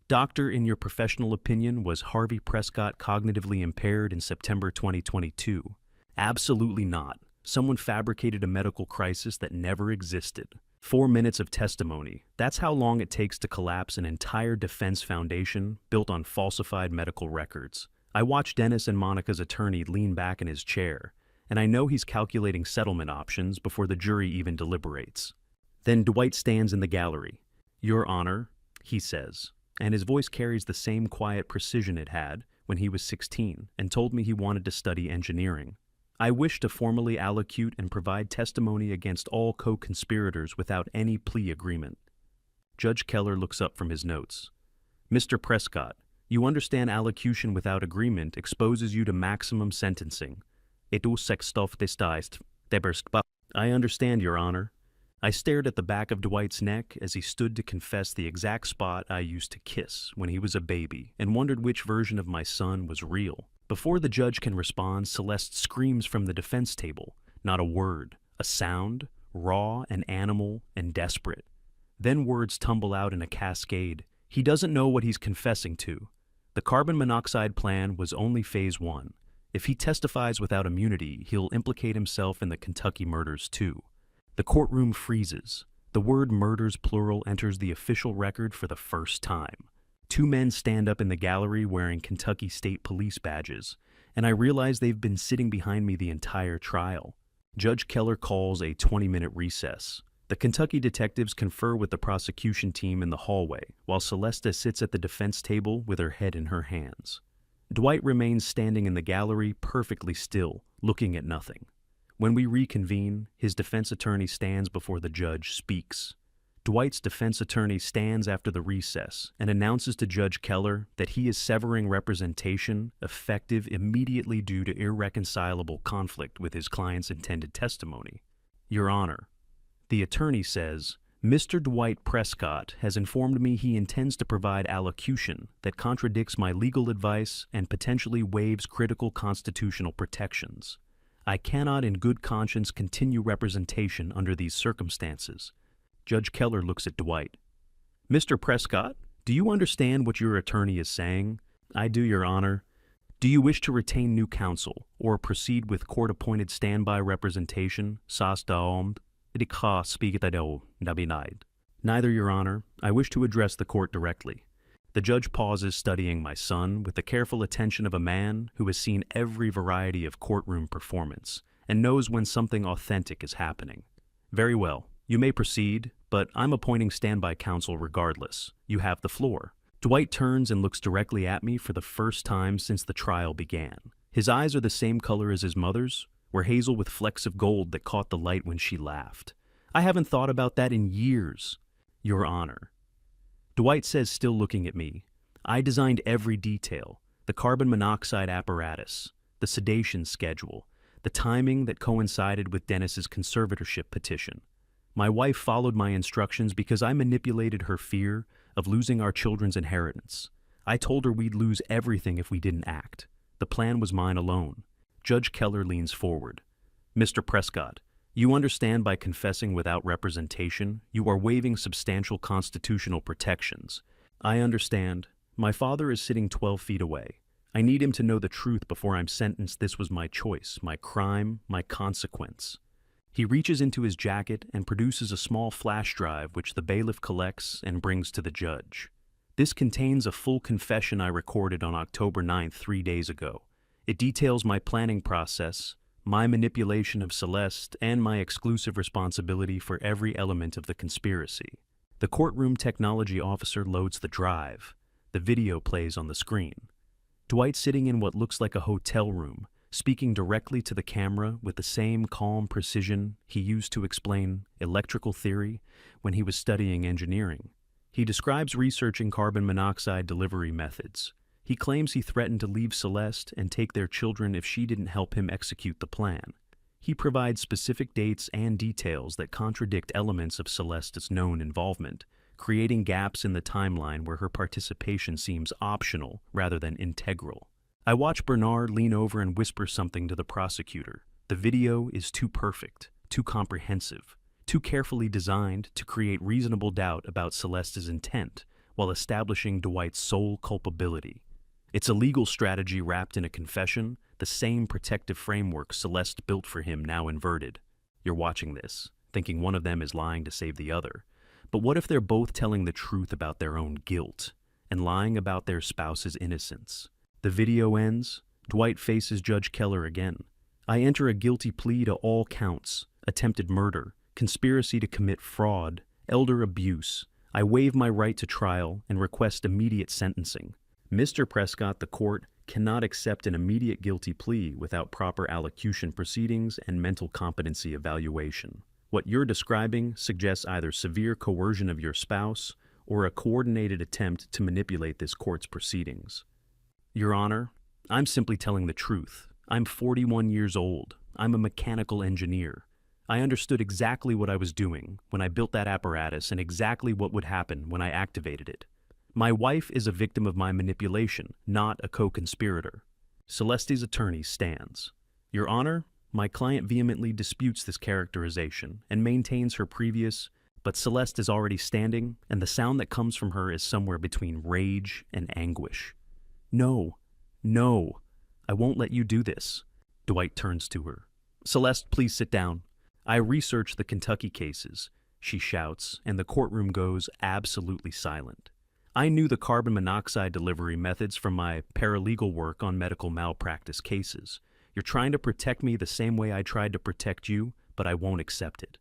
Doctor, in your professional opinion, was Harvey Prescott cognitively impaired in September 2022? Absolutely not. Someone fabricated a medical crisis that never existed. 4 minutes of testimony. That's how long it takes to collapse an entire defense foundation built on falsified medical records. I watch Dennis and Monica's attorney lean back in his chair, and I know he's calculating settlement options before the jury even deliberates. Then Dwight stands in the gallery. "Your Honor," he says, and his voice carries the same quiet precision it had when he was 16 and told me he wanted to study engineering. I wish to formally allocute and provide testimony against all co-conspirators without any plea agreement. Judge Keller looks up from his notes. "Mr. Prescott, you understand allocution without agreement exposes you to maximum sentencing. I understand, Your Honor." I stared at the back of Dwight's neck as he stood to confess the exact spot I used to kiss when he was a baby and wondered which version of my son was real. Before the judge can respond, Celeste screams from the defense table. Not a word, a sound, raw and animal and desperate. Then words tumble out in a cascade. He doesn't know what he's confessing to. The carbon monoxide plan was only phase 1. If he testifies without immunity, he'll implicate himself in the Kentucky murders too. The courtroom freezes. The word murders plural enters the official record for the first time. 2 men stand up in the gallery wearing Kentucky State Police badges, and I realize they've been sitting behind me the entire trial. Judge Keller calls a 20-minute recess. The Kentucky detectives confer with the prosecution team in the hallway, while Celeste sits at the defense table with her head in her hands. Dwight remains standing in the gallery, perfectly still, looking at nothing. When we reconvene, his defense attorney stands before the judge, speaks. Dwight's defense attorney stands after the recess and announces to Judge Keller that he is severing representation effective immediately due to irreconcilable conflict with his client's intended testimony. Your Honor, the attorney says, Mr. Dwight Prescott has informed me he intends to provide allocution that contradicts my legal advice and potentially waives critical constitutional protections. I cannot in good conscience continue representation under these circumstances. Judge Keller looks at Dwight. Mr. Prescott, do you understand what your attorney is saying? I do, Your Honor. Do you wish to retain new counsel or proceed with court-appointed standby representation? Neither, Your Honor. I wish to address the court directly. The judge pauses, studying my son with the careful attention of a man who has seen every variety of courtroom performance and knows when something authentic is happening. Very well. You may proceed, but I'm appointing standby counsel regardless. You have the floor. Dwight turns and looks directly at me for the first time since the trial began. His eyes are the same color as his mother's, were hazel with flecks of gold that caught the light when she laughed. I haven't thought about that in years, Your Honor. Dwight says, still looking at me, I designed every detail, the carbon monoxide apparatus, the sedation schedule, the timing that coincided with Dennis's conservatorship petition. My wife followed my instructions because I manipulated her fear of losing our children's inheritance. I told her we'd lose everything if we didn't act. The plan was mine alone. Judge Keller leans forward. Mr. Prescott, you understand by confessing without representation, you are waiving substantial constitutional protections. I understand. My father is sitting 12 feet away. I need him to know the truth before I'm sentenced. This was my choice, my crime, my consequence. He reaches into his jacket and produces a small flash drive which the bailiff collects and brings to the judge. This contains a full confession I recorded on October 9th, 3 days ago. It details my planning process, my manipulation of Celeste, and my exclusive responsibility for every element of the conspiracy. The courtroom technology officer loads the drive. The video plays on the screen. Dwight sitting in what looks like a hotel room, speaking directly to the camera with the same calm precision he used to explain electrical theory when he was studying engineering. He describes researching carbon monoxide delivery methods. He claims he threatened to leave Celeste and take their children if she didn't help him execute the plan. He provides specific dates and details that contradict elements of Celeste's known involvement, creating gaps in the timeline where her participation seems optional rather than integral. I watch Bernard lean over and whisper something to the prosecutor. The video is too perfect, too comprehensive, too carefully designed to create reasonable doubt about Celeste's intent while establishing Dwight's sole culpability. It's a legal strategy wrapped in a confession, the same protective framework Celeste built for him now inverted. You're watching this, thinking one of them is lying to save the other. But what if they're both telling the truth about their own guilt and lying about their spouse's innocence? The video ends. Dwight faces Judge Keller again. I enter a guilty plea to all counts: attempted murder, conspiracy to commit fraud, elder abuse. I waive my right to trial and request immediate sentencing. Mr. Prescott, the court cannot accept an immediate guilty plea without proper allocution proceedings and mental competency evaluation. What you're describing suggests either severe coercion of your spouse or a coordinated attempt to manipulate this court's proceedings. Your Honor, I'm simply telling the truth. I'm 41 years old. I'm a mechanical engineer. I understood exactly what I was doing when I built that apparatus and exactly what would happen when I activated it. My wife is a victim of my manipulation, not a co-conspirator. Celeste's attorney stands. Your Honor, my client vehemently disputes this characterization and maintains her previous, but Celeste is already standing, and the sound that comes from her is somewhere between rage and anguish. No, no, I won't let you do this. Dwight turns to her. Celeste, please sit down. I researched the Kentucky cases, she shouts, and the courtroom goes absolutely silent. I knew the carbon monoxide delivery methods from my paralegal work on medical malpractice cases. You're trying to protect me the same way I tried to protect you, but I won't accept it.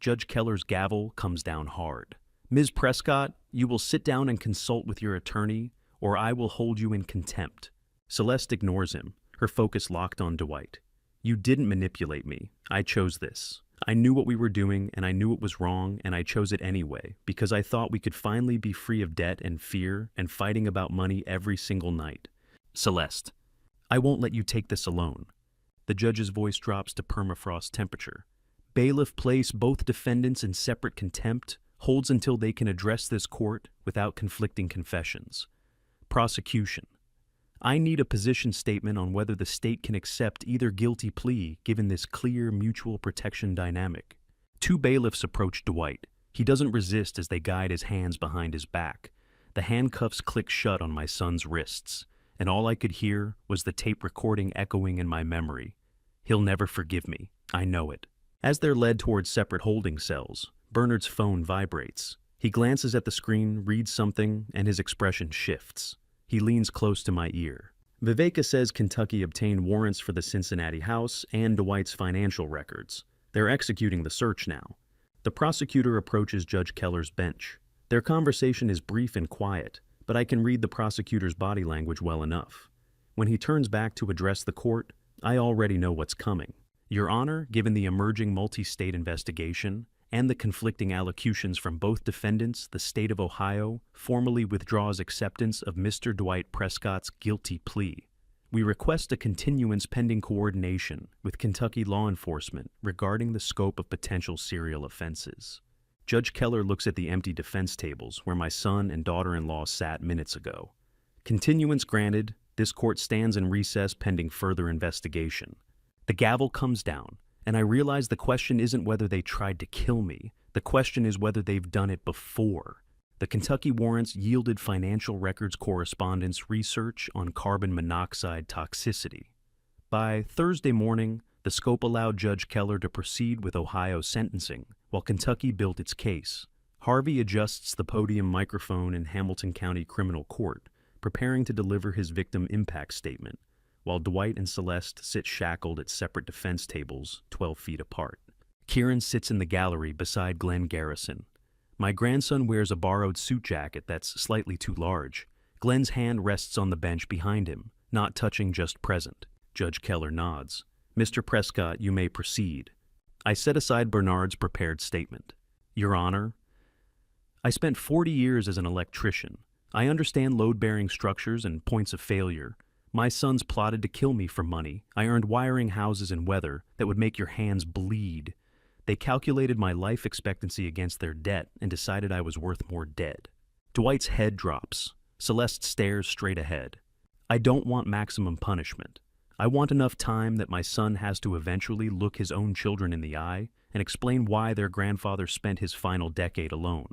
Judge Keller's gavel comes down hard. Ms. Prescott, you will sit down and consult with your attorney, or I will hold you in contempt. Celeste ignores him, her focus locked on Dwight. You didn't manipulate me. I chose this. I knew what we were doing, and I knew it was wrong, and I chose it anyway, because I thought we could finally be free of debt and fear and fighting about money every single night. Celeste, I won't let you take this alone. The judge's voice drops to permafrost temperature. Bailiff place both defendants in separate contempt, holds until they can address this court without conflicting confessions. Prosecution. I need a position statement on whether the state can accept either guilty plea given this clear mutual protection dynamic. Two bailiffs approach Dwight. He doesn't resist as they guide his hands behind his back. The handcuffs click shut on my son's wrists, and all I could hear was the tape recording echoing in my memory. He'll never forgive me. I know it. As they're led towards separate holding cells, Bernard's phone vibrates. He glances at the screen, reads something, and his expression shifts. He leans close to my ear. Viveka says Kentucky obtained warrants for the Cincinnati house and Dwight's financial records. They're executing the search now. The prosecutor approaches Judge Keller's bench. Their conversation is brief and quiet, but I can read the prosecutor's body language well enough. When he turns back to address the court, I already know what's coming. Your Honor, given the emerging multi-state investigation and the conflicting allocutions from both defendants, the state of Ohio formally withdraws acceptance of Mr. Dwight Prescott's guilty plea. We request a continuance pending coordination with Kentucky law enforcement regarding the scope of potential serial offenses. Judge Keller looks at the empty defense tables where my son and daughter-in-law sat minutes ago. Continuance granted. This court stands in recess pending further investigation. The gavel comes down, and I realize the question isn't whether they tried to kill me. The question is whether they've done it before. The Kentucky warrants yielded financial records correspondence research on carbon monoxide toxicity. By Thursday morning, the scope allowed Judge Keller to proceed with Ohio sentencing, while Kentucky built its case. Harvey adjusts the podium microphone in Hamilton County Criminal Court, preparing to deliver his victim impact statement, while Dwight and Celeste sit shackled at separate defense tables 12 feet apart. Kieran sits in the gallery beside Glenn Garrison. My grandson wears a borrowed suit jacket that's slightly too large. Glenn's hand rests on the bench behind him, not touching just present. Judge Keller nods. Mr. Prescott, you may proceed. I set aside Bernard's prepared statement. Your Honor, I spent 40 years as an electrician. I understand load-bearing structures and points of failure. My sons plotted to kill me for money. I earned wiring houses in weather that would make your hands bleed. They calculated my life expectancy against their debt and decided I was worth more dead. Dwight's head drops. Celeste stares straight ahead. I don't want maximum punishment. I want enough time that my son has to eventually look his own children in the eye and explain why their grandfather spent his final decade alone.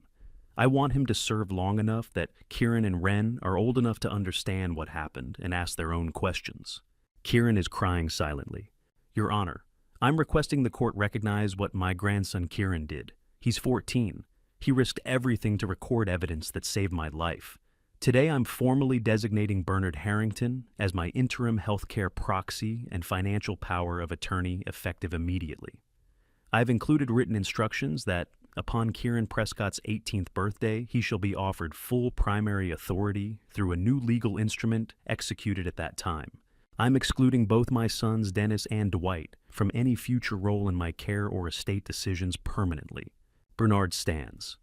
I want him to serve long enough that Kieran and Wren are old enough to understand what happened and ask their own questions. Kieran is crying silently. Your Honor, I'm requesting the court recognize what my grandson Kieran did. He's 14. He risked everything to record evidence that saved my life. Today I'm formally designating Bernard Harrington as my interim healthcare proxy and financial power of attorney effective immediately. I've included written instructions that, upon Kieran Prescott's 18th birthday, he shall be offered full primary authority through a new legal instrument executed at that time. I'm excluding both my sons, Dennis and Dwight, from any future role in my care or estate decisions permanently. Bernard stands.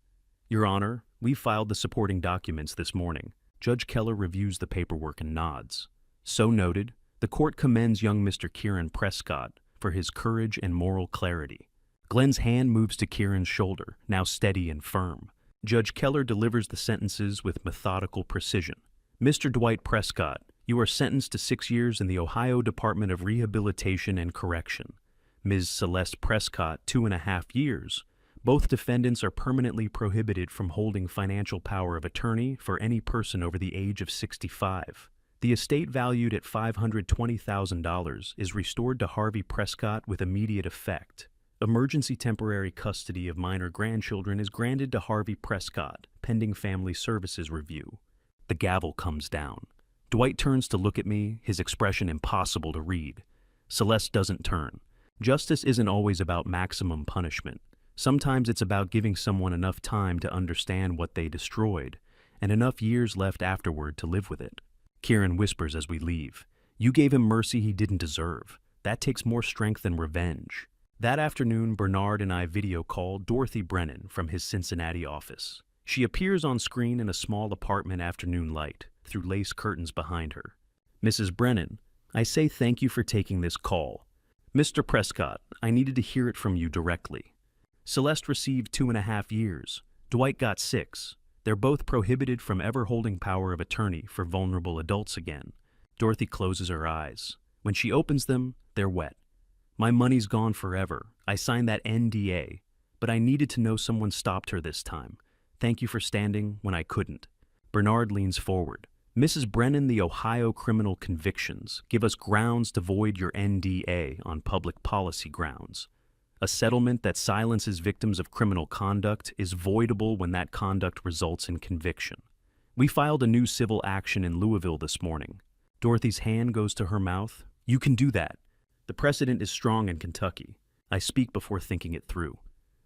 Your Honor, we filed the supporting documents this morning. Judge Keller reviews the paperwork and nods. So noted, the court commends young Mr. Kieran Prescott for his courage and moral clarity. Glenn's hand moves to Kieran's shoulder, now steady and firm. Judge Keller delivers the sentences with methodical precision. Mr. Dwight Prescott, you are sentenced to 6 years in the Ohio Department of Rehabilitation and Correction. Ms. Celeste Prescott, 2.5 years. Both defendants are permanently prohibited from holding financial power of attorney for any person over the age of 65. The estate valued at $520,000 is restored to Harvey Prescott with immediate effect. Emergency temporary custody of minor grandchildren is granted to Harvey Prescott, pending family services review. The gavel comes down. Dwight turns to look at me, his expression impossible to read. Celeste doesn't turn. Justice isn't always about maximum punishment. Sometimes it's about giving someone enough time to understand what they destroyed, and enough years left afterward to live with it. Kieran whispers as we leave. You gave him mercy he didn't deserve. That takes more strength than revenge. That afternoon, Bernard and I video called Dorothy Brennan from his Cincinnati office. She appears on screen in a small apartment afternoon light, through lace curtains behind her. Mrs. Brennan, I say thank you for taking this call. Mr. Prescott, I needed to hear it from you directly. Celeste received 2.5 years. Dwight got 6. They're both prohibited from ever holding power of attorney for vulnerable adults again. Dorothy closes her eyes. When she opens them, they're wet. My money's gone forever. I signed that NDA, but I needed to know someone stopped her this time. Thank you for standing when I couldn't. Bernard leans forward. Mrs. Brennan, the Ohio criminal convictions give us grounds to void your NDA on public policy grounds. A settlement that silences victims of criminal conduct is voidable when that conduct results in conviction. We filed a new civil action in Louisville this morning. Dorothy's hand goes to her mouth. You can do that. The precedent is strong in Kentucky. I speak before thinking it through.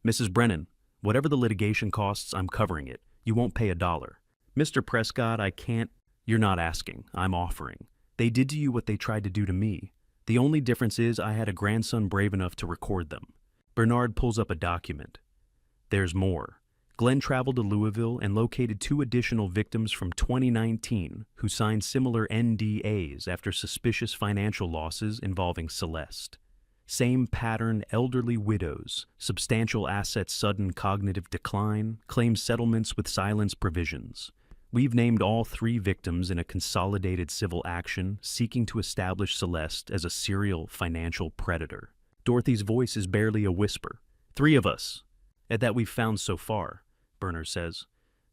Mrs. Brennan, whatever the litigation costs, I'm covering it. You won't pay $1. Mr. Prescott, I can't. You're not asking. I'm offering. They did to you what they tried to do to me. The only difference is I had a grandson brave enough to record them. Bernard pulls up a document. There's more. Glenn traveled to Louisville and located 2 additional victims from 2019 who signed similar NDAs after suspicious financial losses involving Celeste. Same pattern: elderly widows, substantial assets, sudden cognitive decline, claim settlements with silence provisions. We've named all 3 victims in a consolidated civil action seeking to establish Celeste as a serial financial predator. Dorothy's voice is barely a whisper. 3 of us, at that we've found so far, Berner says.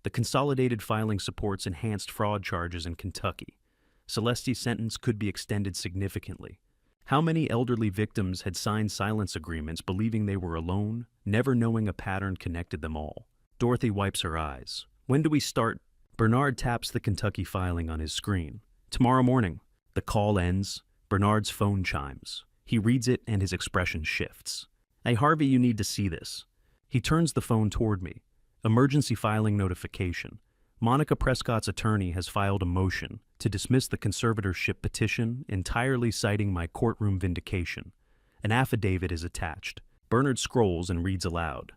The consolidated filing supports enhanced fraud charges in Kentucky. Celeste's sentence could be extended significantly. How many elderly victims had signed silence agreements believing they were alone, never knowing a pattern connected them all? Dorothy wipes her eyes. When do we start? Bernard taps the Kentucky filing on his screen. Tomorrow morning. The call ends. Bernard's phone chimes. He reads it and his expression shifts. Hey, Harvey, you need to see this. He turns the phone toward me. Emergency filing notification. Monica Prescott's attorney has filed a motion to dismiss the conservatorship petition, entirely citing my courtroom vindication. An affidavit is attached. Bernard scrolls and reads aloud.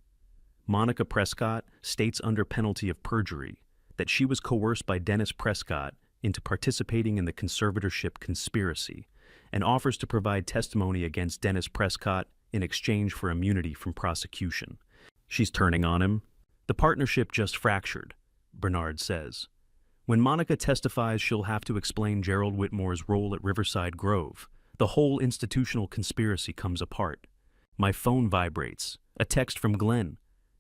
Monica Prescott states under penalty of perjury that she was coerced by Dennis Prescott into participating in the conservatorship conspiracy and offers to provide testimony against Dennis Prescott in exchange for immunity from prosecution. She's turning on him. The partnership just fractured, Bernard says. When Monica testifies, she'll have to explain Gerald Whitmore's role at Riverside Grove. The whole institutional conspiracy comes apart. My phone vibrates. A text from Glenn.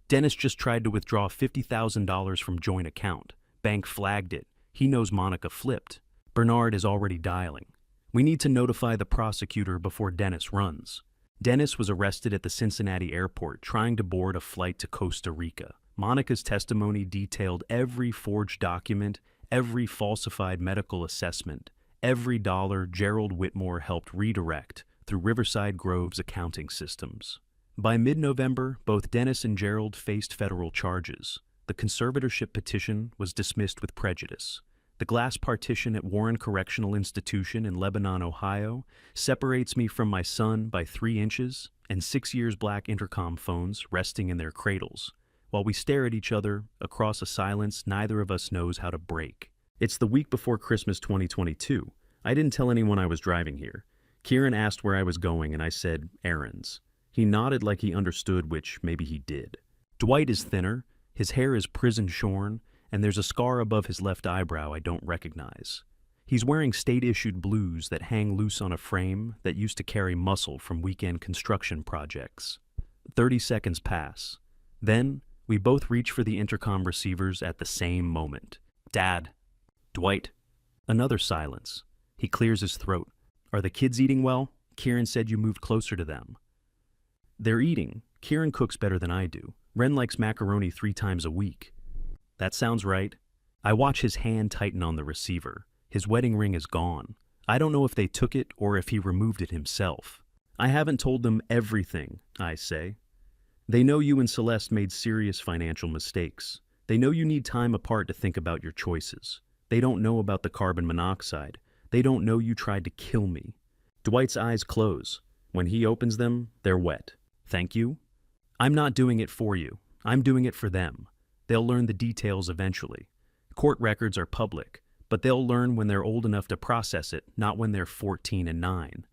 Dennis just tried to withdraw $50,000 from joint account. Bank flagged it. He knows Monica flipped. Bernard is already dialing. We need to notify the prosecutor before Dennis runs. Dennis was arrested at the Cincinnati airport trying to board a flight to Costa Rica. Monica's testimony detailed every forged document, every falsified medical assessment, every dollar Gerald Whitmore helped redirect through Riverside Grove's accounting systems. By mid-November, both Dennis and Gerald faced federal charges. The conservatorship petition was dismissed with prejudice. The glass partition at Warren Correctional Institution in Lebanon, Ohio, separates me from my son by 3 inches, and 6 years black intercom phones resting in their cradles, while we stare at each other across a silence neither of us knows how to break. It's the week before Christmas 2022. I didn't tell anyone I was driving here. Kieran asked where I was going, and I said, errands. He nodded like he understood, which maybe he did. Dwight is thinner, his hair is prison-shorn, and there's a scar above his left eyebrow I don't recognize. He's wearing state-issued blues that hang loose on a frame that used to carry muscle from weekend construction projects. 30 seconds pass. Then, we both reach for the intercom receivers at the same moment. Dad. Dwight. Another silence. He clears his throat. Are the kids eating well? Kieran said you moved closer to them. They're eating. Kieran cooks better than I do. Ren likes macaroni 3 times a week. That sounds right. I watch his hand tighten on the receiver. His wedding ring is gone. I don't know if they took it or if he removed it himself. I haven't told them everything, I say. They know you and Celeste made serious financial mistakes. They know you need time apart to think about your choices. They don't know about the carbon monoxide. They don't know you tried to kill me. Dwight's eyes close. When he opens them, they're wet. Thank you? I'm not doing it for you. I'm doing it for them. They'll learn the details eventually. Court records are public, but they'll learn when they're old enough to process it, not when they're 14 and 9.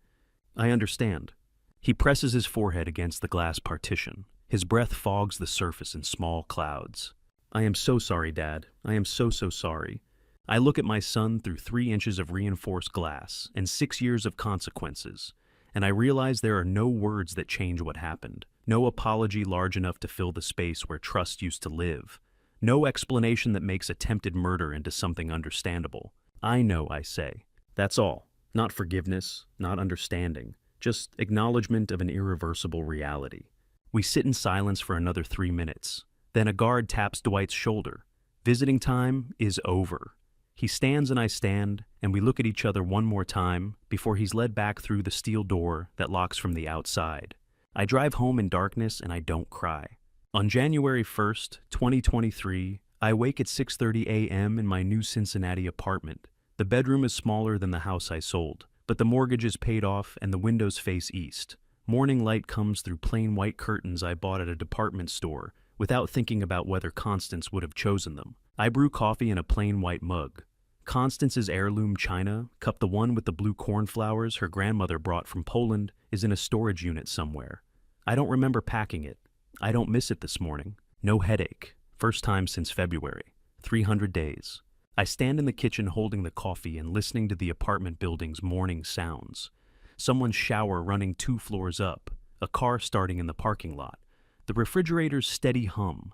I understand. He presses his forehead against the glass partition. His breath fogs the surface in small clouds. I am so sorry, Dad. I am so sorry. I look at my son through 3 inches of reinforced glass and 6 years of consequences, and I realize there are no words that change what happened. No apology large enough to fill the space where trust used to live. No explanation that makes attempted murder into something understandable. I know, I say. That's all. Not forgiveness, not understanding. Just acknowledgement of an irreversible reality. We sit in silence for another 3 minutes. Then a guard taps Dwight's shoulder. Visiting time is over. He stands and I stand, and we look at each other one more time before he's led back through the steel door that locks from the outside. I drive home in darkness and I don't cry. On January 1st, 2023, I wake at 6:30 a.m. in my new Cincinnati apartment. The bedroom is smaller than the house I sold, but the mortgage is paid off and the windows face east. Morning light comes through plain white curtains I bought at a department store without thinking about whether Constance would have chosen them. I brew coffee in a plain white mug. Constance's heirloom china, cup the one with the blue cornflowers her grandmother brought from Poland, is in a storage unit somewhere. I don't remember packing it. I don't miss it this morning. No headache. First time since February. 300 days. I stand in the kitchen holding the coffee and listening to the apartment building's morning sounds. Someone's shower running 2 floors up. A car starting in the parking lot. The refrigerator's steady hum.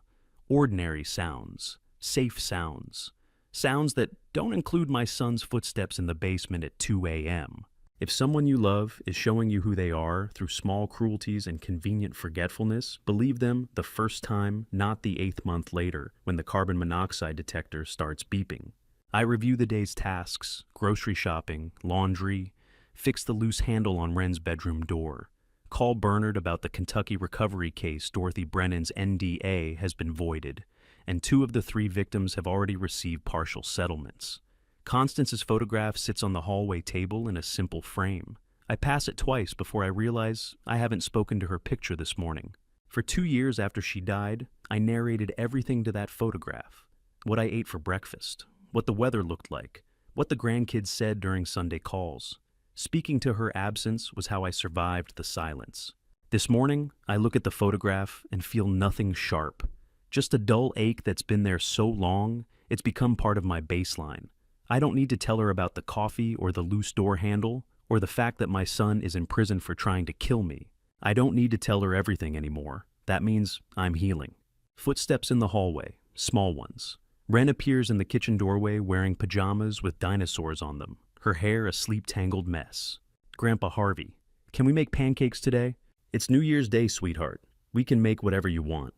Ordinary sounds. Safe sounds. Sounds that don't include my son's footsteps in the basement at 2 a.m. If someone you love is showing you who they are through small cruelties and convenient forgetfulness, believe them the first time, not the 8th month later when the carbon monoxide detector starts beeping. I review the day's tasks, grocery shopping, laundry, fix the loose handle on Wren's bedroom door, call Bernard about the Kentucky recovery case Dorothy Brennan's NDA has been voided, and 2 of the 3 victims have already received partial settlements. Constance's photograph sits on the hallway table in a simple frame. I pass it twice before I realize I haven't spoken to her picture this morning. For 2 years after she died, I narrated everything to that photograph. What I ate for breakfast, what the weather looked like, what the grandkids said during Sunday calls. Speaking to her absence was how I survived the silence. This morning, I look at the photograph and feel nothing sharp. Just a dull ache that's been there so long, it's become part of my baseline. I don't need to tell her about the coffee or the loose door handle or the fact that my son is in prison for trying to kill me. I don't need to tell her everything anymore. That means I'm healing. Footsteps in the hallway, small ones. Wren appears in the kitchen doorway wearing pajamas with dinosaurs on them, her hair a sleep-tangled mess. Grandpa Harvey, can we make pancakes today? It's New Year's Day, sweetheart. We can make whatever you want.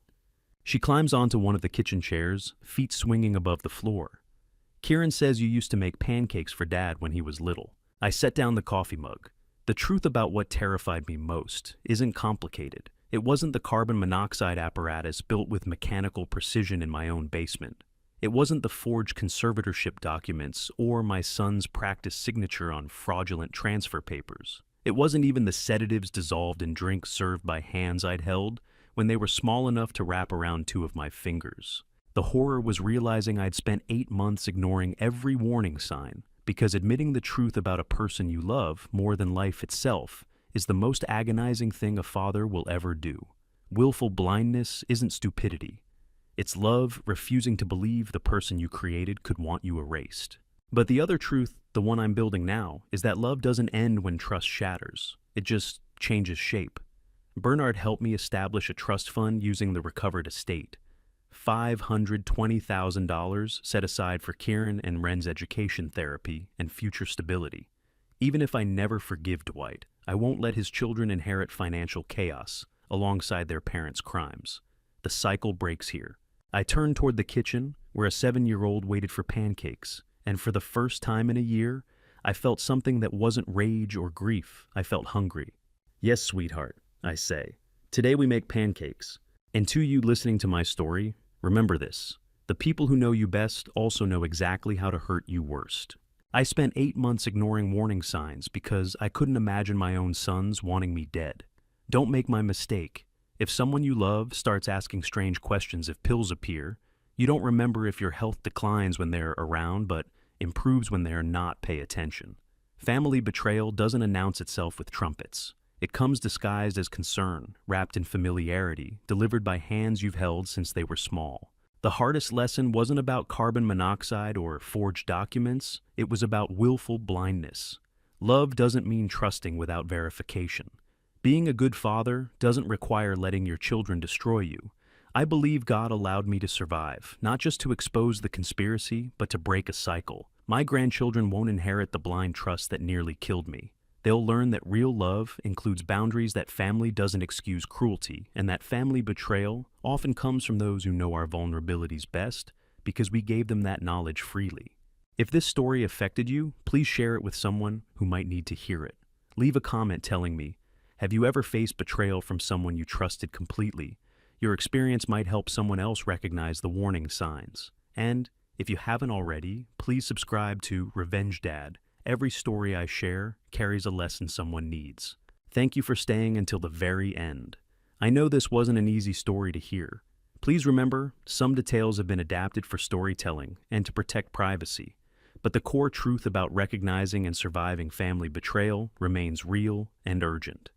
She climbs onto one of the kitchen chairs, feet swinging above the floor. Kieran says you used to make pancakes for Dad when he was little. I set down the coffee mug. The truth about what terrified me most isn't complicated. It wasn't the carbon monoxide apparatus built with mechanical precision in my own basement. It wasn't the forged conservatorship documents or my son's practice signature on fraudulent transfer papers. It wasn't even the sedatives dissolved in drinks served by hands I'd held when they were small enough to wrap around 2 of my fingers. The horror was realizing I'd spent 8 months ignoring every warning sign, because admitting the truth about a person you love more than life itself is the most agonizing thing a father will ever do. Willful blindness isn't stupidity. It's love refusing to believe the person you created could want you erased. But the other truth, the one I'm building now, is that love doesn't end when trust shatters. It just changes shape. Bernard helped me establish a trust fund using the recovered estate. $520,000 set aside for Kieran and Wren's education therapy and future stability. Even if I never forgive Dwight, I won't let his children inherit financial chaos alongside their parents' crimes. The cycle breaks here. I turned toward the kitchen, where a 7-year-old waited for pancakes, and for the first time in a year, I felt something that wasn't rage or grief. I felt hungry. Yes, sweetheart, I say. Today we make pancakes. And to you listening to my story, remember this. The people who know you best also know exactly how to hurt you worst. I spent 8 months ignoring warning signs because I couldn't imagine my own sons wanting me dead. Don't make my mistake. If someone you love starts asking strange questions if pills appear, you don't remember if your health declines when they're around but improves when they're not. Pay attention. Family betrayal doesn't announce itself with trumpets. It comes disguised as concern, wrapped in familiarity, delivered by hands you've held since they were small. The hardest lesson wasn't about carbon monoxide or forged documents. It was about willful blindness. Love doesn't mean trusting without verification. Being a good father doesn't require letting your children destroy you. I believe God allowed me to survive, not just to expose the conspiracy, but to break a cycle. My grandchildren won't inherit the blind trust that nearly killed me. They'll learn that real love includes boundaries, that family doesn't excuse cruelty, and that family betrayal often comes from those who know our vulnerabilities best because we gave them that knowledge freely. If this story affected you, please share it with someone who might need to hear it. Leave a comment telling me, have you ever faced betrayal from someone you trusted completely? Your experience might help someone else recognize the warning signs. And if you haven't already, please subscribe to Revenge Dad. Every story I share carries a lesson someone needs. Thank you for staying until the very end. I know this wasn't an easy story to hear, Please remember, some details have been adapted for storytelling and to protect privacy, but the core truth about recognizing and surviving family betrayal remains real and urgent.